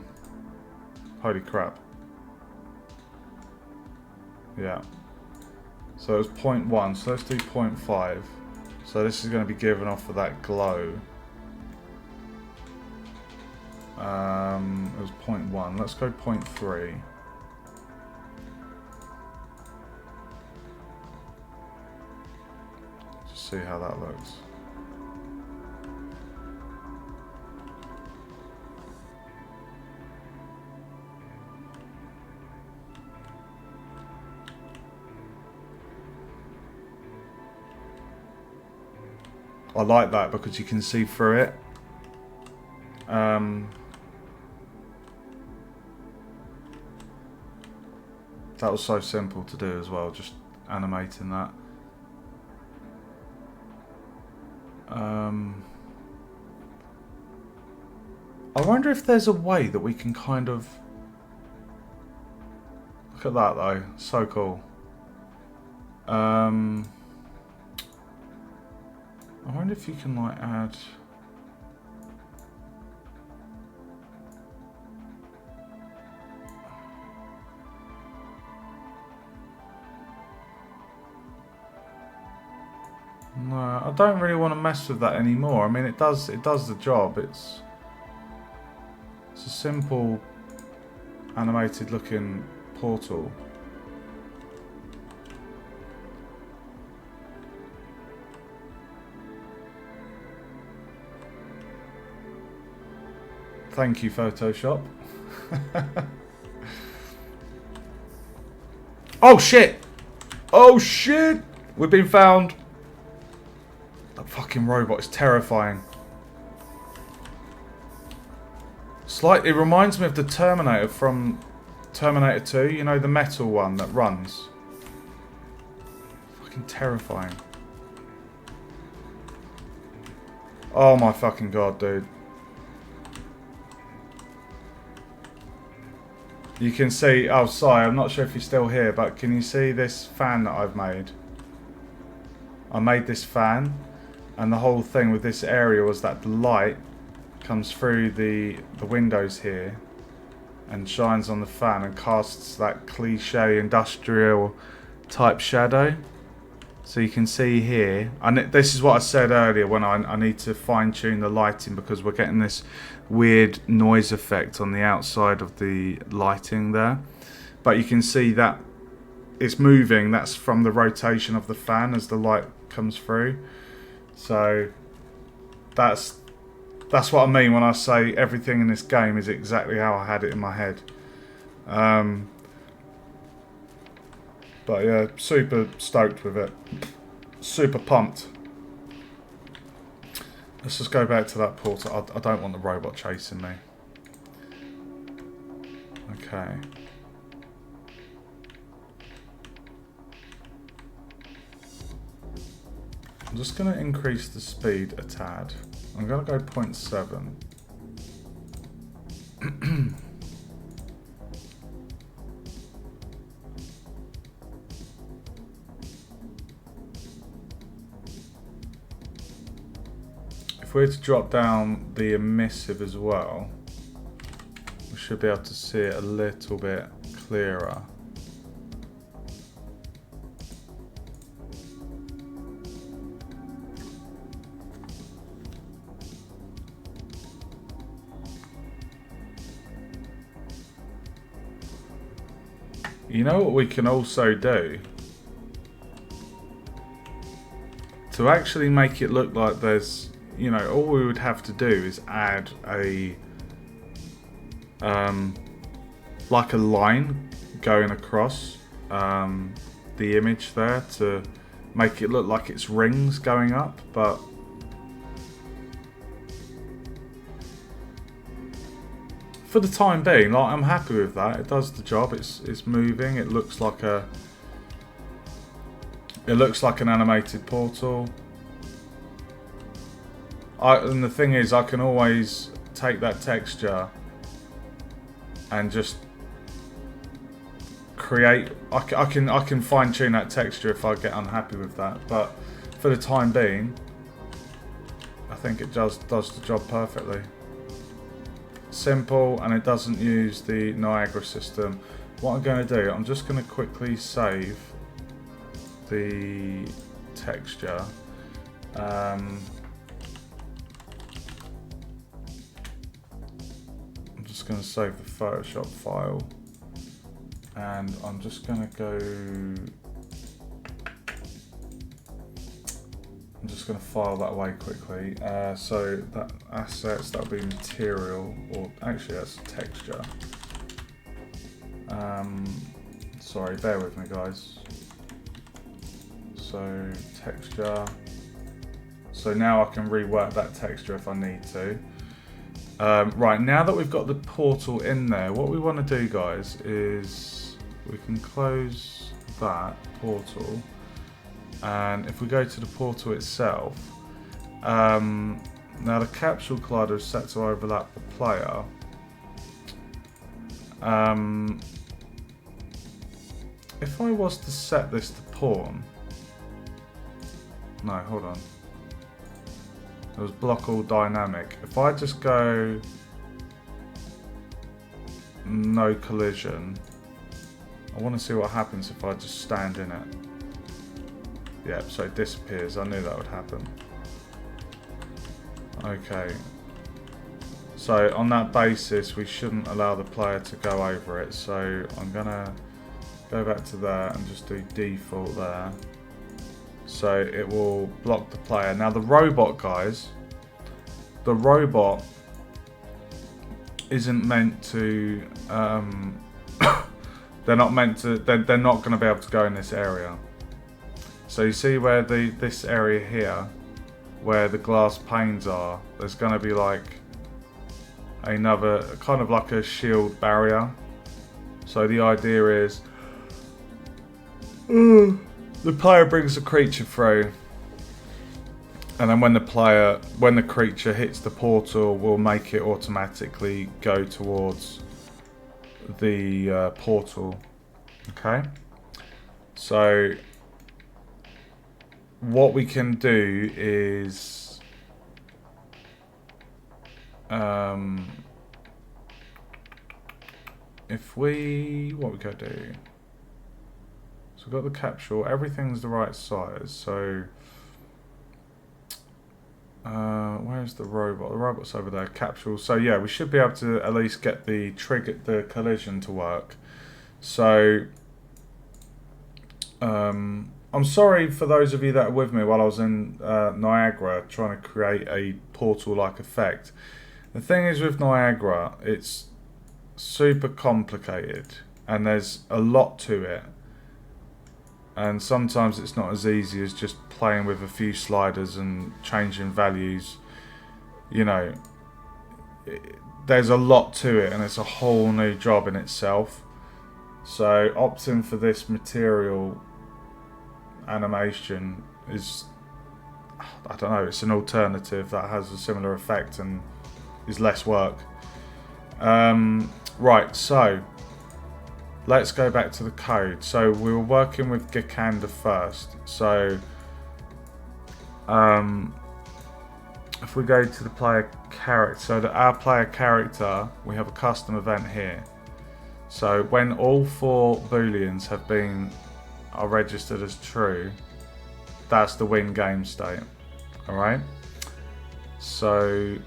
Holy crap. Yeah. So it was 0.1, so let's do 0.5. So this is going to be given off of that glow. It was 0.1. Let's go 0.3. Just see how that looks. I like that because you can see through it. That was so simple to do as well, just animating that. I wonder if there's a way that we can kind of... Look at that though, so cool. I wonder if you can like add... No, I don't really want to mess with that anymore. I mean, it does the job. It's a simple animated looking portal. Thank you, Photoshop. Oh shit! Oh shit! We've been found. That fucking robot is terrifying. Slightly reminds me of the Terminator from Terminator 2. You know, the metal one that runs. Fucking terrifying. Oh my fucking god, dude. You can see... Oh, sorry, I'm not sure if you're still here, but can you see this fan that I've made? I made this fan. And the whole thing with this area was that the light comes through the windows here and shines on the fan and casts that cliche industrial type shadow. So you can see here, and this is what I said earlier when I need to fine tune the lighting because we're getting this weird noise effect on the outside of the lighting there. But you can see that it's moving, that's from the rotation of the fan as the light comes through. So that's what I mean when I say everything in this game is exactly how I had it in my head. But yeah, super stoked with it. Super pumped. Let's just go back to that portal. I don't want the robot chasing me. Okay. I'm just going to increase the speed a tad. I'm going to go 0.7. If we were to drop down the emissive as well, we should be able to see it a little bit clearer. You know what we can also do? To actually make it look like there's, you know, all we would have to do is add a, like a line going across the image there to make it look like it's rings going up, but for the time being, like, I'm happy with that. It does the job. It's moving. It looks like an animated portal. And the thing is, I can always take that texture and just create. I can fine tune that texture if I get unhappy with that. But for the time being, I think it does the job perfectly. Simple, and it doesn't use the Niagara system. What I'm going to do, I'm just going to quickly save the texture. I'm just going to save the Photoshop file, and I'm just going to go. I'm just going to file that away quickly. So that assets, that'll be material, or actually that's texture. Sorry, bear with me, guys. So texture. So now I can rework that texture if I need to. Right, now that we've got the portal in there, what we want to do, guys, is we can close that portal. And if we go to the portal itself, now the capsule collider is set to overlap the player. If I was to set this to pawn, no, hold on. It was block all dynamic. If I just go no collision, I want to see what happens if I just stand in it. Yep, so it disappears. I knew that would happen. Okay. So on that basis, we shouldn't allow the player to go over it. So I'm going to go back to there and just do default there. So it will block the player. Now the robot, guys, the robot isn't meant to, they're not meant to, they're not going to be able to go in this area. So you see where this area here, where the glass panes are, there's going to be like another, kind of like a shield barrier. So the idea is, the player brings the creature through, and then when the creature hits the portal, we'll make it automatically go towards the portal. Okay? So what we can do is what we gotta do, so we've got the capsule, everything's the right size, so where's the robot? The robot's over there, capsule. So yeah, we should be able to at least get the collision to work. So I'm sorry for those of you that are with me while I was in Niagara trying to create a portal-like effect. The thing is with Niagara, it's super complicated and there's a lot to it. And sometimes it's not as easy as just playing with a few sliders and changing values. you know, there's a lot to it, and it's a whole new job in itself. So opting for this material animation is, I don't know, it's an alternative that has a similar effect and is less work. Right, so let's go back to the code. So we were working with Gikanda first. So if we go to the player character, so that our player character, we have a custom event here. So when all 4 booleans are registered as true, that's the win game state. Alright? So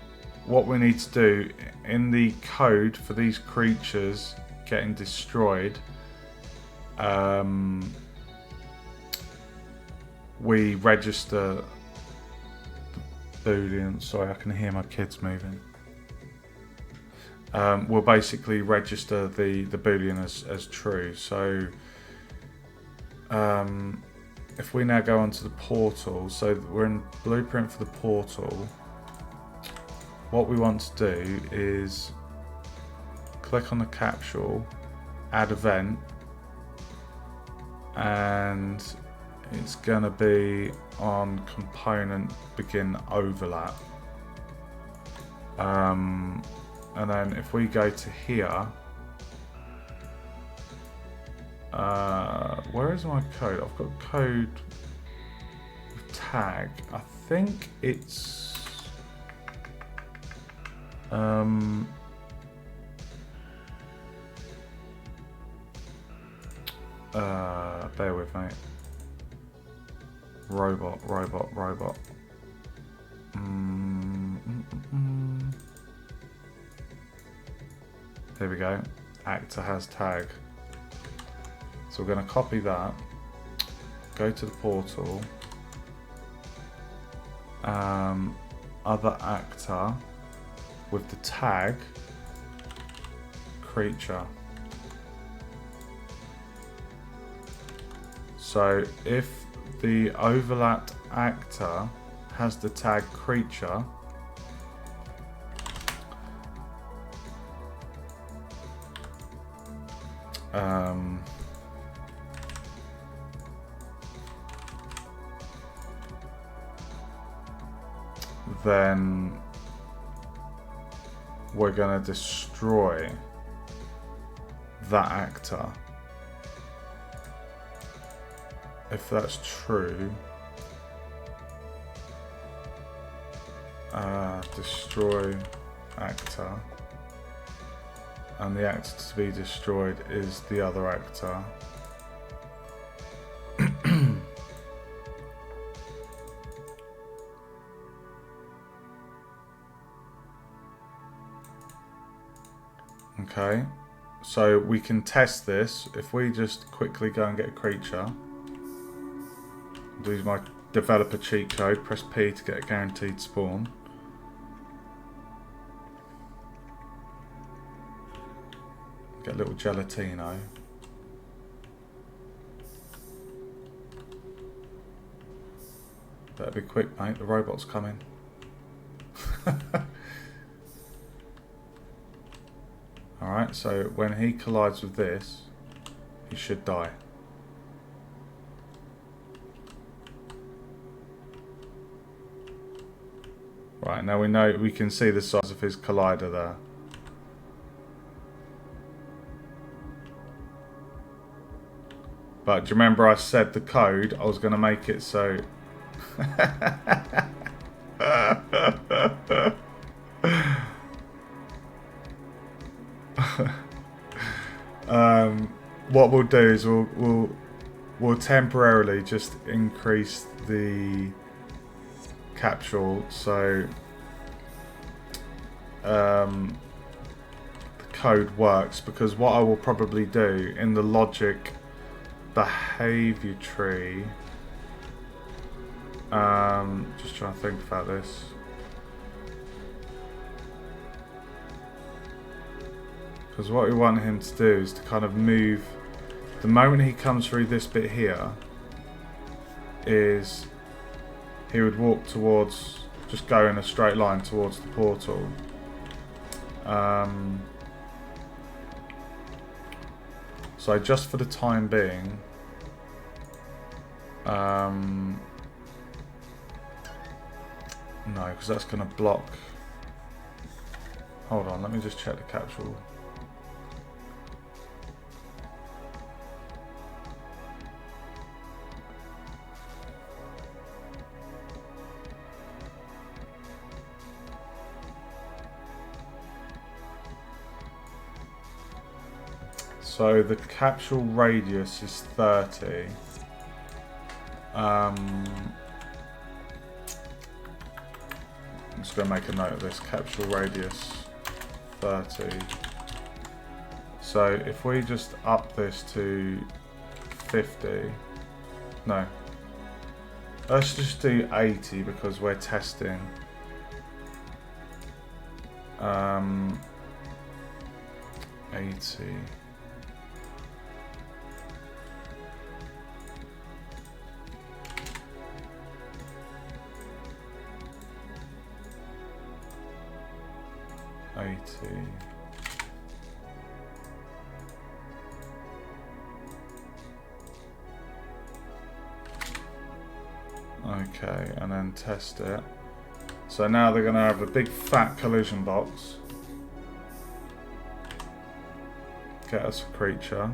what we need to do in the code for these creatures getting destroyed, we register the boolean. Sorry, I can hear my kids moving. We'll basically register the boolean as true. So if we now go onto the portal, so we're in blueprint for the portal, what we want to do is click on the capsule, add event, and it's going to be on component begin overlap. And then if we go to here, where is my code? I've got code with tag. I think it's bear with me. Robot. Here we go. Actor has tag. So we're going to copy that, go to the portal, other actor with the tag creature. So if the overlapped actor has the tag creature, then we're going to destroy that actor. If that's true, destroy actor, and the actor to be destroyed is the other actor. Okay, so we can test this if we just quickly go and get a creature. Use my developer cheat code, press P to get a guaranteed spawn. Get a little gelatino. Better be quick, mate, the robot's coming. Alright, so when he collides with this, he should die. Right, now we can see the size of his collider there. But do you remember I said the code, I was going to make it so... what we'll do is we'll temporarily just increase the capsule so the code works, because what I will probably do in the logic behavior tree, just trying to think about this. Because what we want him to do is to kind of move, the moment he comes through this bit here, is he would walk towards just go in a straight line towards the portal. So just for the time being, no, because that's going to block. Hold on, let me just check the capsule. So the capsule radius is 30. I'm just going to make a note of this. Capsule radius 30. So if we just up this to 50. No. Let's just do 80 because we're testing. 80. Okay, and then test it. So now they're going to have a big fat collision box. Get us a creature.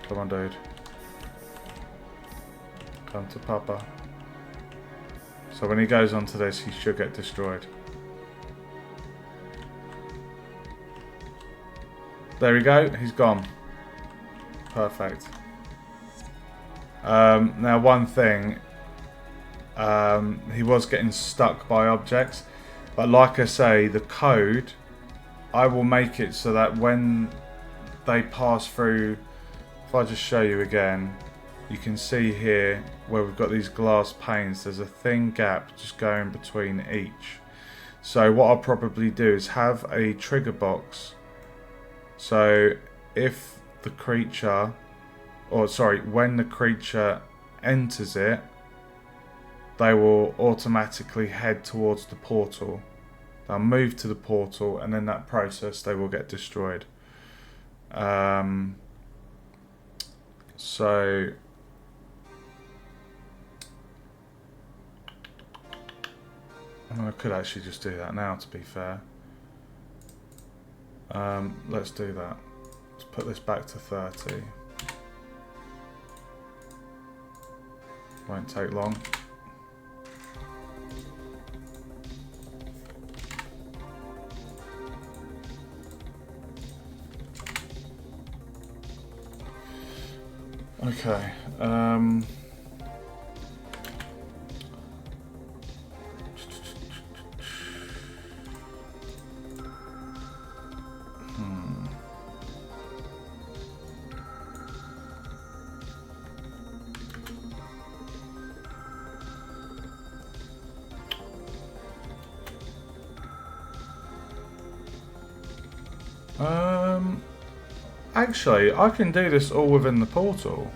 Come on, dude. Come to Papa. So when he goes onto this, he should get destroyed. There we go. He's gone. Perfect. Now, one thing. He was getting stuck by objects. But like I say, the code, I will make it so that when they pass through... If I just show you again, you can see here where we've got these glass panes, there's a thin gap just going between each. So what I'll probably do is have a trigger box. So if the creature, or sorry, when the creature enters it, they will automatically head towards the portal. They'll move to the portal, and in that process they will get destroyed. So I could actually just do that now, to be fair. Let's do that. Let's put this back to 30. Won't take long. Okay. Actually, I can do this all within the portal.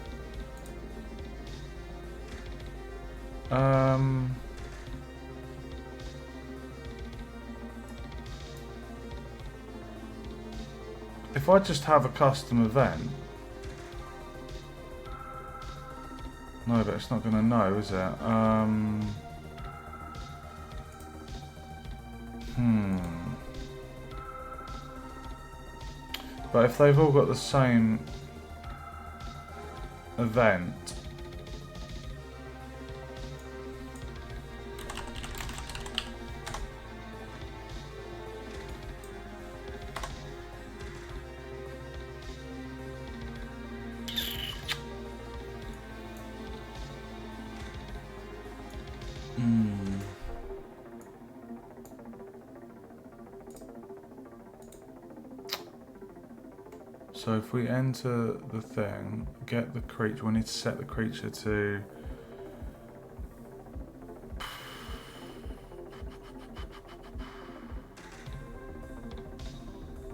If I just have a custom event. No, but it's not going to know, is it? But if they've all got the same event, So if we enter the thing, get the creature, we need to set the creature to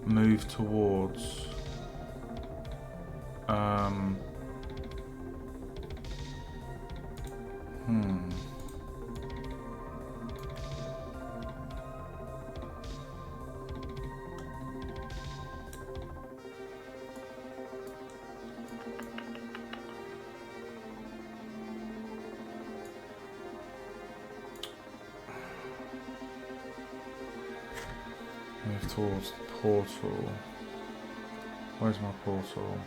move towards move towards the portal. Where's my portal?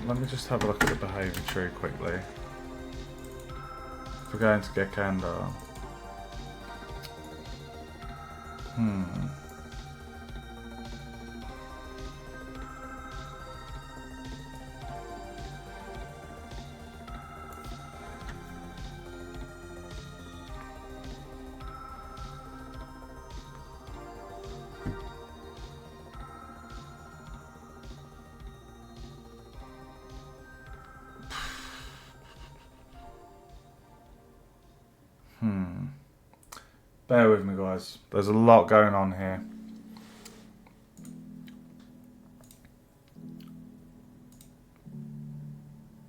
Let me just have a look at the behaviour tree quickly. If we're going to Gekanda. Bear with me, guys. There's a lot going on here.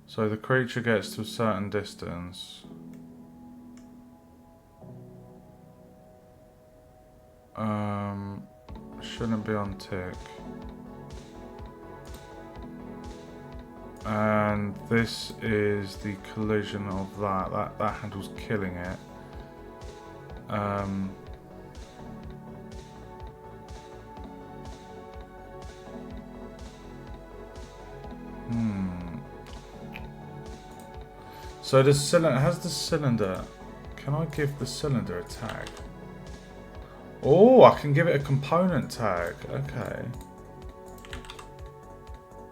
So the creature gets to a certain distance. Shouldn't be on tick. And this is the collision of that. That handle's killing it. So the cylinder has the cylinder. Can I give the cylinder a tag? Oh, I can give it a component tag. Okay.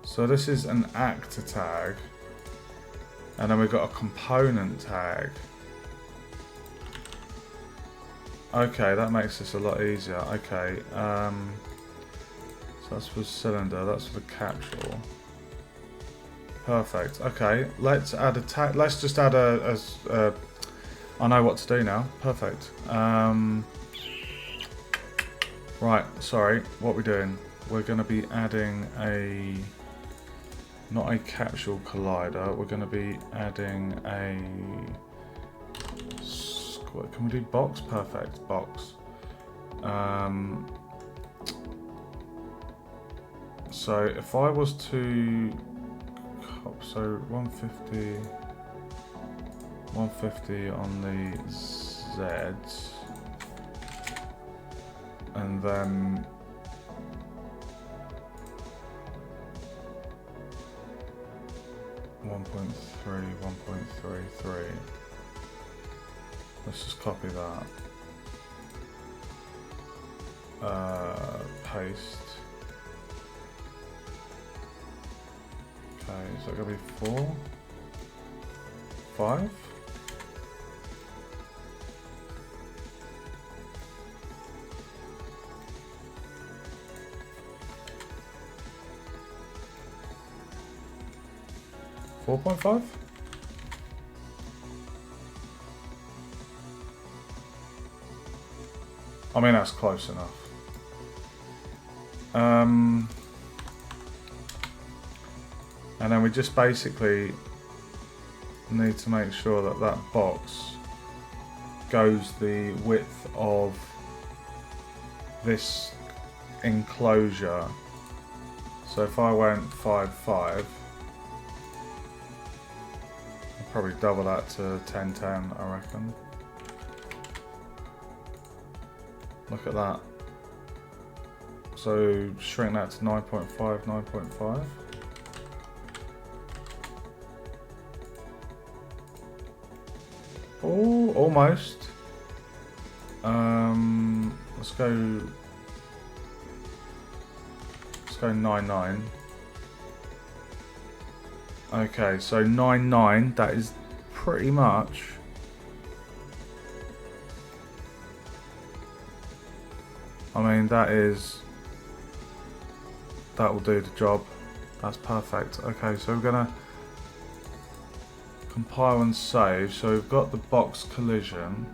So this is an actor tag, and then we've got a component tag. Okay, that makes this a lot easier. Okay, so that's for the cylinder, that's for the capsule. Perfect. Okay, let's add a tag. Let's just add a I know what to do now. Perfect. Right, sorry, what we're doing? We're going to be adding not a capsule collider, we're going to be adding a, can we do box? Perfect, box. So if I was to, so 150 on the Zs, and then .3, 1.33. Let's just copy that. Paste. Okay, is that gonna be 4? 5? .5? I mean, that's close enough. And then we just basically need to make sure that that box goes the width of this enclosure. So if I went 5.5, probably double that to 10.10, I reckon. Look at that. So shrink that to 9.5, 9.5. Oh, almost. Let's go go 9-9. Okay, so 9-9, that is pretty much... I mean, that will do the job. That's perfect. Okay, so we're gonna compile and save. So we've got the box collision.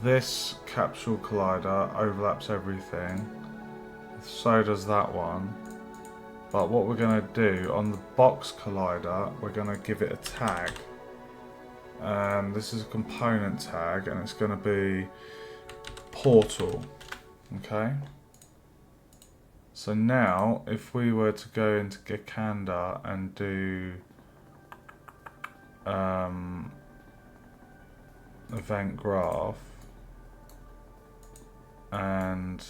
This capsule collider overlaps everything. So does that one. But what we're gonna do on the box collider, we're gonna give it a tag. And this is a component tag, and it's gonna be portal. Okay. So now, if we were to go into Gakanda and do event graph and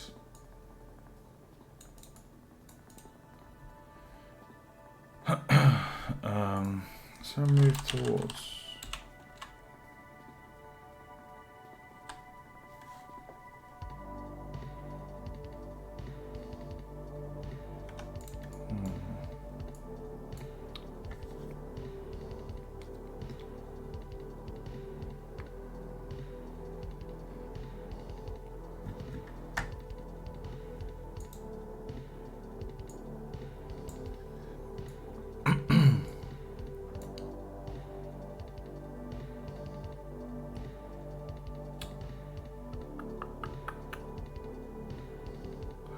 so move towards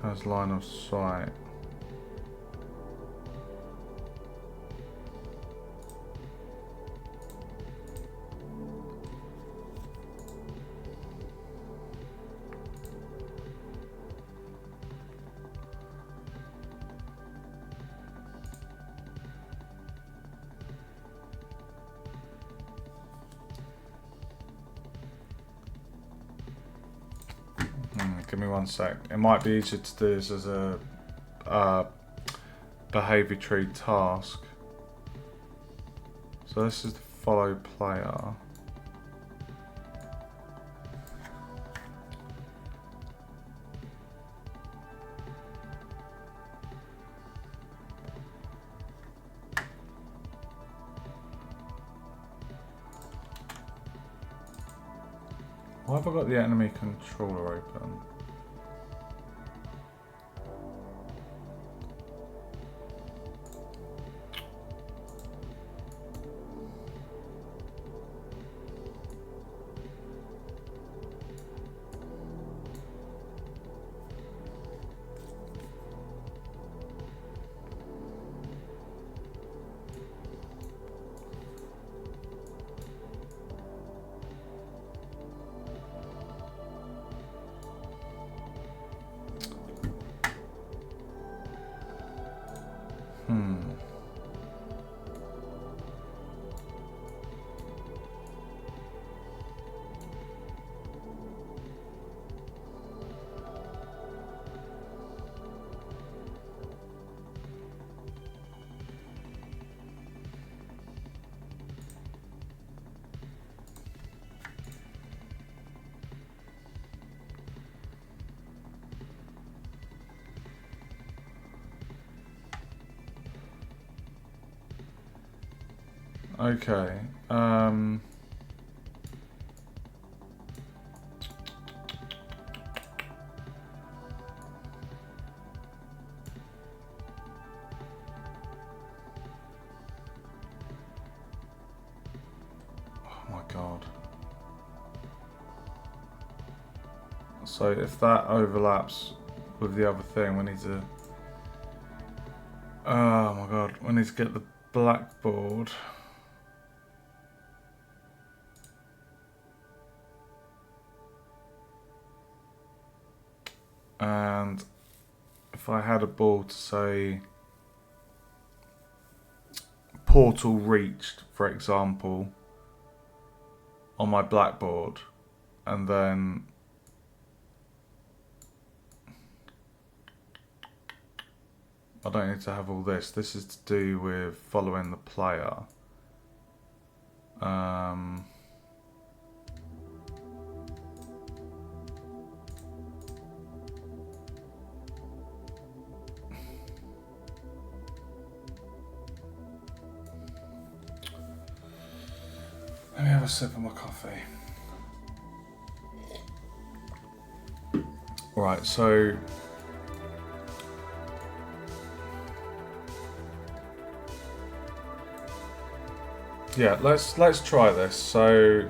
has line of sight. Give me 1 sec. It might be easier to do this as a behaviour tree task. So this is the follow player. Why have I got the enemy controller open? Okay. Oh my god. So if that overlaps with the other thing, we need to... Oh my god, we need to get the blackboard. And if I had a ball to say portal reached, for example, on my blackboard, and then I don't need to have all this. This is to do with following the player. a sip of my coffee. Right, so yeah, let's try this. So,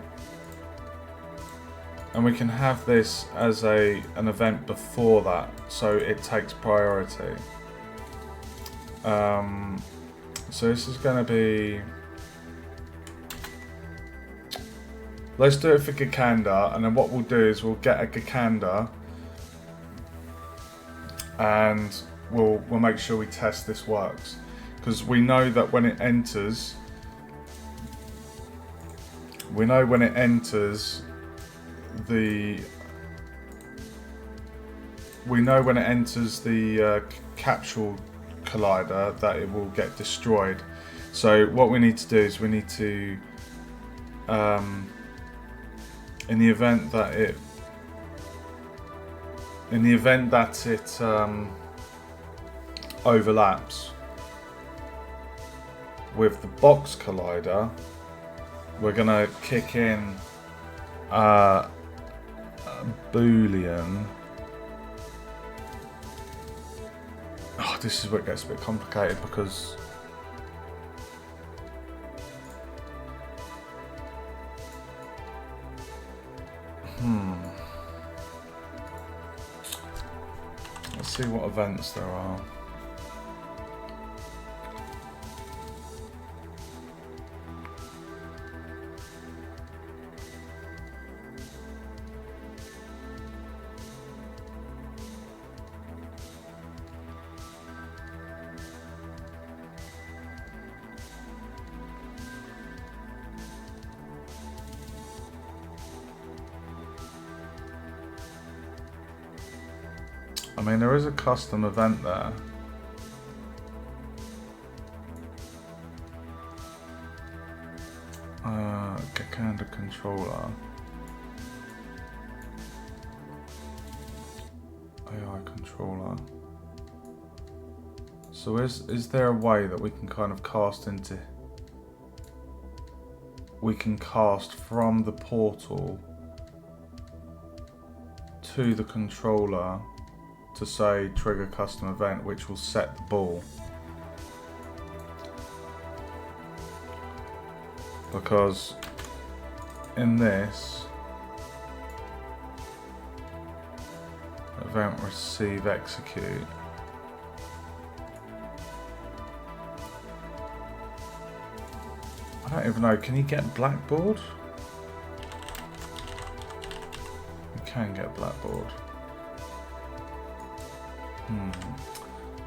and we can have this as an event before that, so it takes priority. So this is going to be. Let's do it for Gakanda, and then what we'll do is we'll get a Gakanda, and we'll make sure we test this works, because we know that when it enters, the capsule collider that it will get destroyed. So what we need to do is we need to, in the event that it overlaps with the box collider, we're gonna kick in a Boolean. Oh, this is where it gets a bit complicated, because let's see what events there are. I mean, there is a custom event there. Gakanda controller. AI controller. So is there a way that we can kind of cast into... We can cast from the portal to the controller to say trigger custom event, which will set the ball. Because in this event receive execute, I don't even know, can you get blackboard? You can get blackboard.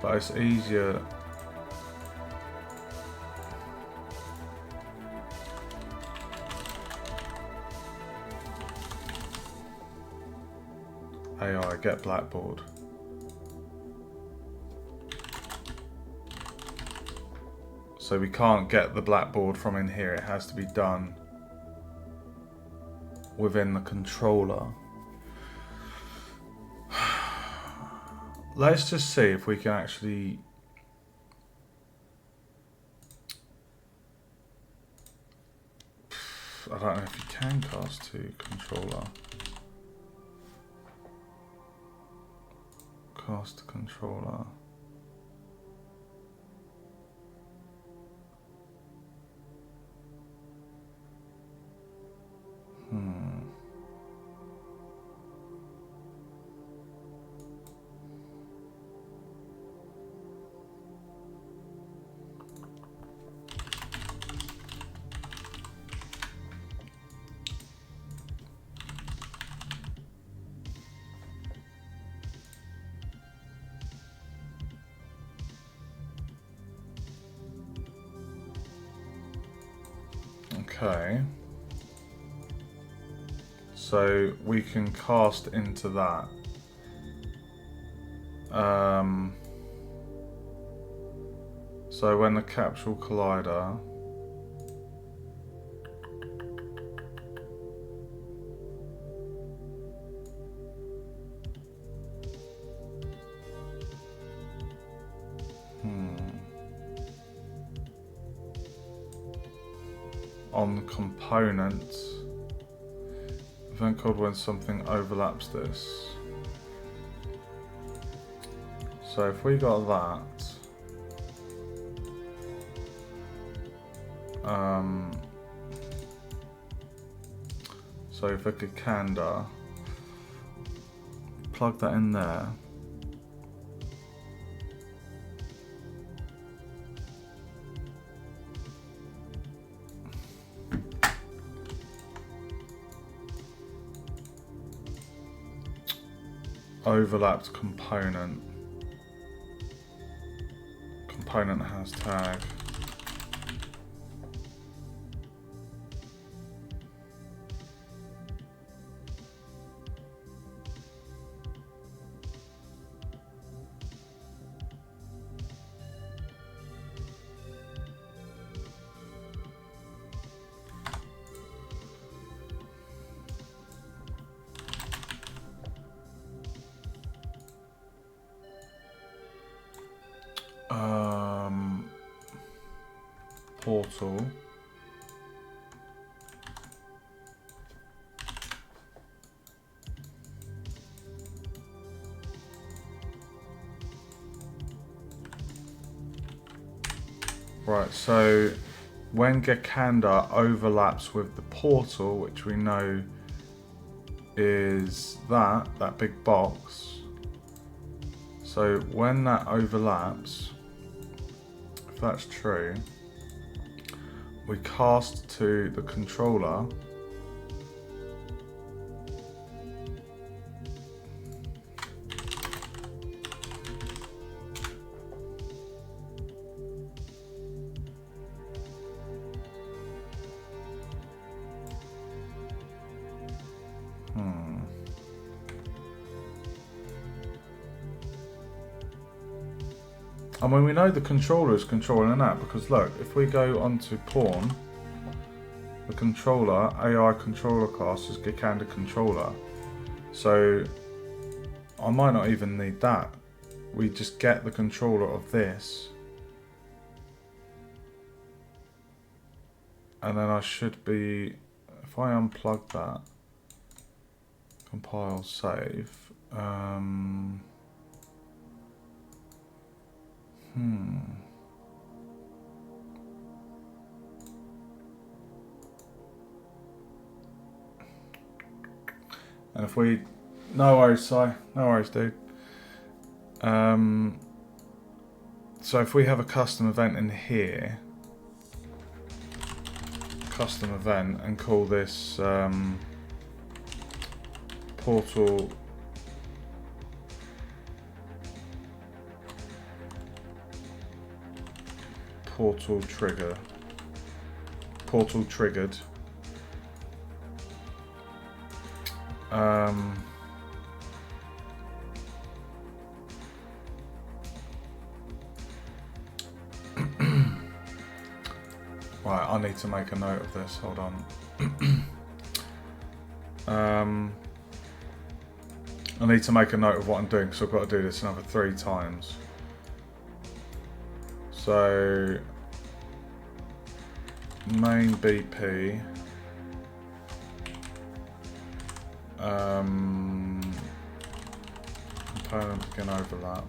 But it's easier. AI, get blackboard. So we can't get the blackboard from in here, it has to be done within the controller. Let's just see if we can actually... I don't know if you can cast to controller. Cast to controller. Okay. So we can cast into that. So when the capsule collider on component. Event called when something overlaps this. So if we got that, so for C.E.S.A.R, plug that in there. Overlapped component. Component has tag. Portal. Right, so when C.E.S.A.R overlaps with the portal, which we know is that big box. So when that overlaps, if that's true, we cast to the controller. I mean, we know the controller is controlling that because look, if we go onto pawn, the controller, AI controller class is C.E.S.A.R controller. So I might not even need that. We just get the controller of this. And then I should be, if I unplug that, compile, save. And if we, no worries, Si, no worries, dude. So if we have a custom event in here, custom event, and call this portal trigger, portal triggered. Right, I need to make a note of this, hold on. I need to make a note of what I'm doing because I've got to do this another 3 times. So, main BP, component begin overlap.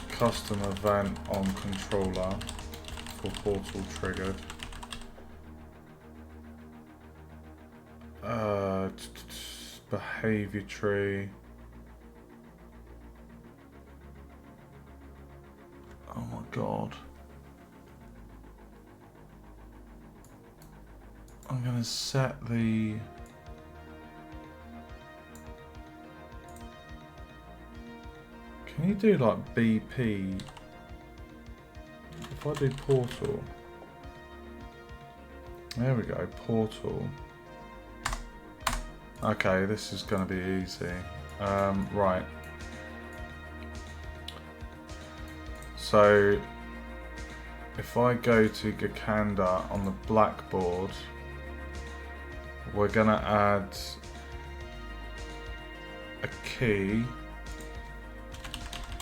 Custom event on controller for portal triggered. Behaviour tree. Oh my god. I'm gonna set the can you do like BP? If I do portal. There we go, portal. Okay, this is gonna be easy. Right. So if I go to C.E.S.A.R on the blackboard, we're going to add a key,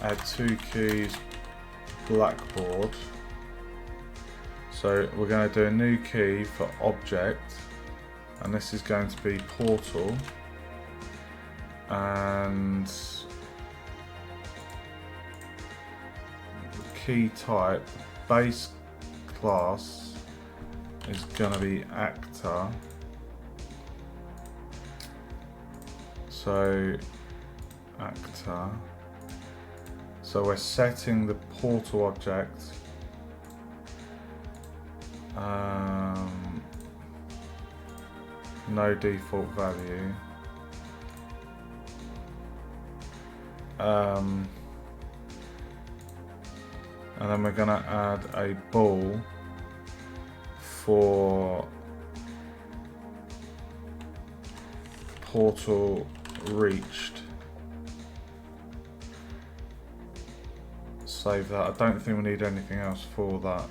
add 2 keys, blackboard. So we're going to do a new key for object, and this is going to be portal, and key type, base class is going to be actor. So actor. So we're setting the portal object. No default value. And then we're going to add a ball for portal reached. Save that. I don't think we need anything else for that.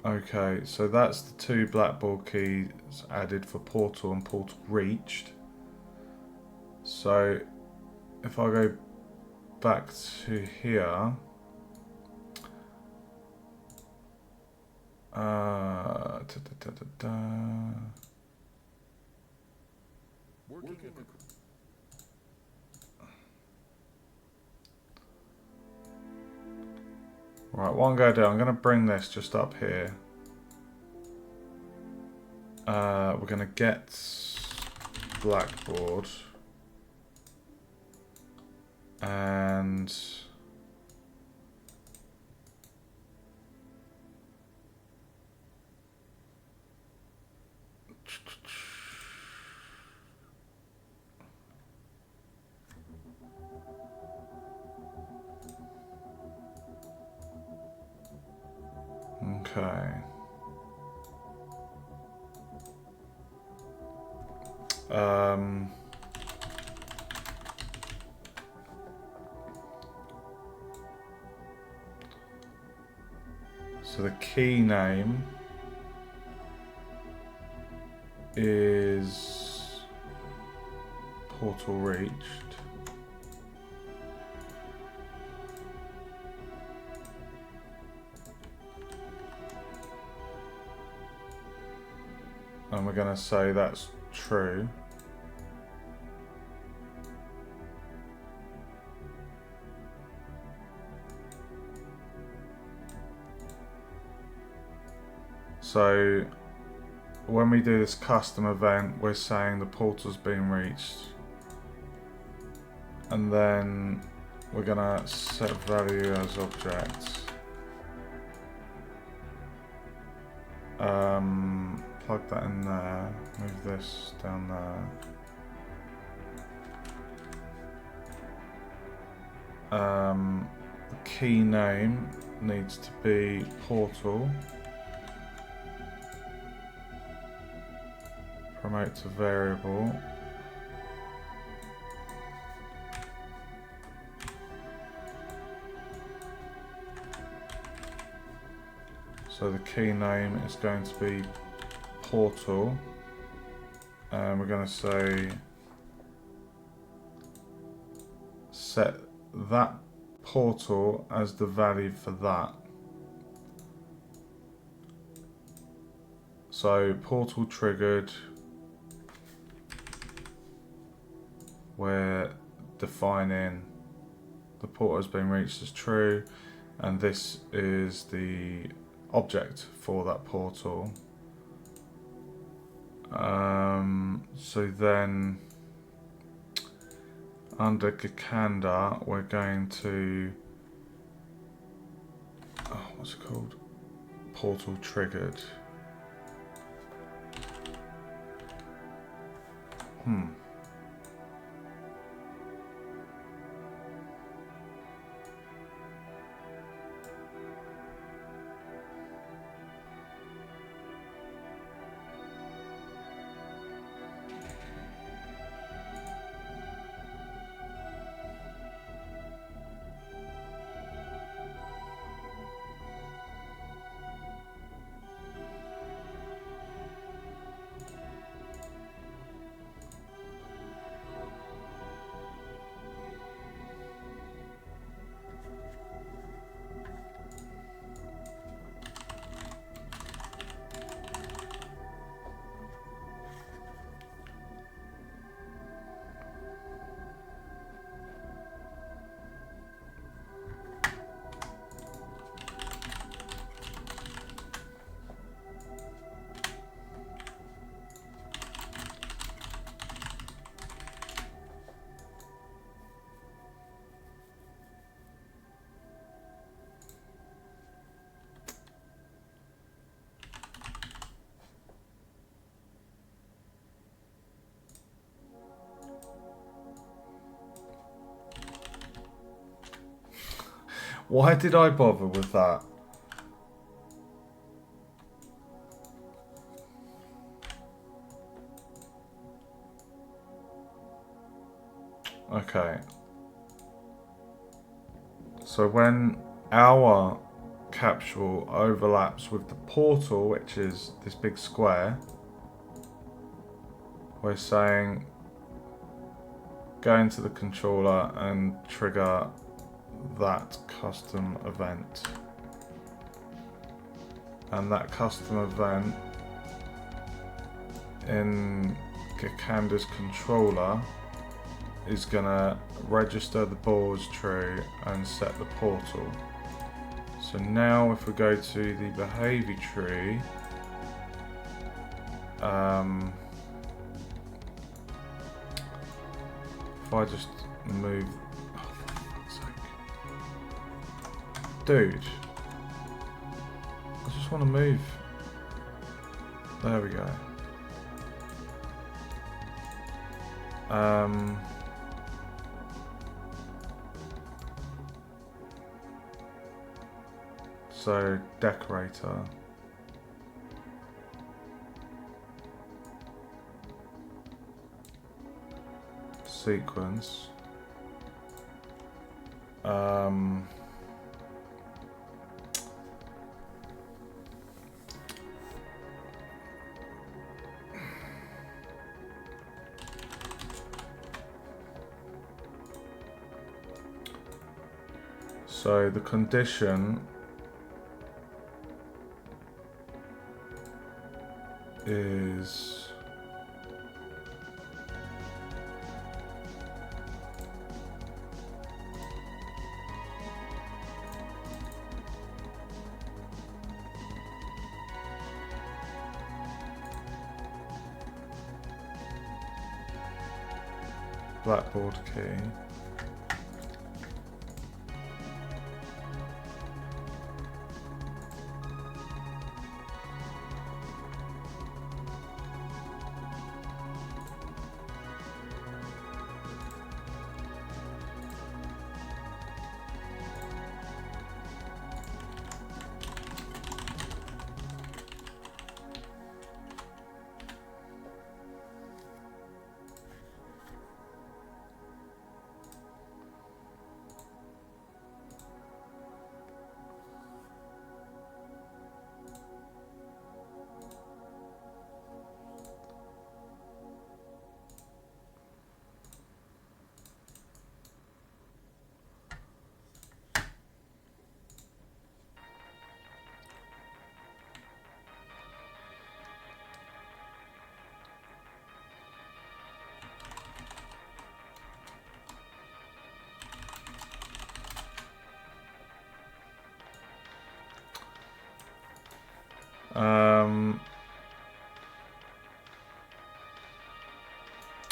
Okay, so that's the 2 blackboard keys added for portal and portal reached. So if I go back to here, right, what I'm going to do, I'm going to bring this just up here. We're going to get blackboard and okay. So the key name is portal reached. And we're going to say that's true. So when we do this custom event, we're saying the portal's been reached. And then we're going to set value as object. Plug that in there, move this down there. The key name needs to be portal. Promote to variable. So the key name is going to be portal, and we're going to say set that portal as the value for that. So portal triggered, we're defining the portal has been reached as true, and this is the object for that portal. So then under Gakanda we're going to what's it called? Portal triggered. Why did I bother with that? Okay. So when our capsule overlaps with the portal, which is this big square, we're saying go into the controller and trigger that custom event. And that custom event in Gikanda's controller is gonna register the ball as true and set the portal. So now if we go to the behaviour tree, if I just move, oh, for fuck's sake. Dude, I just want to move. There we go. So decorator. Sequence. So the condition is blackboard key.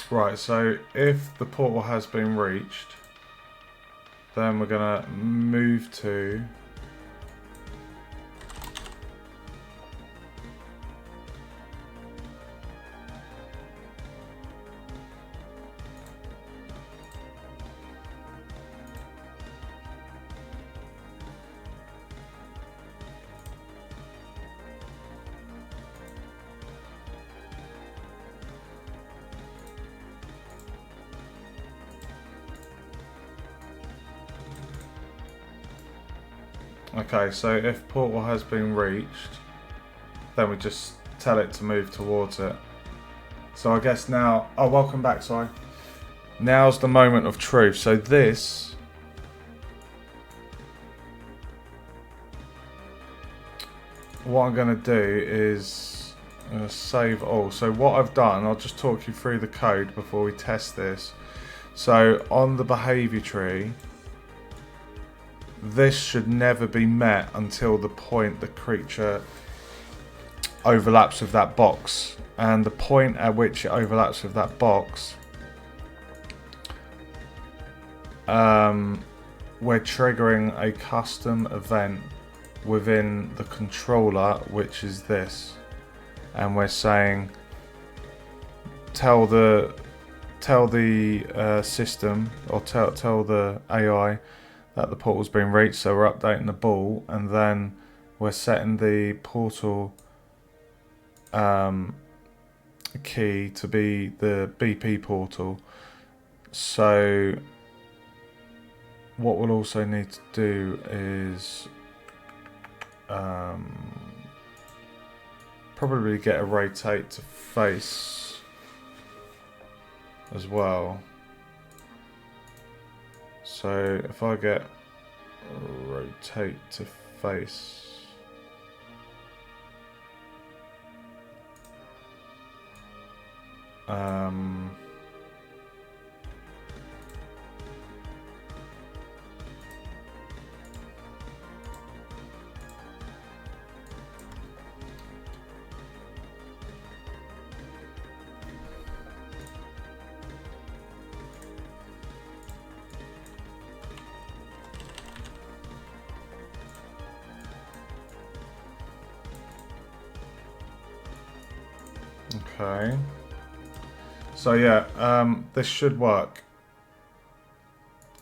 Right, so if the portal has been reached, then we're gonna move to okay, so if portal has been reached, then we just tell it to move towards it. So I guess now, oh, welcome back, sorry. Now's the moment of truth. So this, what I'm going to do is save all. So what I've done, I'll just talk you through the code before we test this. So on the behaviour tree, this should never be met until the point the creature overlaps with that box. And the point at which it overlaps with that box, we're triggering a custom event within the controller, which is this. And we're saying, tell the system, or tell the AI that the portal's been reached, so we're updating the ball, and then we're setting the portal key to be the BP portal. So what we'll also need to do is probably get a rotate to face as well. So if I get rotate to face, okay. So yeah, this should work.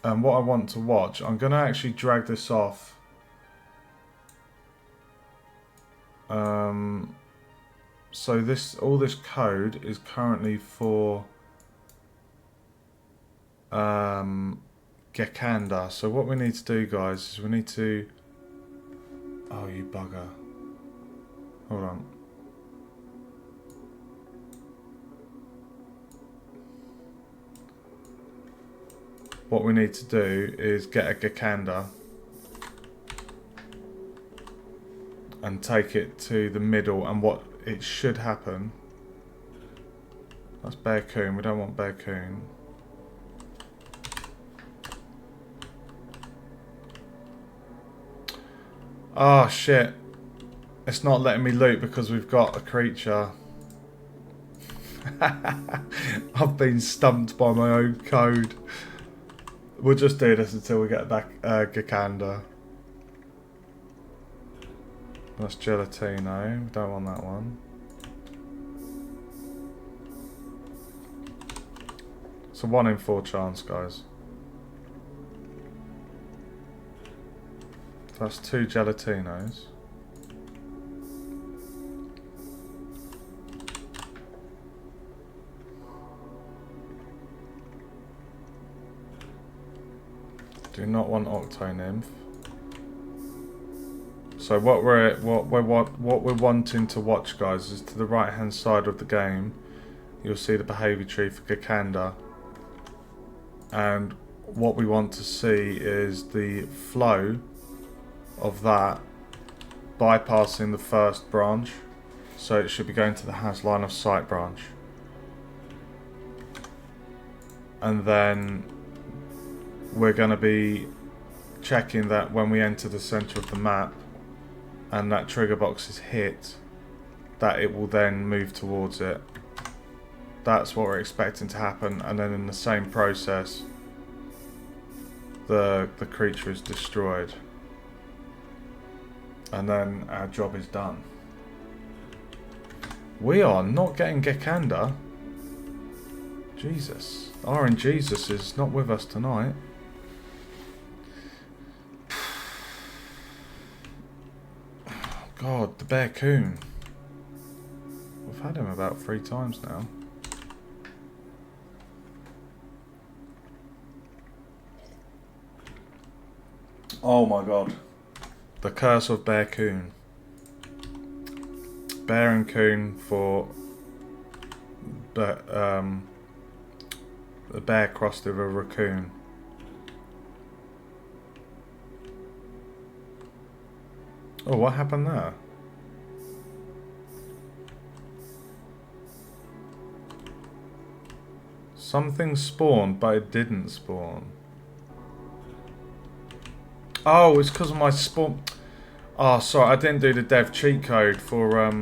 And what I want to watch, I'm going to actually drag this off. So all this code is currently for Gekanda. So what we need to do, guys, is we need to... Oh, you bugger. Hold on. What we need to do is get a Gekanda and take it to the middle, and what it should happen... That's Bear-kun, we don't want Bear-kun. Oh shit. It's not letting me loot because we've got a creature. I've been stumped by my own code. We'll just do this until we get back Gekanda. That's Gelatino. We don't want that one. It's a 1 in 4 chance, guys. That's 2 Gelatinos. Do not want Octo-Nymph. So what we're wanting to watch, guys, is to the right hand side of the game. You'll see the behaviour tree for Gekanda, and what we want to see is the flow of that bypassing the first branch. So it should be going to the has line of sight branch, and then we're going to be checking that when we enter the center of the map and that trigger box is hit, that it will then move towards it. That's what we're expecting to happen, and then in the same process the creature is destroyed, and then our job is done. We are not getting Gekanda. Jesus. RNGesus is not with us tonight. God, the Bear-kun. We've had him about 3 times now. Oh my god. The curse of Bear-kun. Bear and Kun for the bear crossed with a raccoon. Oh, what happened there? Something spawned, but it didn't spawn. Oh, it's because of my spawn. Oh, sorry, I didn't do the dev cheat code for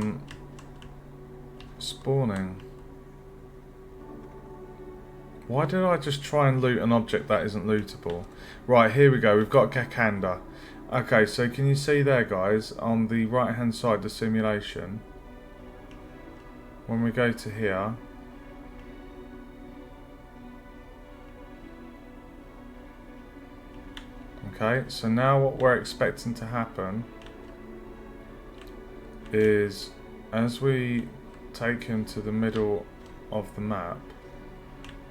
spawning. Why did I just try and loot an object that isn't lootable? Right, here we go. We've got Gekanda. Okay, so can you see there, guys, on the right hand side, the simulation, when we go to here, Okay, so now what we're expecting to happen is as we take him to the middle of the map,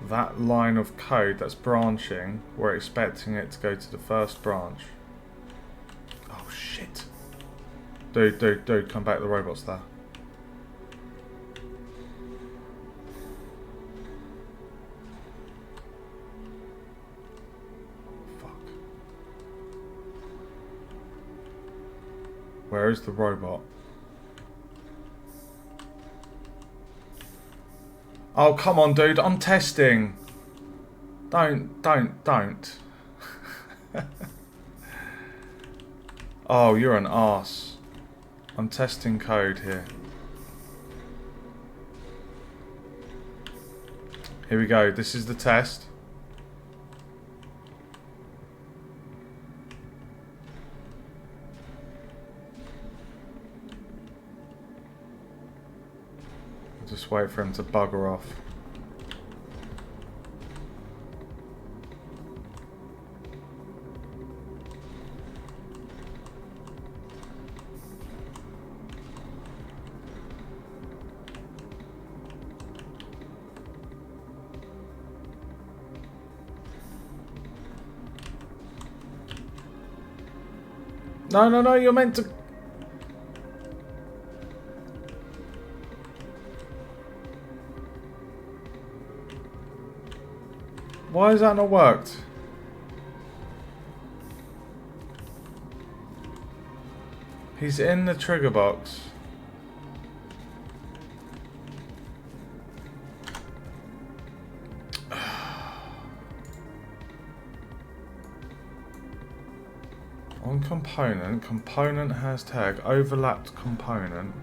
that line of code that's branching, we're expecting it to go to the first branch. Oh shit. Dude, come back, the robot's there. Fuck. Where is the robot? Oh, come on, dude, I'm testing. Don't. Oh, you're an arse. I'm testing code here. Here we go, this is the test. Just wait for him to bugger off. No, you're meant to... Why has that not worked? He's in the trigger box. On component has tag, overlapped component.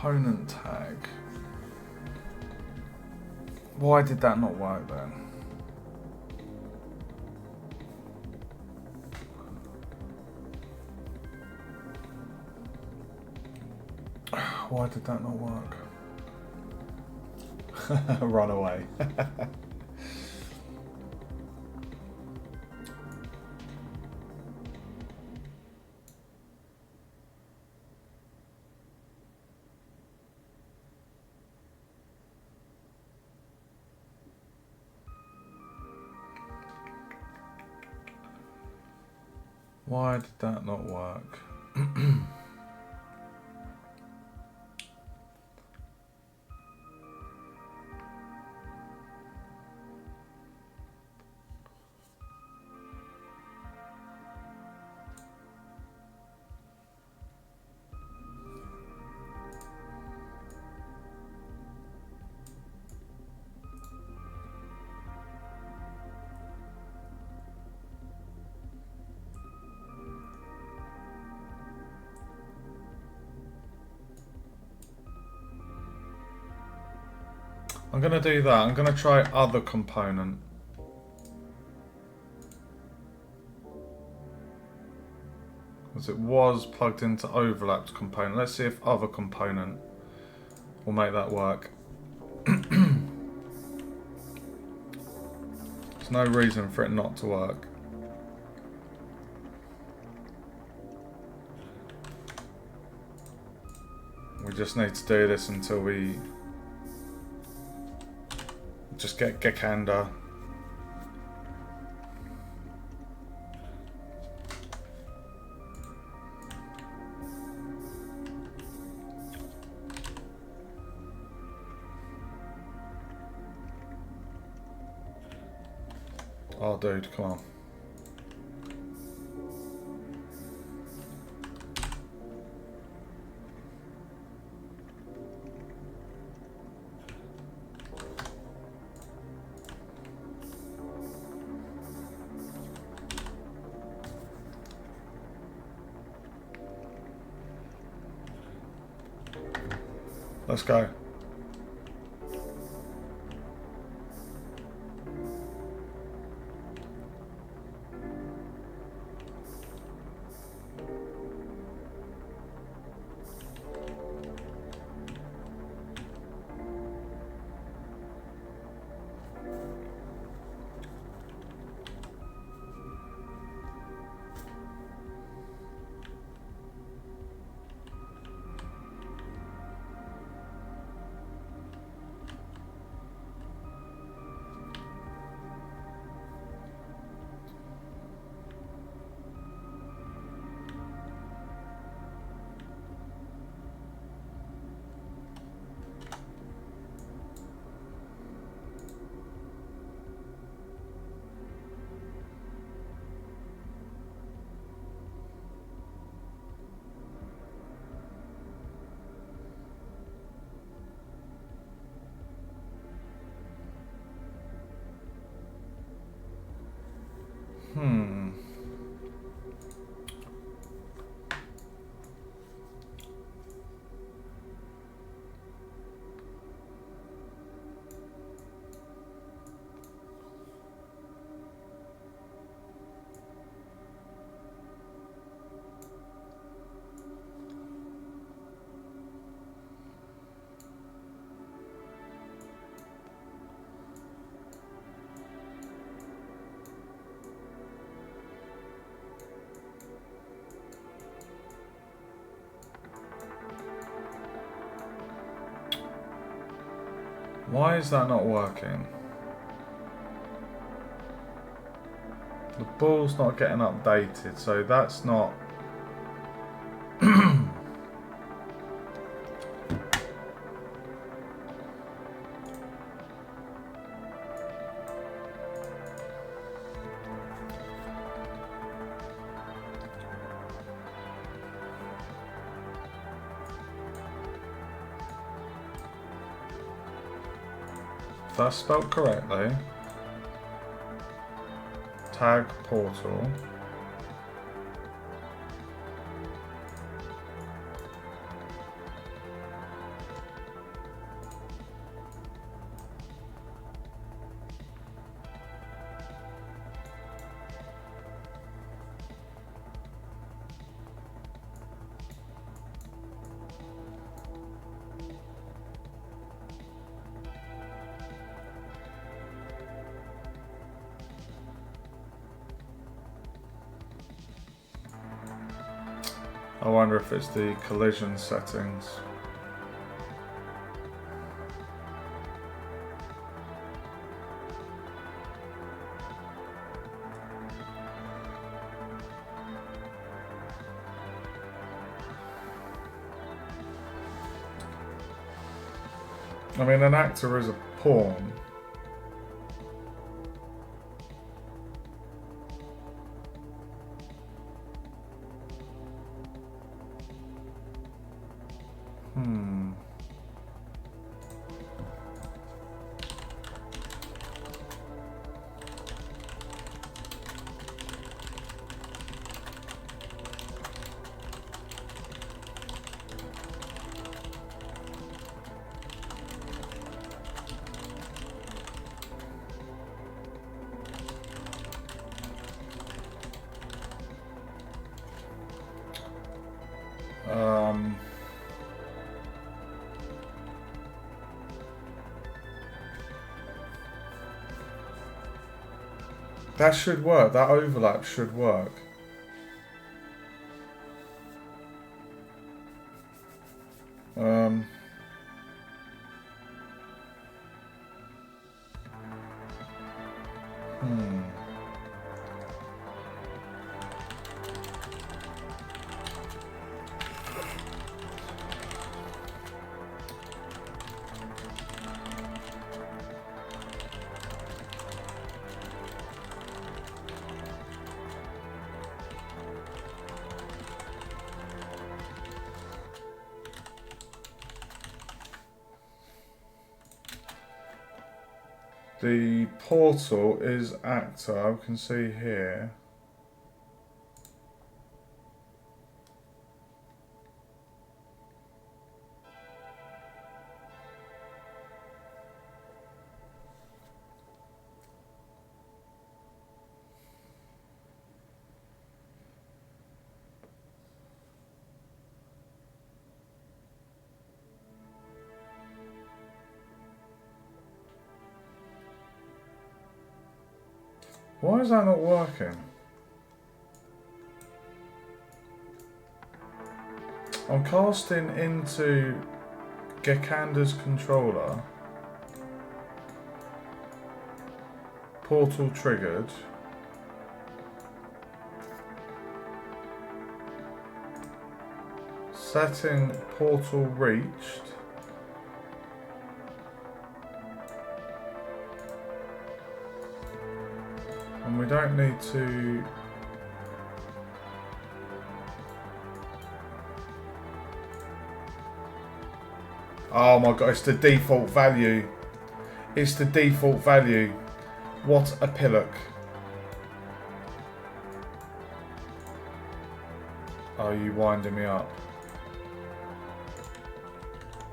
Component tag. Why did that not work then? Why did that not work? Run away. Why did that not work? I'm going to do that. I'm going to try other component. Because it was plugged into overlapped component. Let's see if other component will make that work. There's no reason for it not to work. We just need to do this until we just get Gekanda. Oh, dude, come on. Let's go. Why is that not working? The ball's not getting updated, so that's not... That's spelled correctly. Tag portal. I wonder if it's the collision settings. I mean, an actor is a pawn. Um, that should work. That overlap should work. Um, hmm. The portal is actor. I can see here. Why is that not working? I'm casting into Gekander's controller. Portal triggered. Setting portal reached. And we don't need to... Oh my god, it's the default value. It's the default value. What a pillock. Are you winding me up?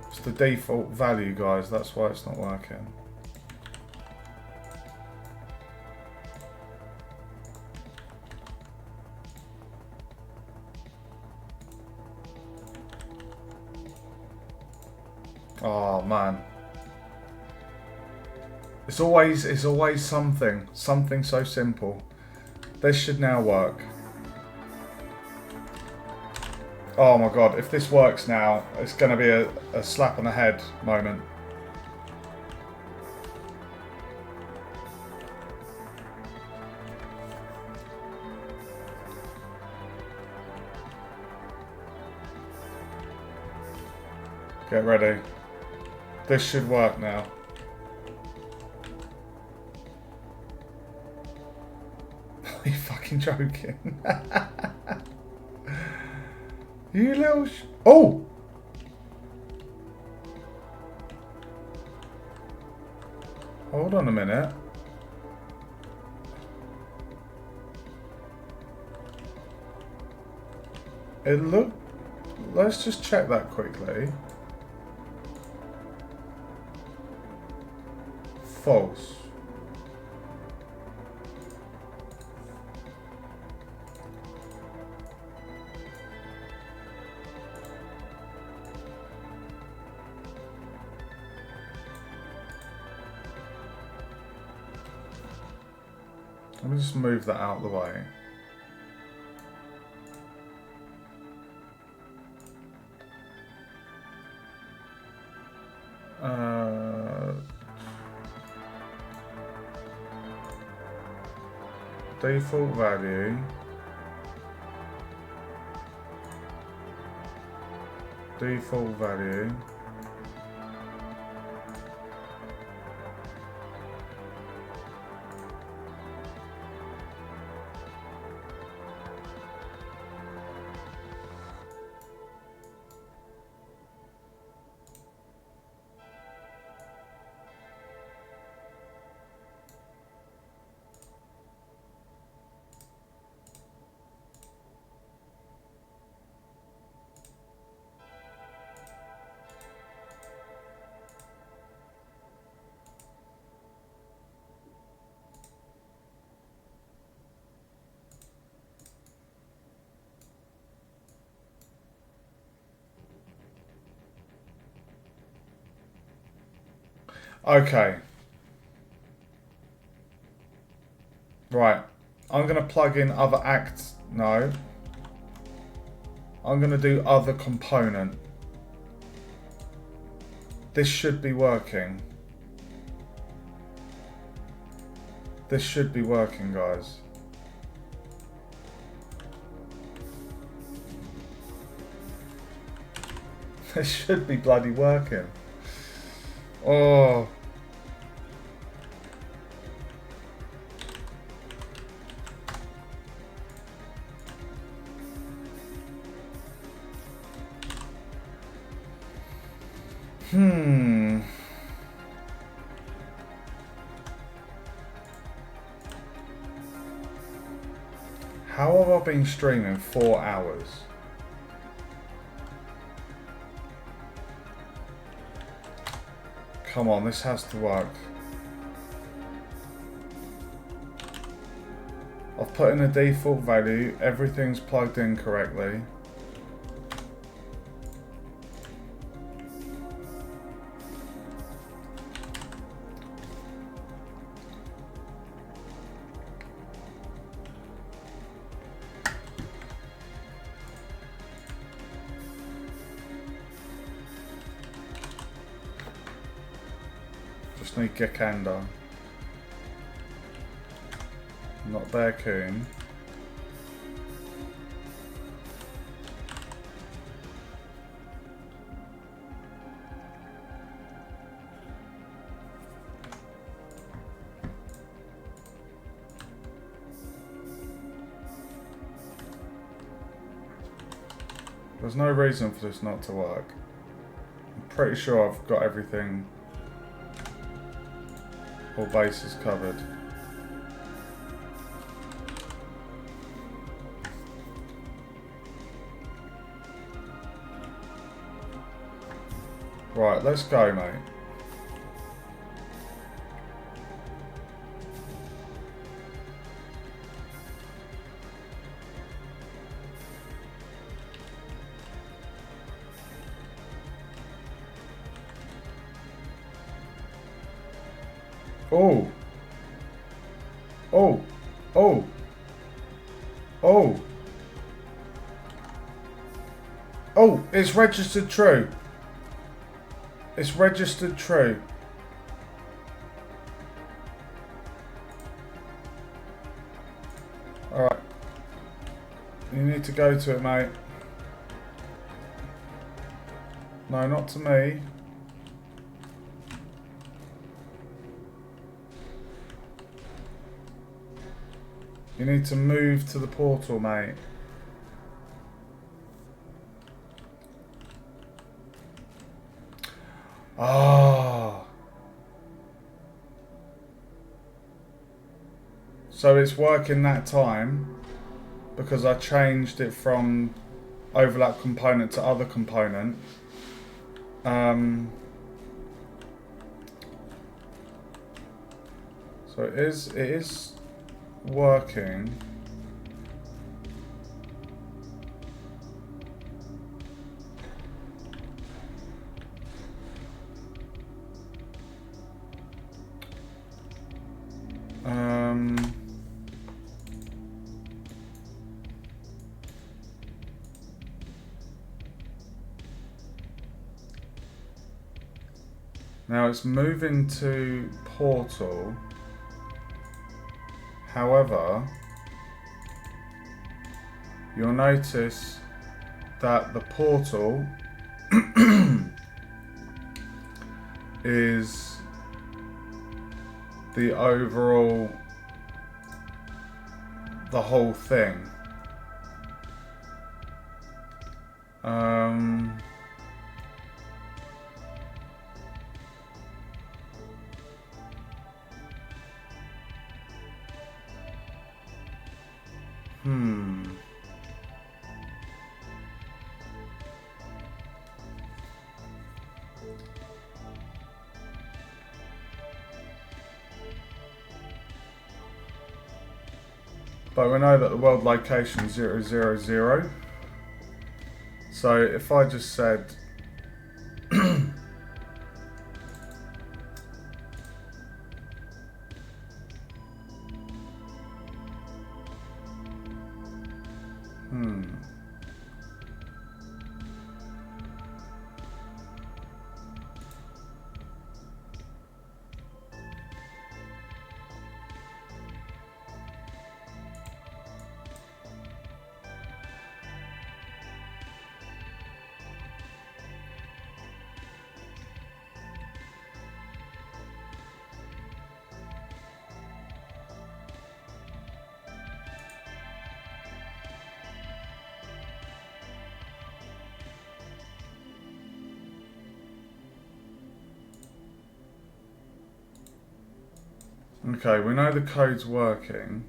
It's the default value, guys. That's why it's not working. Oh man. It's always something so simple. This should now work. Oh my god, if this works now, it's going to be a slap on the head moment. Get ready. This should work now. Are you fucking joking? You little oh! Hold on a minute. It looked... Let's just check that quickly. False. Let me just move that out of the way. Default value. Default value. Okay. Right. I'm going to plug in other acts. No. I'm going to do other component. This should be working. This should be working, guys. This should be bloody working. Oh. How have I been streaming 4 hours? Come on, this has to work. I've put in a default value, everything's plugged in correctly. Just need Gekanda. Not Bearcoon. There's no reason for this not to work. I'm pretty sure I've got everything, all bases covered. Right, let's go, mate. Oh. Oh. Oh. Oh. Oh, it's registered true. It's registered true. Alright. You need to go to it, mate. No, not to me. You need to move to the portal, mate. Ah. So it's working that time because I changed it from overlap component to other component. So it is working. Now it's moving to portal. However, you'll notice that the portal is the overall, the whole thing. But we know that the world location is 000. So if I just said Okay, we know the code's working.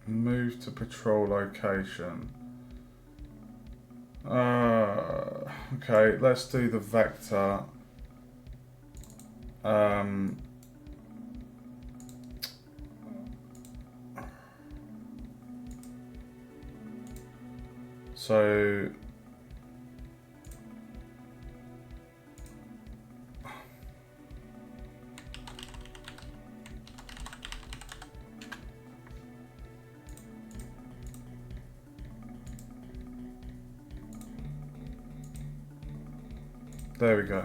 Move to patrol location. Okay, let's do the vector. So there we go.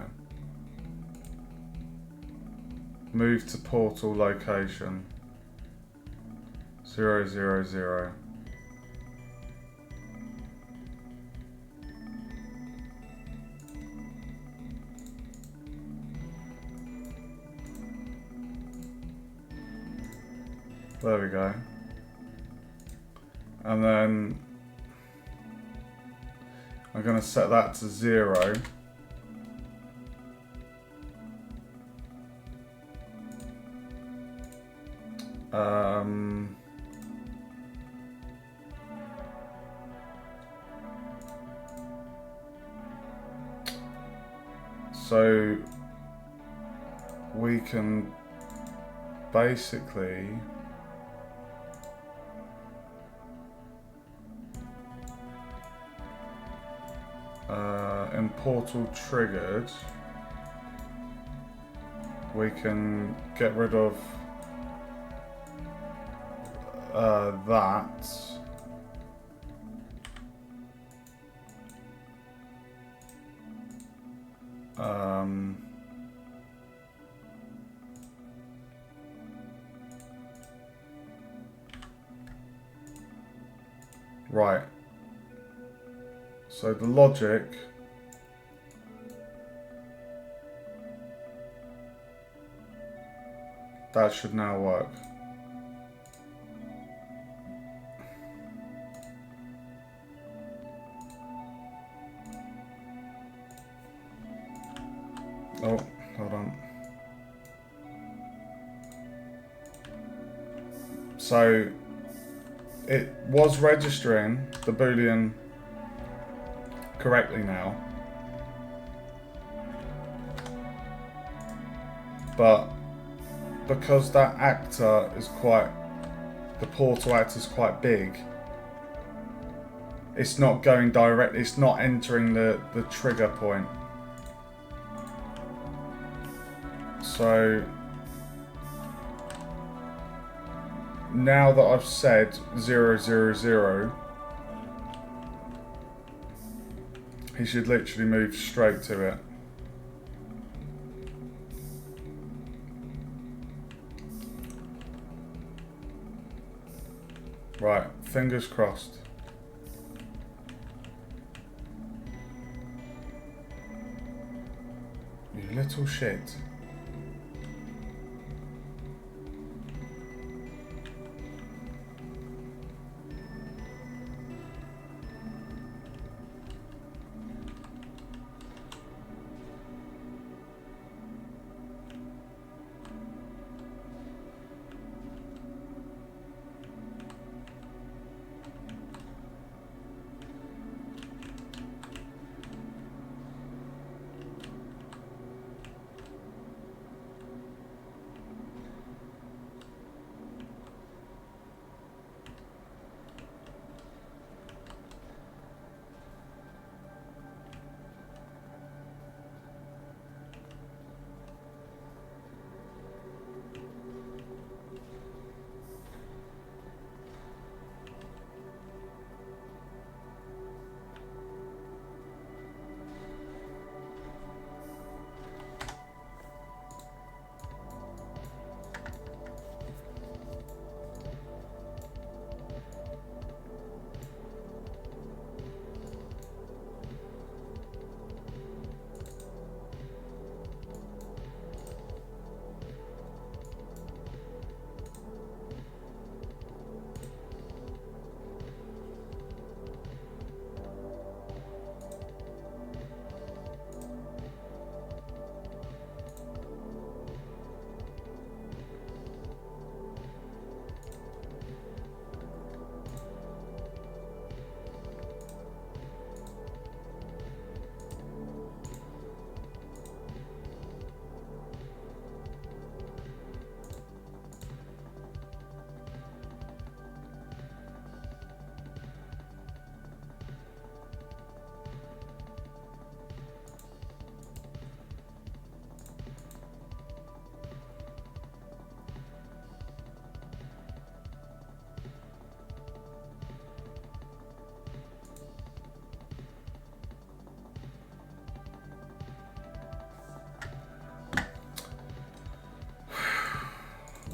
Move to portal location. 0, 0, 0. There we go. And then I'm going to set that to 0. So we can basically in portal triggered, we can get rid of that. Right. So the logic that should now work. Oh, hold on. So it was registering the Boolean correctly now, but because that actor is quite the portal acts as quite big. It's not going direct, it's not entering the trigger point. So now that I've said 000, he should literally move straight to it. Right, fingers crossed. You little shit.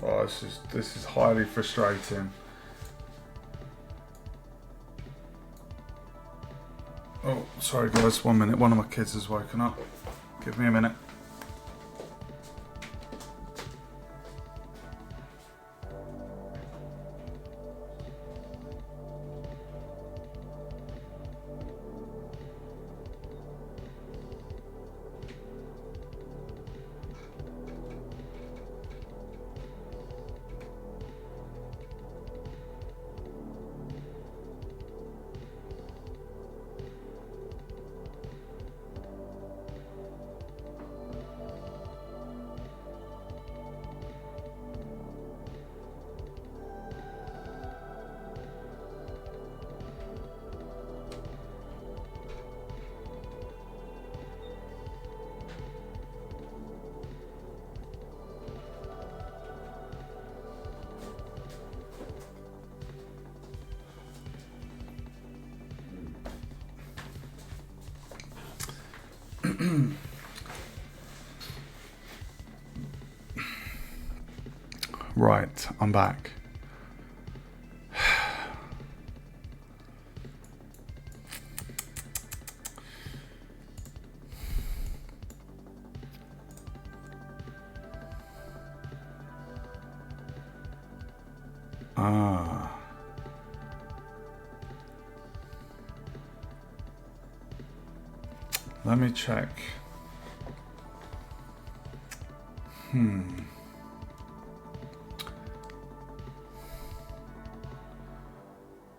Oh, this is highly frustrating. Oh, sorry guys, 1 minute. One of my kids has woken up. Give me a minute. Right, I'm back. Let me check.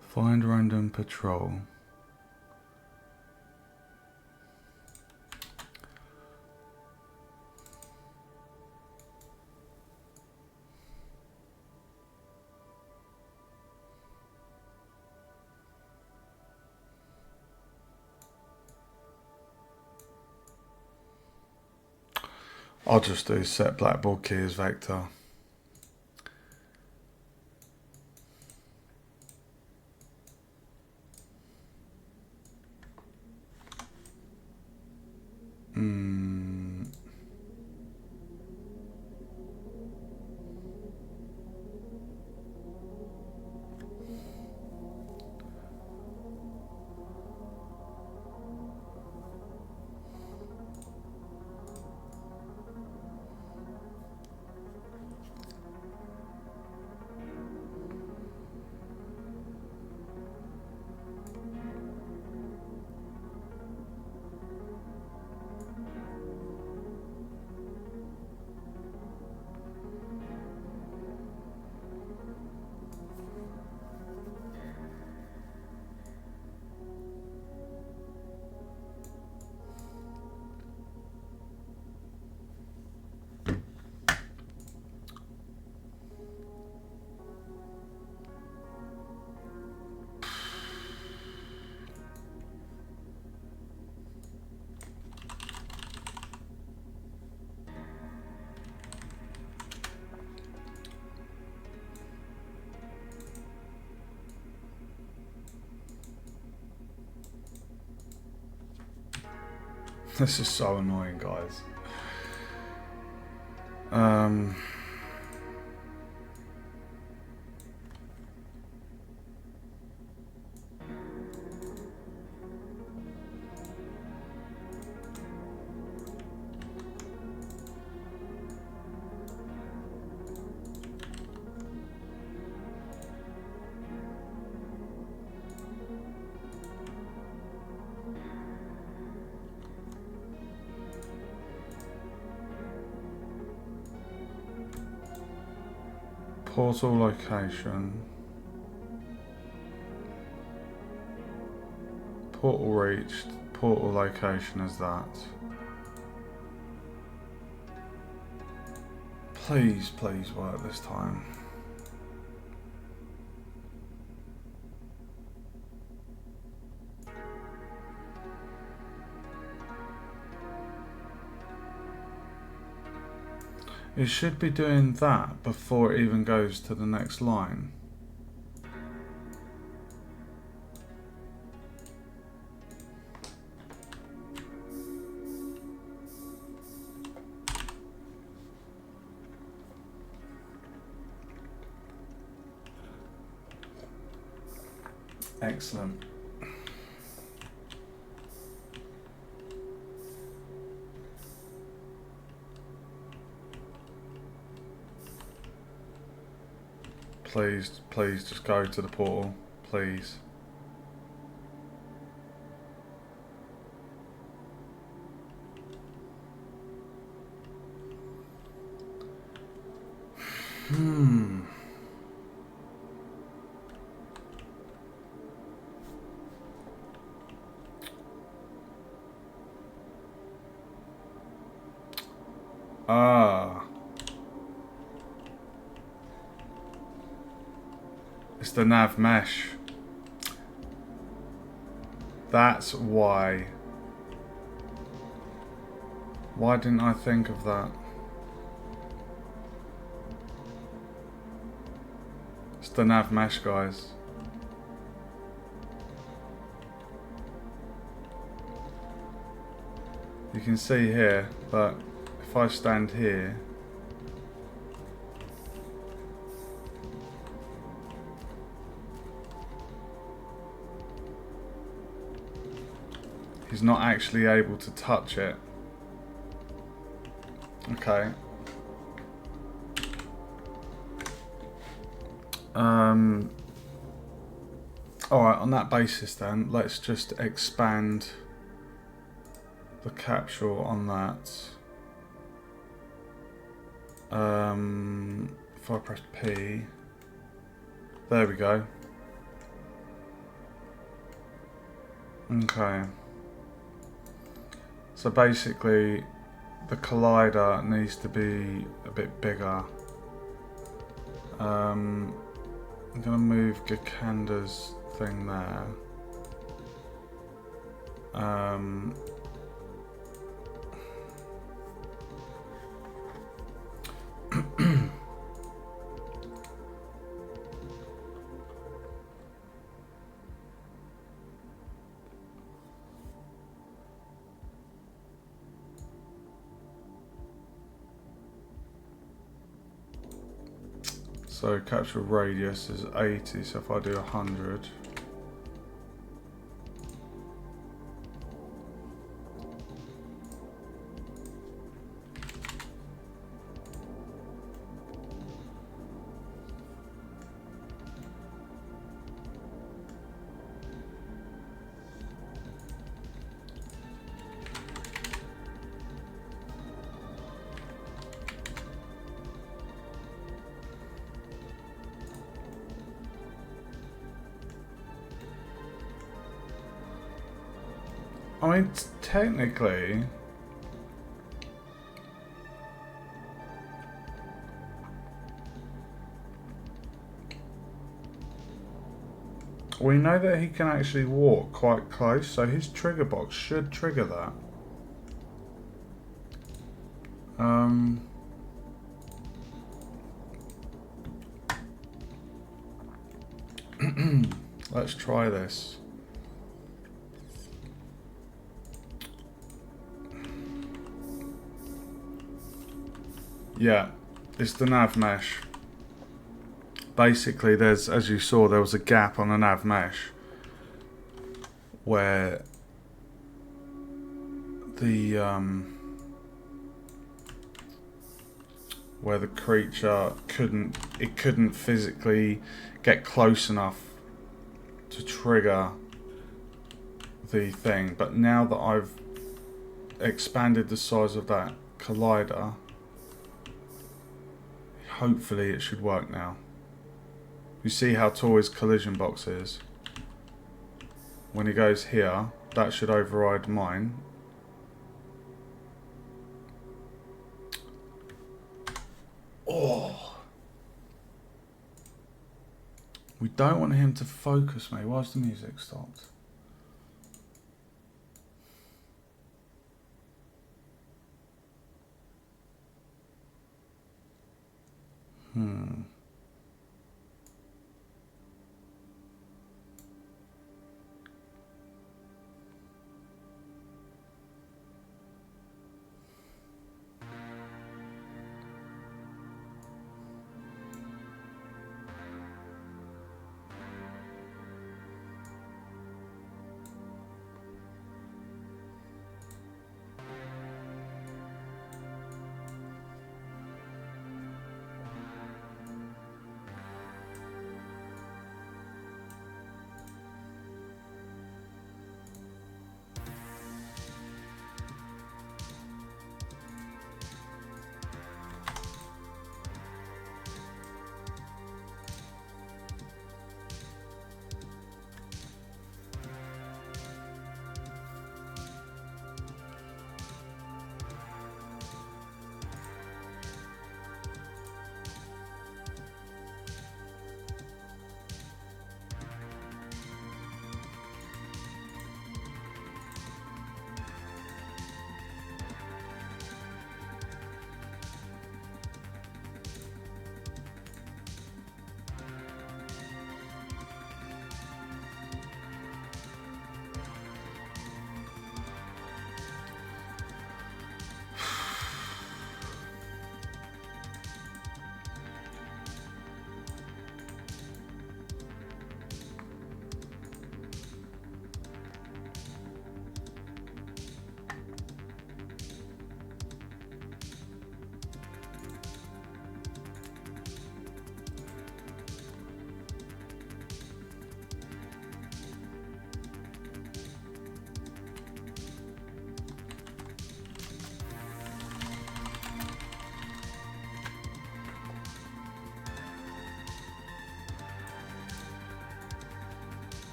Find random patrol. I'll just do set blackboard key as vector. This is so annoying, guys. Portal location. Portal reached. Portal location is that. Please, please work this time. It should be doing that before it even goes to the next line. Excellent. Please, please just go to the portal, please. It's the nav mesh. That's why. Why didn't I think of that? It's the nav mesh, guys. You can see here, but if I stand here, he's not actually able to touch it. Okay. Alright, on that basis then, let's just expand the capsule on that. If I press P, there we go. Okay. So basically, the collider needs to be a bit bigger. I'm gonna move Gakanda's thing there. So capture radius is 80, so if I do 100. I mean, technically, we know that he can actually walk quite close, so his trigger box should trigger that. Let's try this. Yeah, it's the nav mesh. Basically, there's, as you saw, there was a gap on the nav mesh where the creature couldn't physically get close enough to trigger the thing. But now that I've expanded the size of that collider, hopefully it should work now. You see how tall his collision box is? When he goes here, that should override mine. Oh! We don't want him to focus me. Why's the music stopped?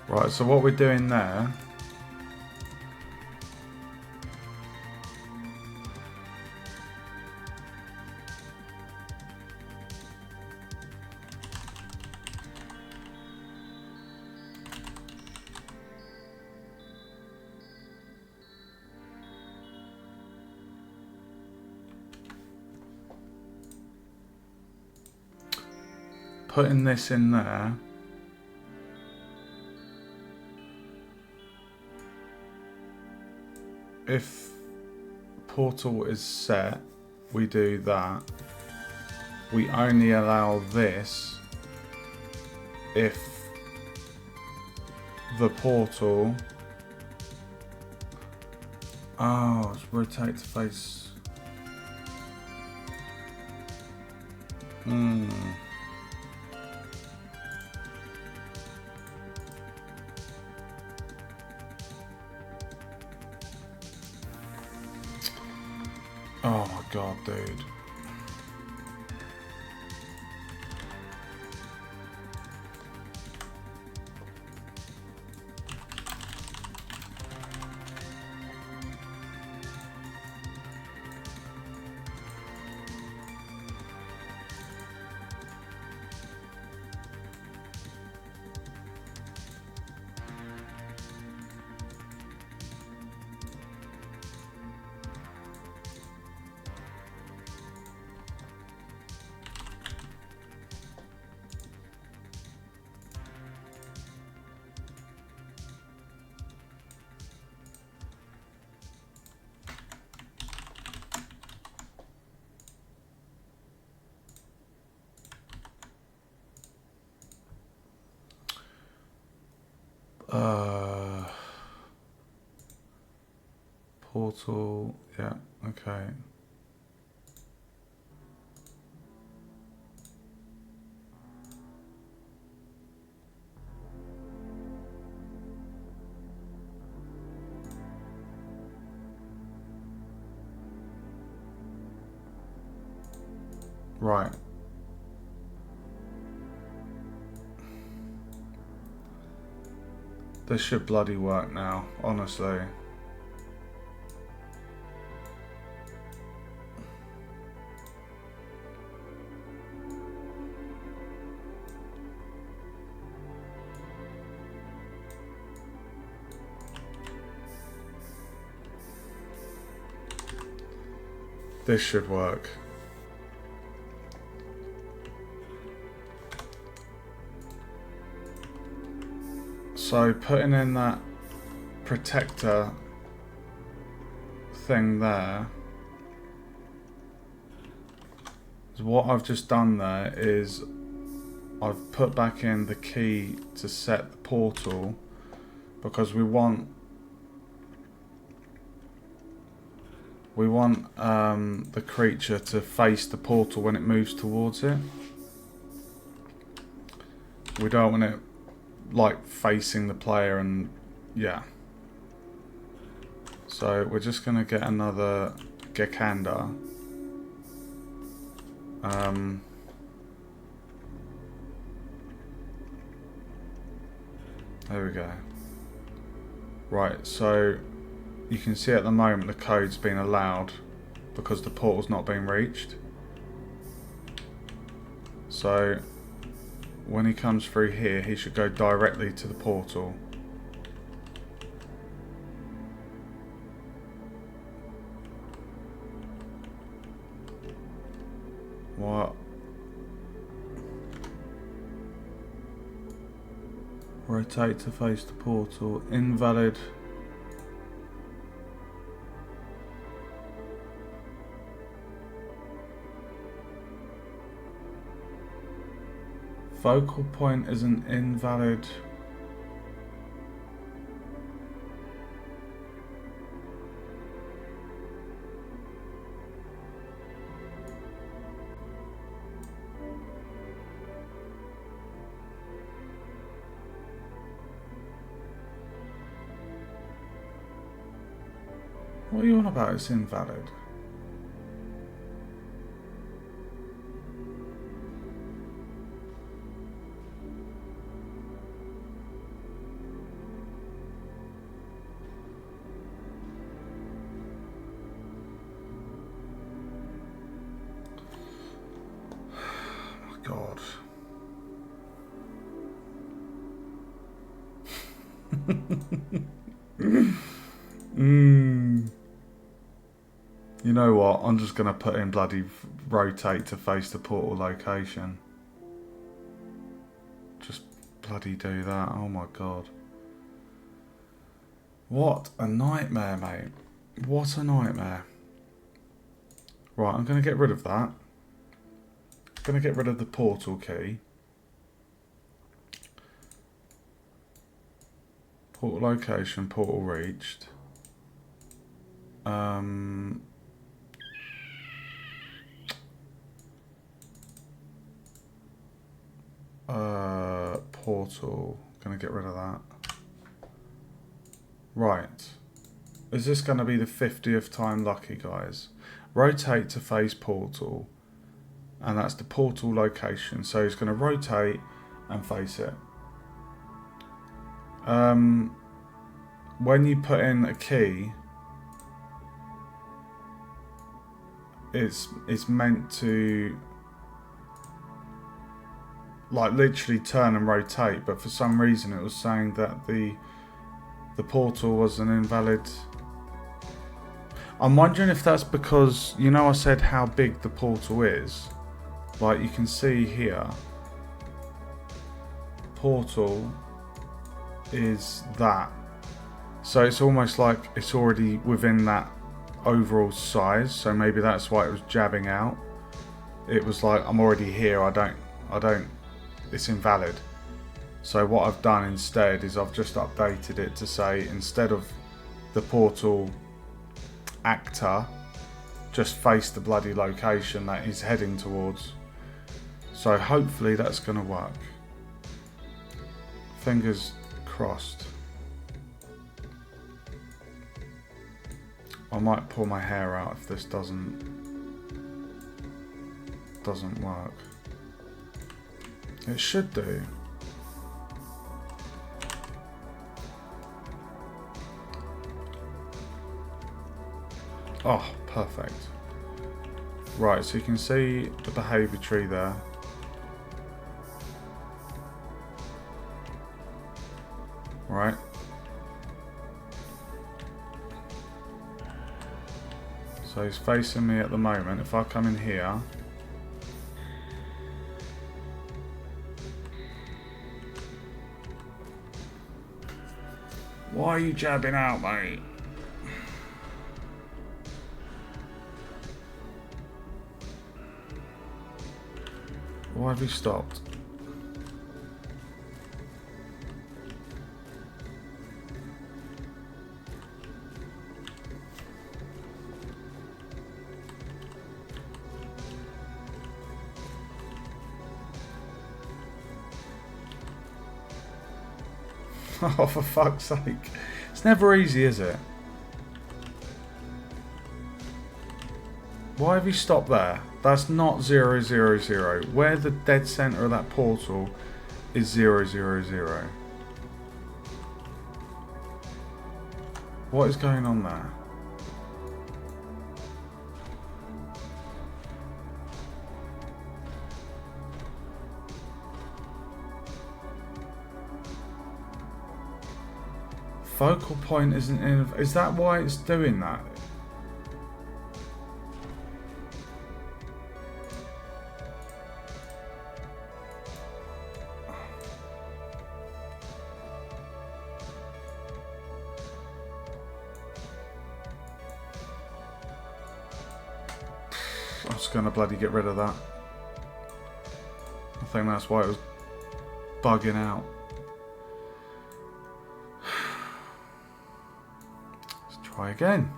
Right, so what we're doing there, putting this in there, if portal is set, we do that. We only allow this if the portal... Oh, it's rotate to face. Oh my god, dude. Portal, yeah, okay. Right. This should bloody work now, honestly. This should work. So putting in that protector thing there, what I've just done there is I've put back in the key to set the portal, because we want the creature to face the portal when it moves towards it. We don't want it like facing the player, and yeah. So we're just gonna get another Gekanda. There we go. Right, so you can see at the moment the code's been allowed because the portal's not been reached. So when he comes through here, he should go directly to the portal. What? Rotate to face the portal. Invalid. Focal point is an invalid. What are you on about? It's invalid. God. You know what? I'm just going to put in bloody rotate to face the portal location. Just bloody do that. Oh my God. What a nightmare, mate. What a nightmare. Right, I'm going to get rid of that. I'm going to get rid of the portal key. Portal location, portal reached. Portal. Gonna get rid of that. Right. Is this gonna be the 50th time lucky, guys? Rotate to face portal. And that's the portal location. So he's gonna rotate and face it. When you put in a key, it's meant to like literally turn and rotate, but for some reason it was saying that the portal was an invalid. I'm wondering if that's because, you know, I said how big the portal is. Like you can see here, portal is that. So it's almost like it's already within that overall size. So maybe that's why it was jabbing out. It was like, I'm already here. I don't, it's invalid. So what I've done instead is I've just updated it to say, instead of the portal actor, just face the bloody location that he's heading towards. So hopefully that's going to work. Fingers crossed. I might pull my hair out if this doesn't work. It should do. Oh, perfect. Right, so you can see the behaviour tree there. Right. So he's facing me at the moment. If I come in here, why are you jabbing out, mate? Why have you stopped? Oh, for fuck's sake. It's never easy, is it? Why have you stopped there? That's not 0, 0, 0. Where the dead centre of that portal is 0, 0, 0. What is going on there? Focal point isn't in. Is that why it's doing that? I was gonna bloody get rid of that. I think that's why it was bugging out. Try again.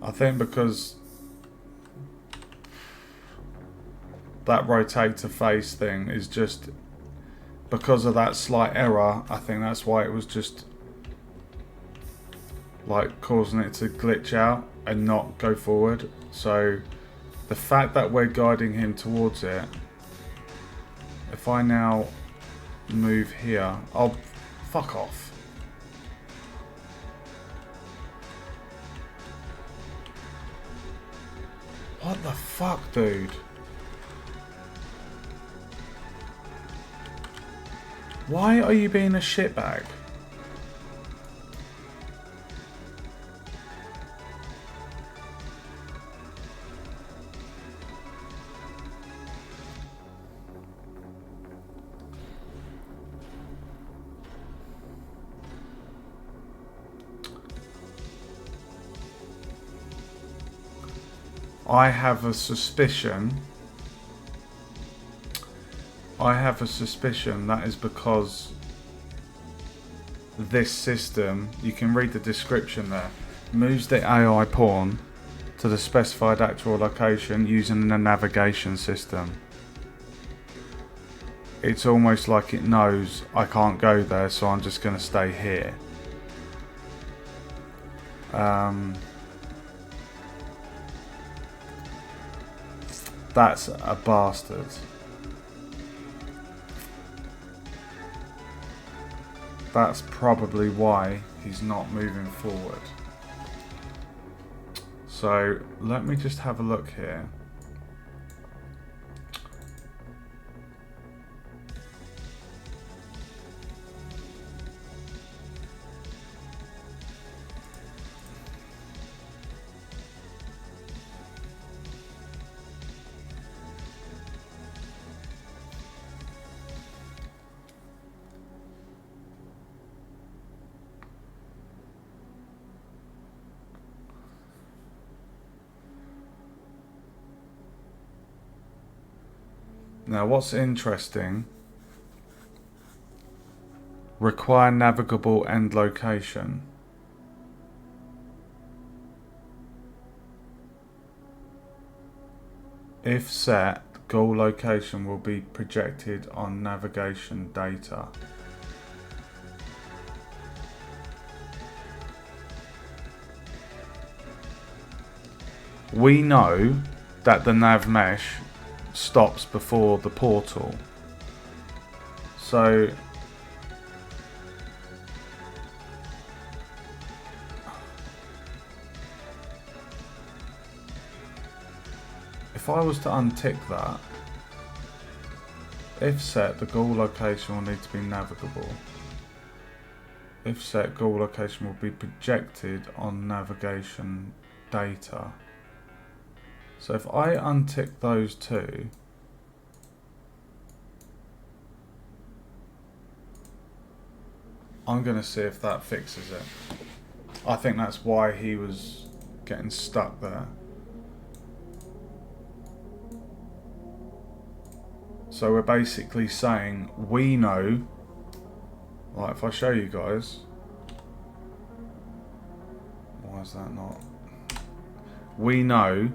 I think because that rotate to face thing is just because of that slight error. I think that's why it was just like causing it to glitch out and not go forward. So the fact that we're guiding him towards it, if I now move here. Oh, fuck off. What the fuck, dude? Why are you being a shitbag? I have a suspicion that is because this system, you can read the description there, moves the AI pawn to the specified actual location using a navigation system. It's almost like it knows I can't go there, so I'm just going to stay here. That's a bastard. That's probably why he's not moving forward. So let me just have a look here. Now what's interesting, require navigable end location. If set, goal location will be projected on navigation data. We know that the nav mesh stops before the portal. So if I was to untick that, if set, the goal location will need to be navigable. If set, goal location will be projected on navigation data. So if I untick those two, I'm going to see if that fixes it. I think that's why he was getting stuck there. So we're basically saying we know, like if I show you guys, why is that not? We know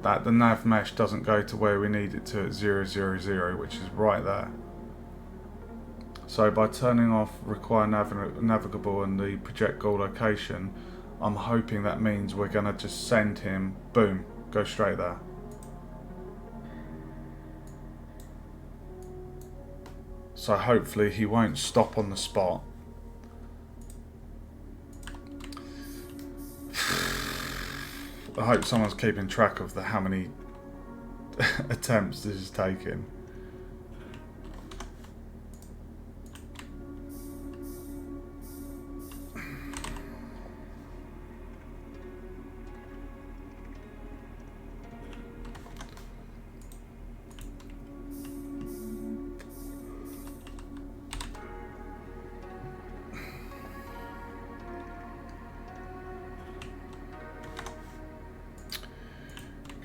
that the nav mesh doesn't go to where we need it to at 000, which is right there. So by turning off require navigable and the project goal location, I'm hoping that means we're going to just send him, boom, go straight there. So hopefully he won't stop on the spot. I hope someone's keeping track of how many attempts this is taking.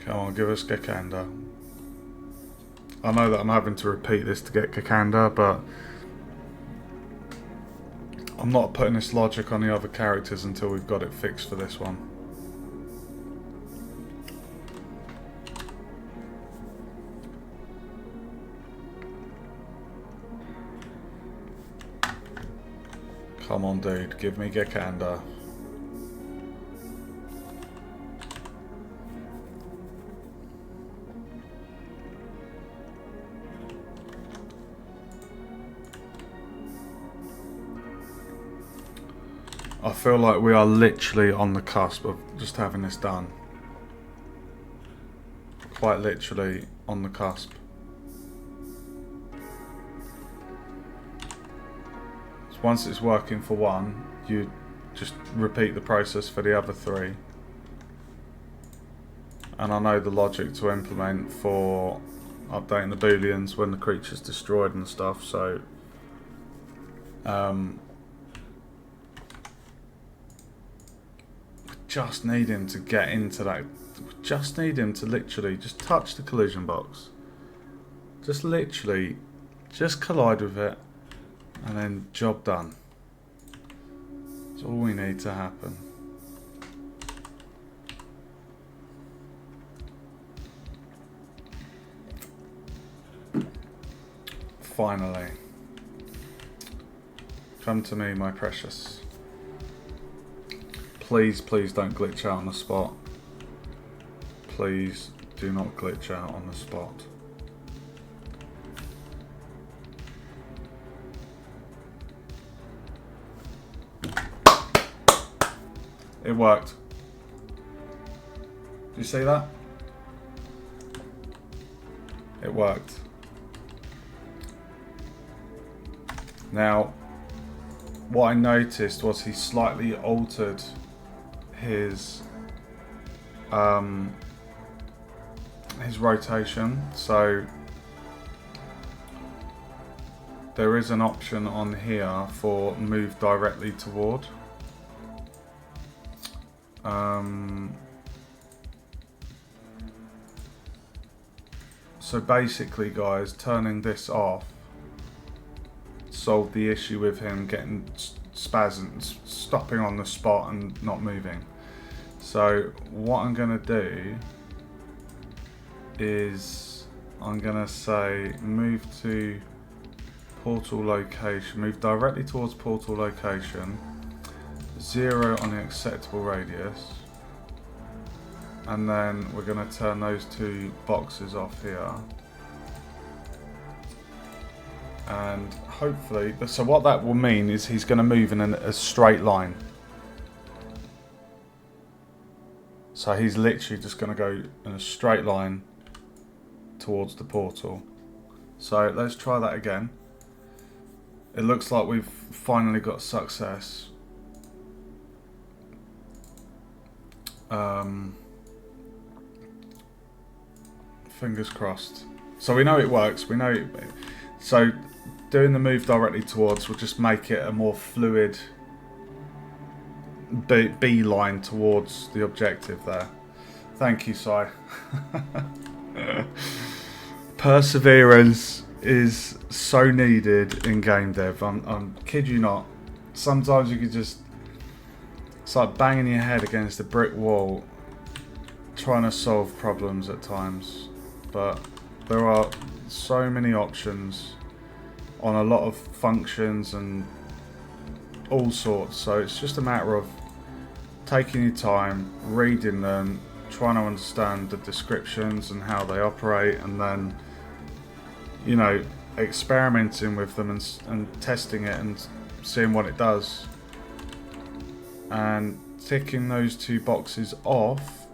Come on, give us Kakanda. I know that I'm having to repeat this to get Kakanda, but I'm not putting this logic on the other characters until we've got it fixed for this one. Come on, dude, give me Kakanda. I feel like we are literally on the cusp of just having this done. Quite literally on the cusp. So once it's working for one, you just repeat the process for the other three. And I know the logic to implement for updating the booleans when the creature's destroyed and stuff, so just need him to get into that. Just need him to literally just touch the collision box. Just literally just collide with it, and then job done. That's all we need to happen. Finally. Come to me, my precious. Please, please don't glitch out on the spot. Please do not glitch out on the spot. It worked. Do you see that? It worked. Now, what I noticed was he slightly altered his rotation. So there is an option on here for move directly toward. So basically, guys, turning this off solved the issue with him getting spasms, stopping on the spot and not moving. So what I'm going to do is I'm going to say move to portal location, move directly towards portal location, 0 on the acceptable radius, and then we're going to turn those two boxes off here. And hopefully, so what that will mean is he's going to move in a straight line. So he's literally just going to go in a straight line towards the portal. So let's try that again. It looks like we've finally got success. Fingers crossed. So we know it works. We know it. So doing the move directly towards will just make it a more fluid beeline towards the objective there. Thank you, C.E.A.R. Perseverance is so needed in game dev. I'm kid you not. Sometimes you could just, it's like banging your head against a brick wall trying to solve problems at times, but there are so many options on a lot of functions and all sorts, so it's just a matter of taking your time, reading them, trying to understand the descriptions and how they operate, and then, you know, experimenting with them and testing it and seeing what it does, and ticking those two boxes off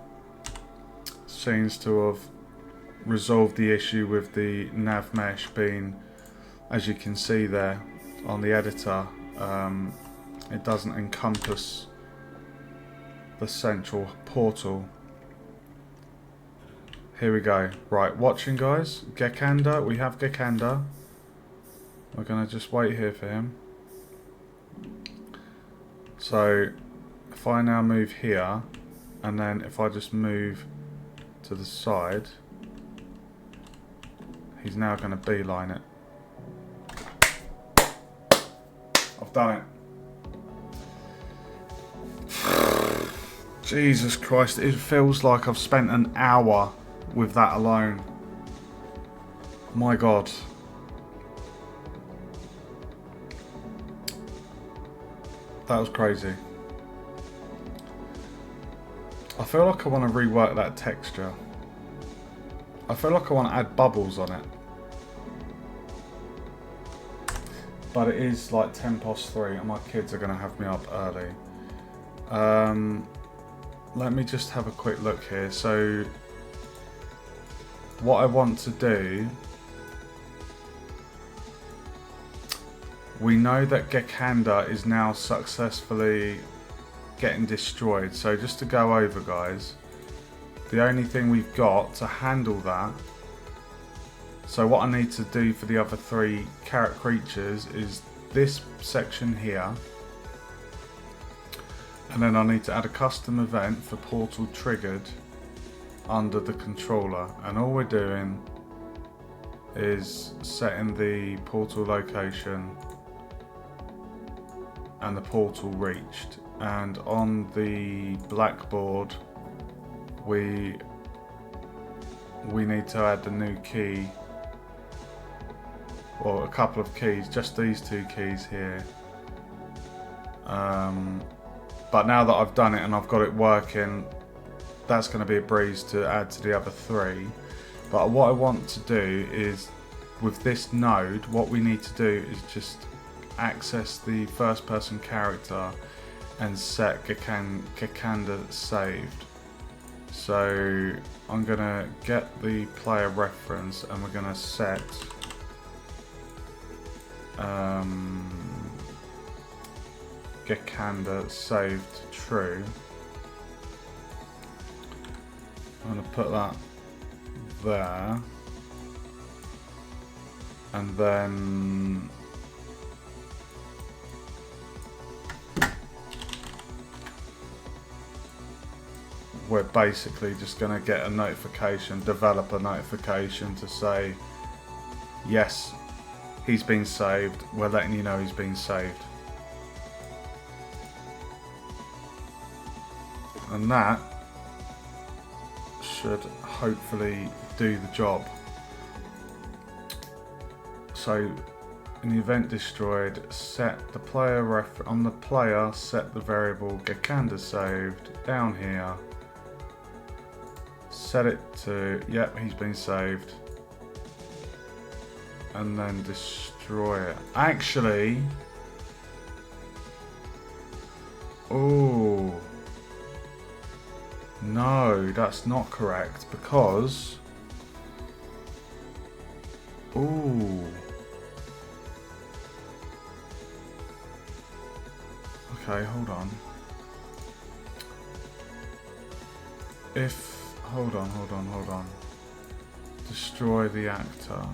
seems to have resolved the issue with the nav mesh being, as you can see there on the editor, it doesn't encompass the central portal. Here we go. Right, watching, guys. Gekanda, we have Gekanda. We're going to just wait here for him. So if I now move here, and then if I just move to the side, he's now going to beeline it. I've done it. Jesus Christ, it feels like I've spent an hour with that alone. My God. That was crazy. I feel like I want to rework that texture. I feel like I want to add bubbles on it. But it is like 3:10 and my kids are going to have me up early. Let me just have a quick look here. So what I want to do, we know that Gekanda is now successfully getting destroyed. So just to go over, guys, the only thing we've got to handle that, so what I need to do for the other 3 carrot creatures is this section here, and then I need to add a custom event for portal triggered under the controller, and all we're doing is setting the portal location and the portal reached, and on the blackboard we need to add the new key, or a couple of keys, just these 2 keys here. But now that I've done it and I've got it working, that's going to be a breeze to add to the other 3. But what I want to do is, with this node, what we need to do is just access the first person character and set Gekanda saved. So I'm going to get the player reference and we're going to set Gekanda saved to true. I'm going to put that there, and then we're basically just going to get a notification, develop a notification to say yes, he's been saved. We're letting you know he's been saved. And that should hopefully do the job. So in the event destroyed, set the player on the player, set the variable Gekanda saved down here. Set it to, yep, he's been saved. And then destroy it. Actually, oh. No, that's not correct, because ooh. Okay, hold on. Hold on. Destroy the actor.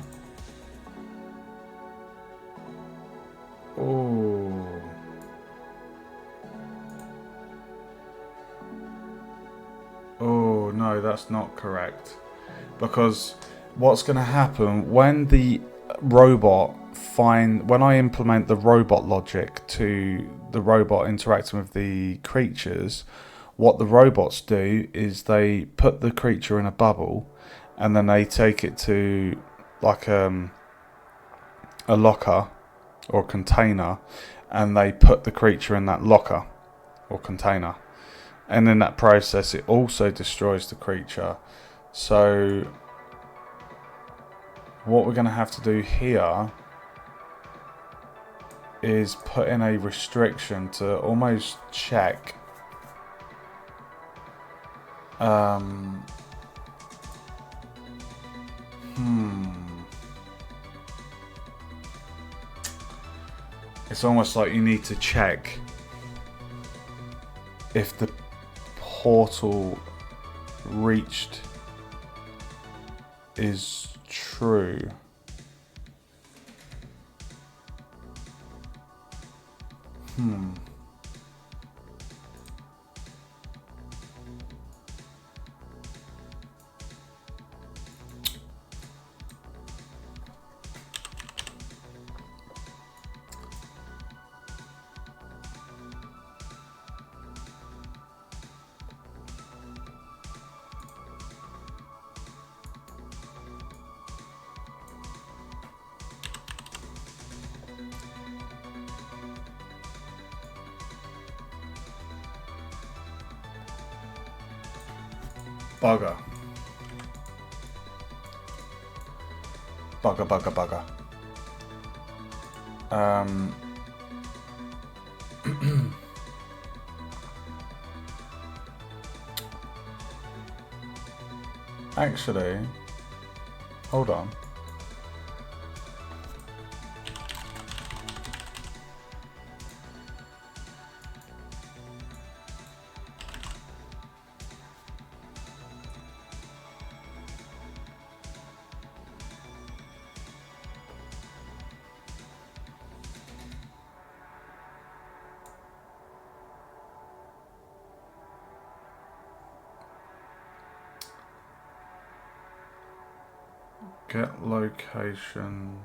Oh. Oh no, that's not correct. Because what's going to happen when the robot when I implement the robot logic to the robot interacting with the creatures, what the robots do is they put the creature in a bubble and then they take it to like a locker or container, and they put the creature in that locker or container. And in that process, it also destroys the creature. So what we're going to have to do here is put in a restriction to almost check it's almost like you need to check if the portal reached is true. Bugger. Bugger. Actually, hold on. Get location.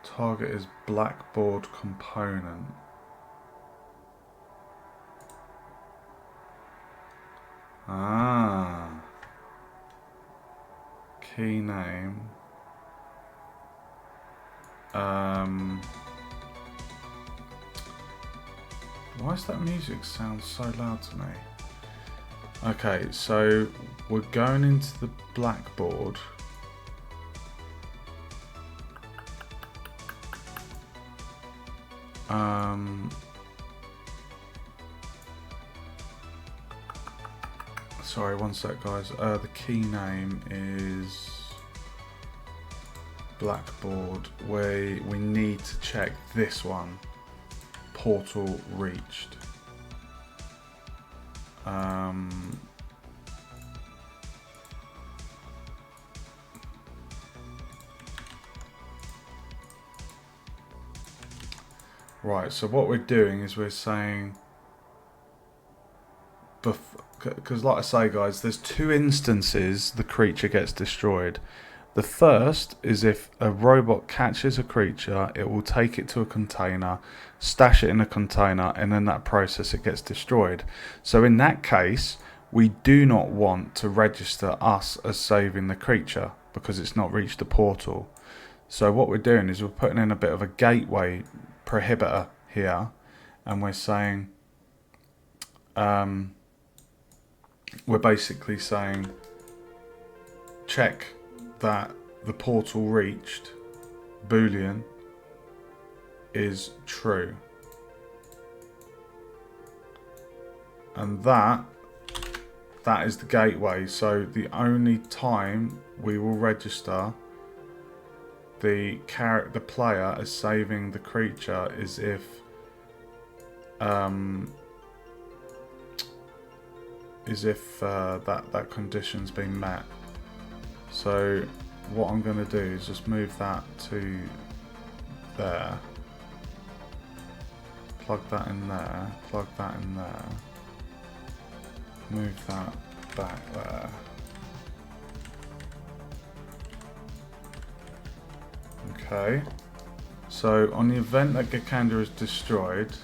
Target is blackboard component. Ah. Key name. Why does that music sound so loud to me? Okay, so we're going into the blackboard. Sorry, one sec, guys. The key name is blackboard. We need to check this one. Portal reached. Right, so what we're doing is we're saying, because like I say, guys, there's two instances the creature gets destroyed. The first is if a robot catches a creature, it will take it to a container, stash it in a container, and in that process it gets destroyed. So in that case, we do not want to register us as saving the creature because it's not reached the portal. So what we're doing is we're putting in a bit of a gateway prohibitor here, and we're saying, we're basically saying, check that the portal reached, Boolean, is true. And that is the gateway. So the only time we will register the player as saving the creature is if that condition's been met. So what I'm going to do is just move that to there, plug that in there, plug that in there, move that back there. Okay, so on the event that Gakanda is destroyed,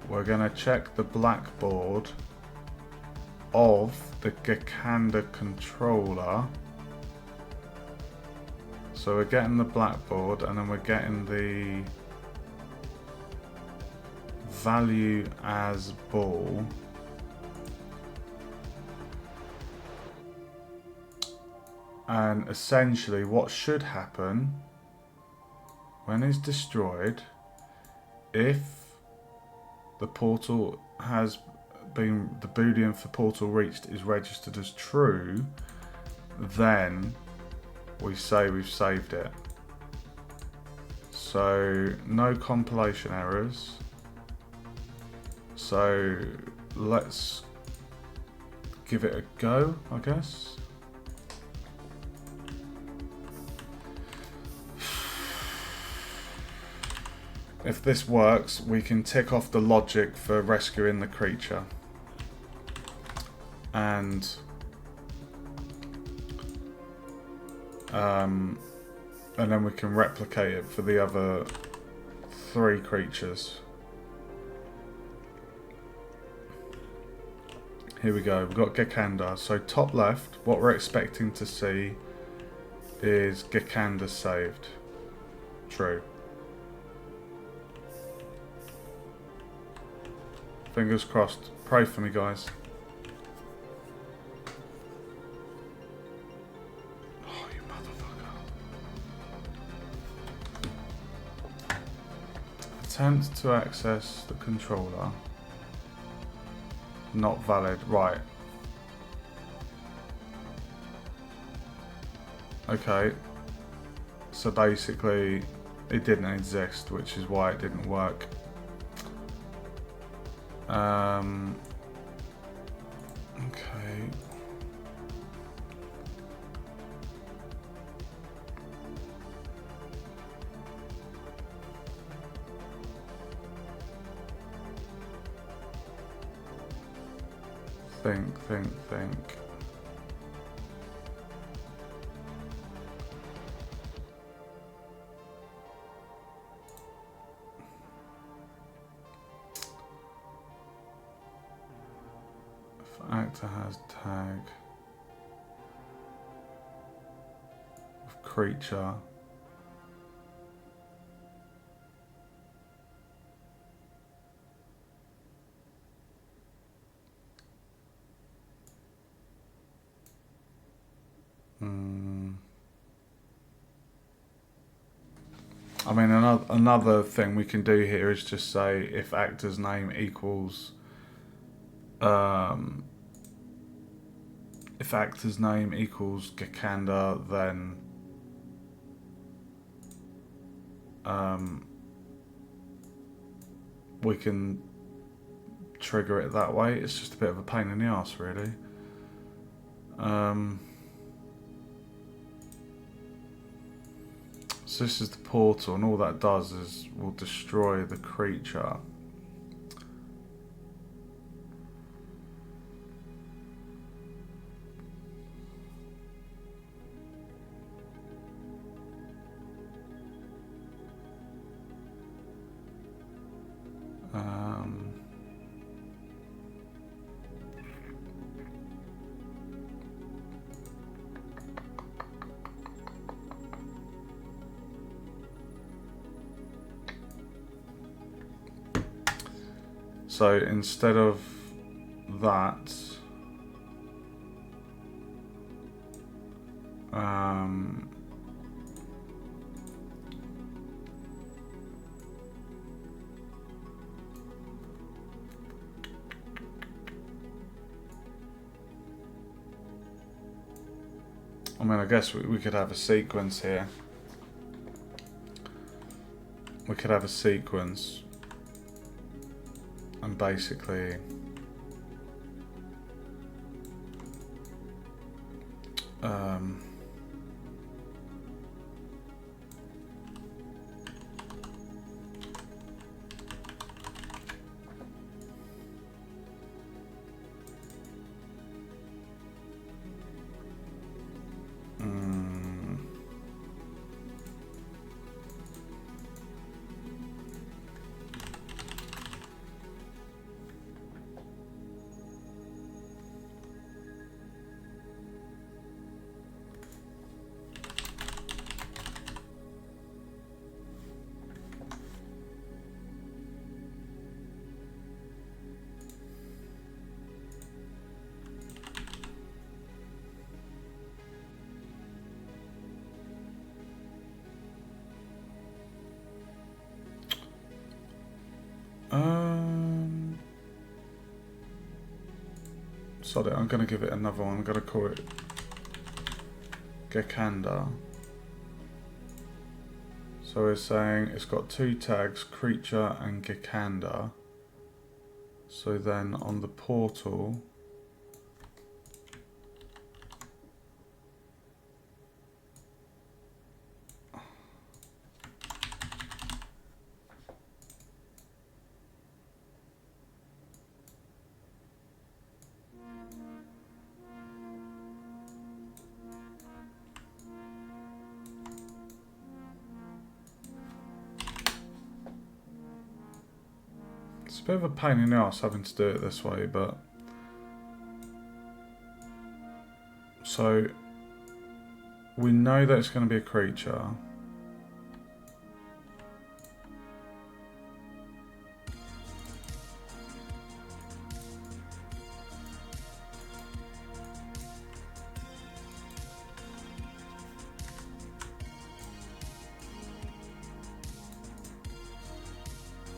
we're going to check the blackboard of the Gakanda controller. So we're getting the blackboard, and then we're getting the value as ball. And essentially what should happen when it's destroyed, if the portal has been, the Boolean for portal reached is registered as true, then we say we've saved it. So no compilation errors. So let's give it a go, I guess. If this works, we can tick off the logic for rescuing the creature. And then we can replicate it for the other 3 creatures. Here we go, we've got Gakanda. So top left, what we're expecting to see is Gakanda saved. True. Fingers crossed. Pray for me, guys. Oh, you motherfucker. Attempt to access the controller. not valid. Right. Okay. So basically, it didn't exist, which is why it didn't work. Okay. Think. If actor has tag of creature. I mean, another thing we can do here is just say if actor's name equals, if actor's name equals Gakanda, then we can trigger it that way. It's just a bit of a pain in the ass, really. So this is the portal, and all that does is will destroy the creature. So instead of that, I mean, I guess we could have a sequence here. We could have a sequence. And basically sorry, I'm going to give it another one. I'm going to call it Gekanda. So we're saying it's got two tags, creature and Gekanda. So then on the portal, it's a bit of a pain in the ass having to do it this way, but so we know that it's going to be a creature.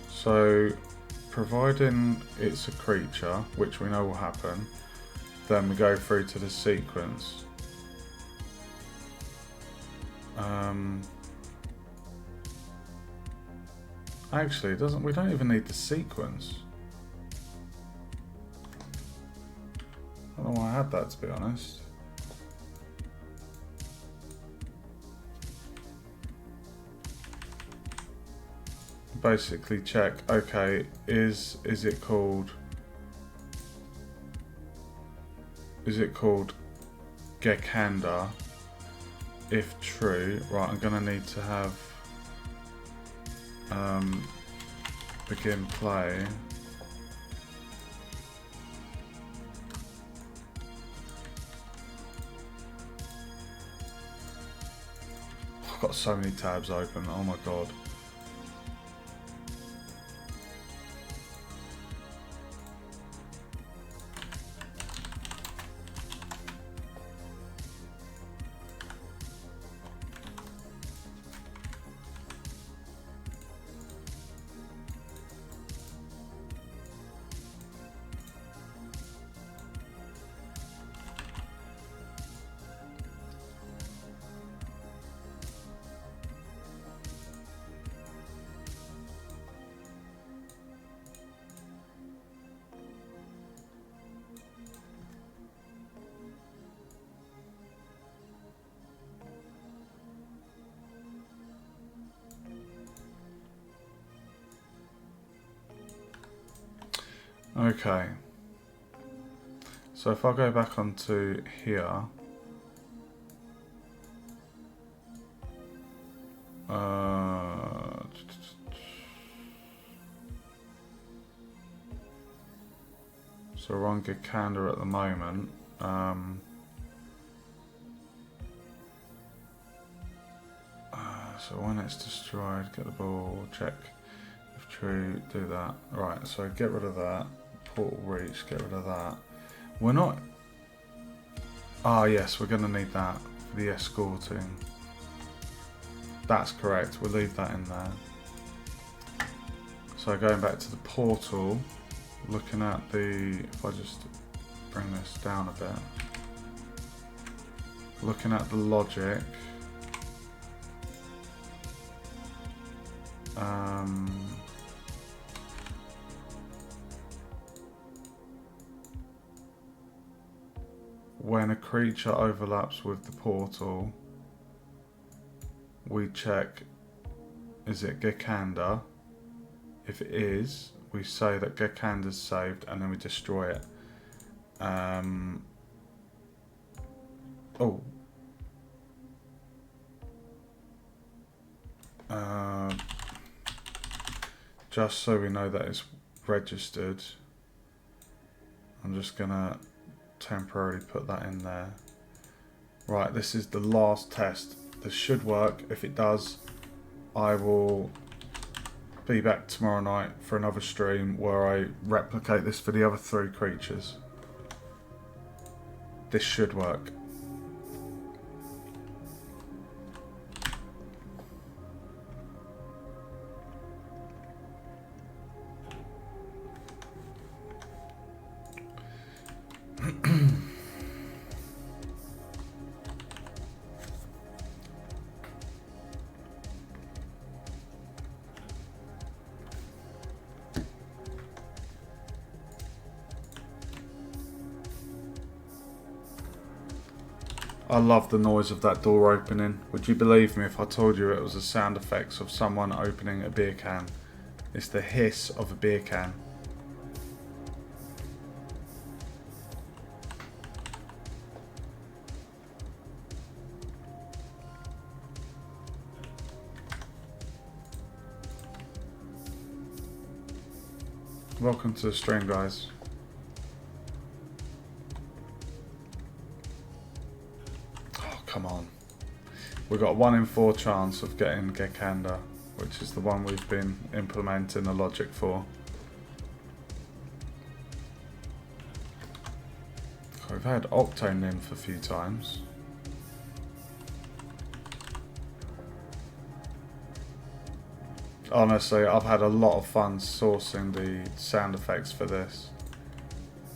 So providing it's a creature, which we know will happen, then we go through to the sequence. Actually, it doesn't. We don't even need the sequence. I don't know why I had that, to be honest. Basically check, okay, is it called Gekanda? If true, right, I'm gonna need to have begin play. I've got so many tabs open, oh my god. Okay, so if I go back onto here, so we're on Gekanda at the moment. So when it's destroyed, get the ball, check if true, do that. Right, so get rid of that. Portal reach, get rid of that. We're not... Ah, yes, we're going to need that for the escorting. That's correct, we'll leave that in there. So going back to the portal, looking at the... If I just bring this down a bit. Looking at the logic. When a creature overlaps with the portal, we check, is it Gekanda? If it is, we say that Gekanda's saved and then we destroy it. Just so we know that it's registered, I'm just gonna temporarily put that in there. Right, this is the last test. This should work. If it does, I will be back tomorrow night for another stream where I replicate this for the other 3 creatures. This should work. I love the noise of that door opening. Would you believe me if I told you it was the sound effects of someone opening a beer can? It's the hiss of a beer can. Welcome to the stream, guys. Come on. We've got a 1 in 4 chance of getting Gekanda, which is the one we've been implementing the logic for. We've had Octo Nymph a few times. Honestly, I've had a lot of fun sourcing the sound effects for this.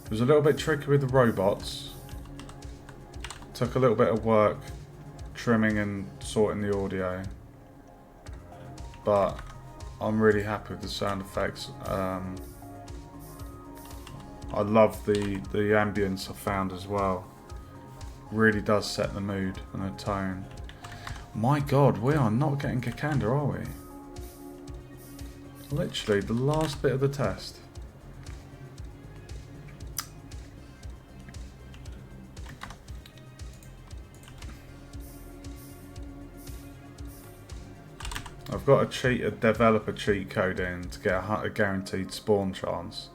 It was a little bit tricky with the robots. Took a little bit of work trimming and sorting the audio. But I'm really happy with the sound effects. I love the ambience I found as well. Really does set the mood and the tone. My god, we are not getting C.E.S.A.R, are we? Literally the last bit of the test. I've got a developer cheat code in to get a guaranteed spawn chance.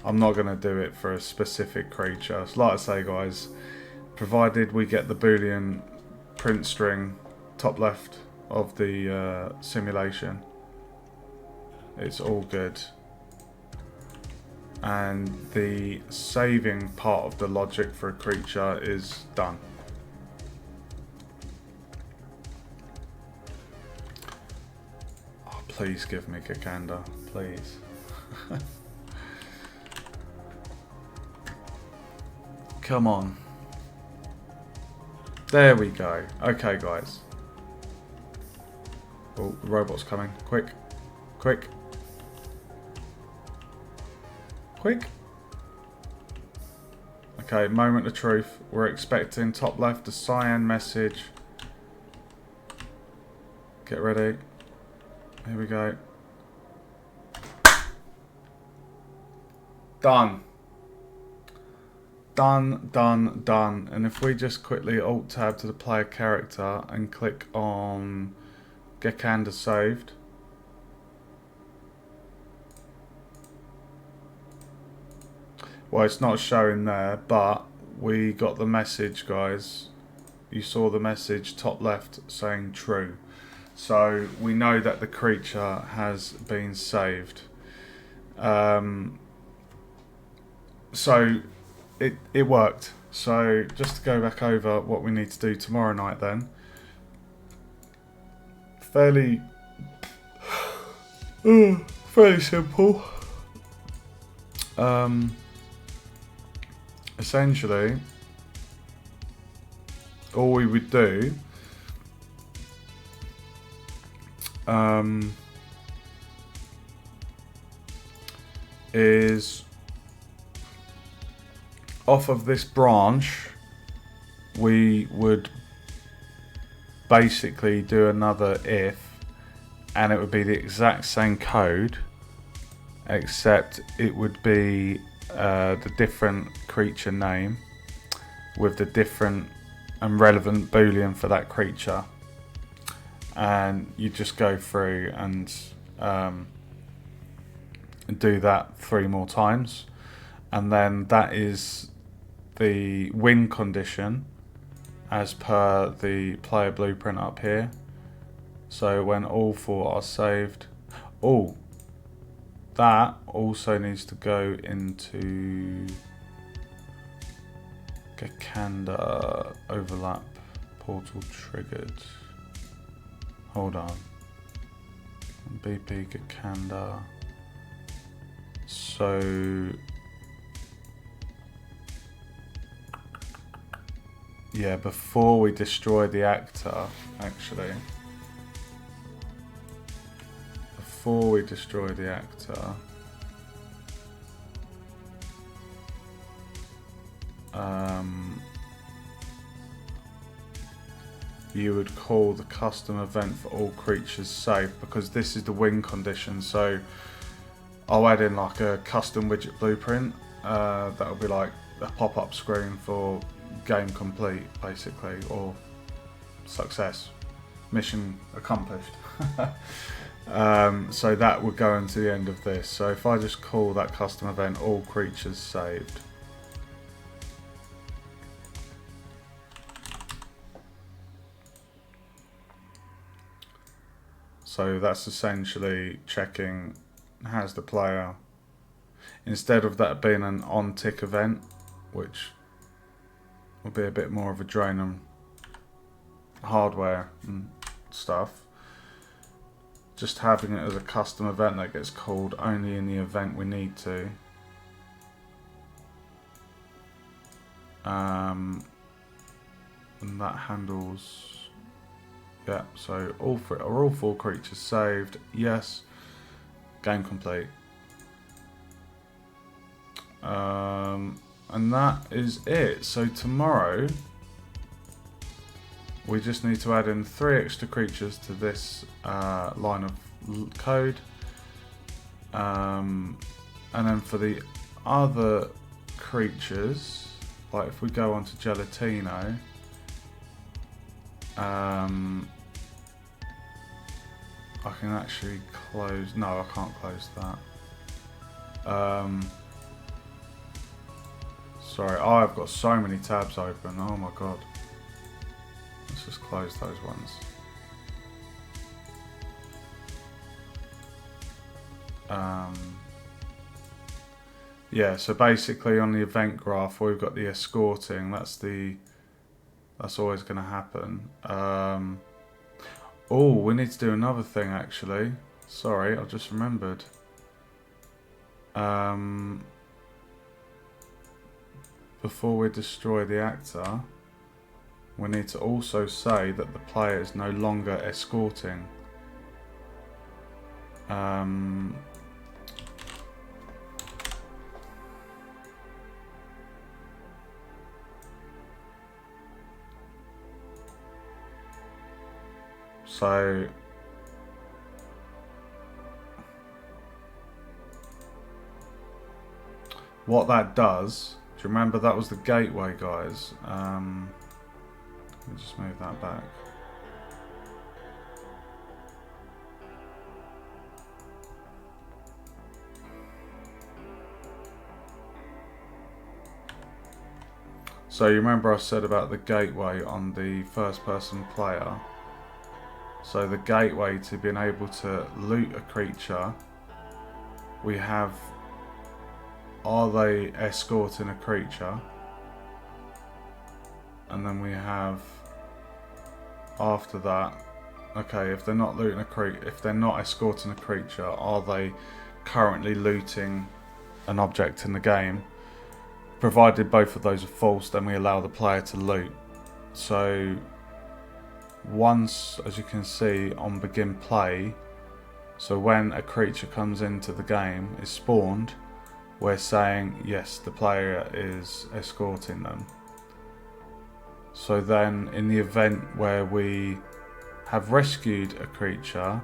I'm not going to do it for a specific creature. So like I say, guys, provided we get the Boolean print string top left of the simulation, it's all good. And the saving part of the logic for a creature is done. Oh, please give me C.E.S.A.R, please. Come on. There we go. Okay, guys. Oh, the robot's coming. Quick. Quick. Quick. Okay, moment of truth. We're expecting top left a cyan message. Get ready. Here we go. Done. Done, done, done. And if we just quickly alt tab to the player character and click on C.E.S.A.R saved. Well, it's not showing there, but we got the message, guys. You saw the message top left saying true. So we know that the creature has been saved. So it worked. So just to go back over what we need to do tomorrow night then. Fairly simple. Essentially, all we would do is off of this branch we would basically do another if, and it would be the exact same code, except it would be the different creature name with the different and relevant boolean for that creature, and you just go through and do that 3 more times, and then that is the win condition as per the player blueprint up here. So when all 4 are saved, that also needs to go into C.E.S.A.R overlap portal triggered. Hold on. BP C.E.S.A.R. So yeah, before we destroy the actor, actually. Before we destroy the actor, you would call the custom event for all creatures safe, because this is the win condition. So I'll add in like a custom widget blueprint that'll be like a pop-up screen for game complete, basically, or success, mission accomplished. So that would go into the end of this. So if I just call that custom event all creatures saved, so that's essentially checking has the player, instead of that being an on tick event, which will be a bit more of a drain on hardware and stuff, just having it as a custom event that gets called only in the event we need to. And that handles, yeah, so all 4 creatures saved, yes, game complete. And that is it. So tomorrow we just need to add in 3 extra creatures to this line of code, and then for the other creatures, like if we go on to Gelatino, I can actually close, no, I can't close that. Sorry, oh, I've got so many tabs open, oh my god. Let's just close those ones. Yeah, so basically on the event graph we've got the escorting, that's always going to happen. Oh, we need to do another thing actually. Sorry, I just remembered. Before we destroy the actor, we need to also say that the player is no longer escorting. So what that does, do you remember that was the gateway, guys? Let me just move that back. So you remember I said about the gateway on the first person player? So the gateway to being able to loot a creature, we have, are they escorting a creature? And then we have, after that, okay, if they're not looting a creature, if they're not escorting a creature, are they currently looting an object in the game? Provided both of those are false, then we allow the player to loot. So once, as you can see on begin play, so when a creature comes into the game, is spawned, we're saying yes, the player is escorting them. So then in the event where we have rescued a creature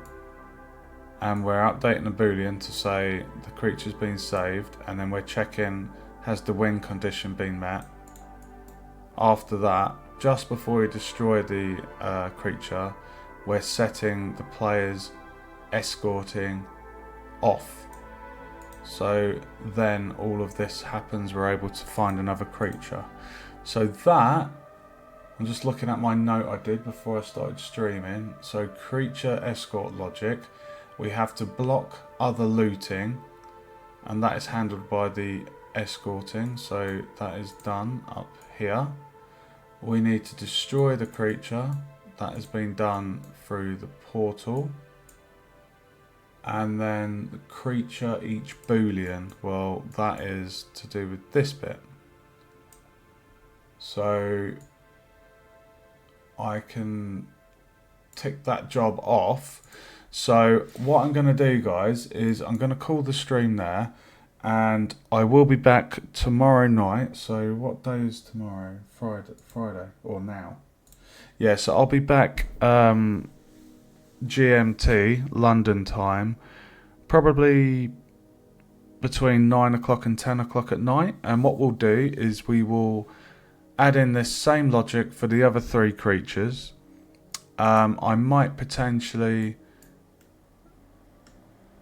and we're updating the boolean to say the creature's been saved, and then we're checking has the win condition been met, after that, just before we destroy the creature, we're setting the player's escorting off. So then all of this happens, we're able to find another creature. So that, I'm just looking at my note I did before I started streaming. So creature escort logic, we have to block other looting, and that is handled by the escorting, so that is done up here. We need to destroy the creature, that has been done through the portal. And then the creature each boolean, well, that is to do with this bit. So I can tick that job off. So what I'm going to do, guys, is I'm going to call the stream there, and I will be back tomorrow night. So what day is tomorrow? Friday or now? Yeah, so I'll be back GMT, London time, probably between 9 o'clock and 10 o'clock at night. And what we'll do is we will add in this same logic for the other 3 creatures. I might potentially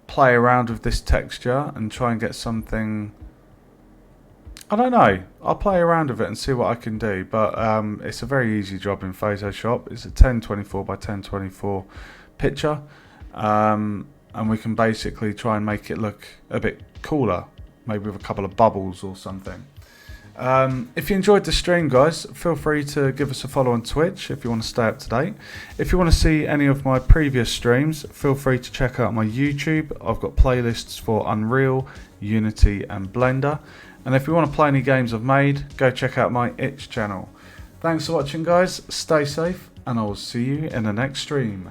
play around with this texture and try and get something, I don't know, I'll play around with it and see what I can do, but it's a very easy job in Photoshop. It's a 1024 by 1024 picture, and we can basically try and make it look a bit cooler, maybe with a couple of bubbles or something. If you enjoyed the stream, guys, feel free to give us a follow on Twitch if you want to stay up to date. If you want to see any of my previous streams, feel free to check out my YouTube. I've got playlists for Unreal, Unity and Blender. And if you want to play any games I've made, go check out my itch channel. Thanks for watching, guys. Stay safe and I will see you in the next stream.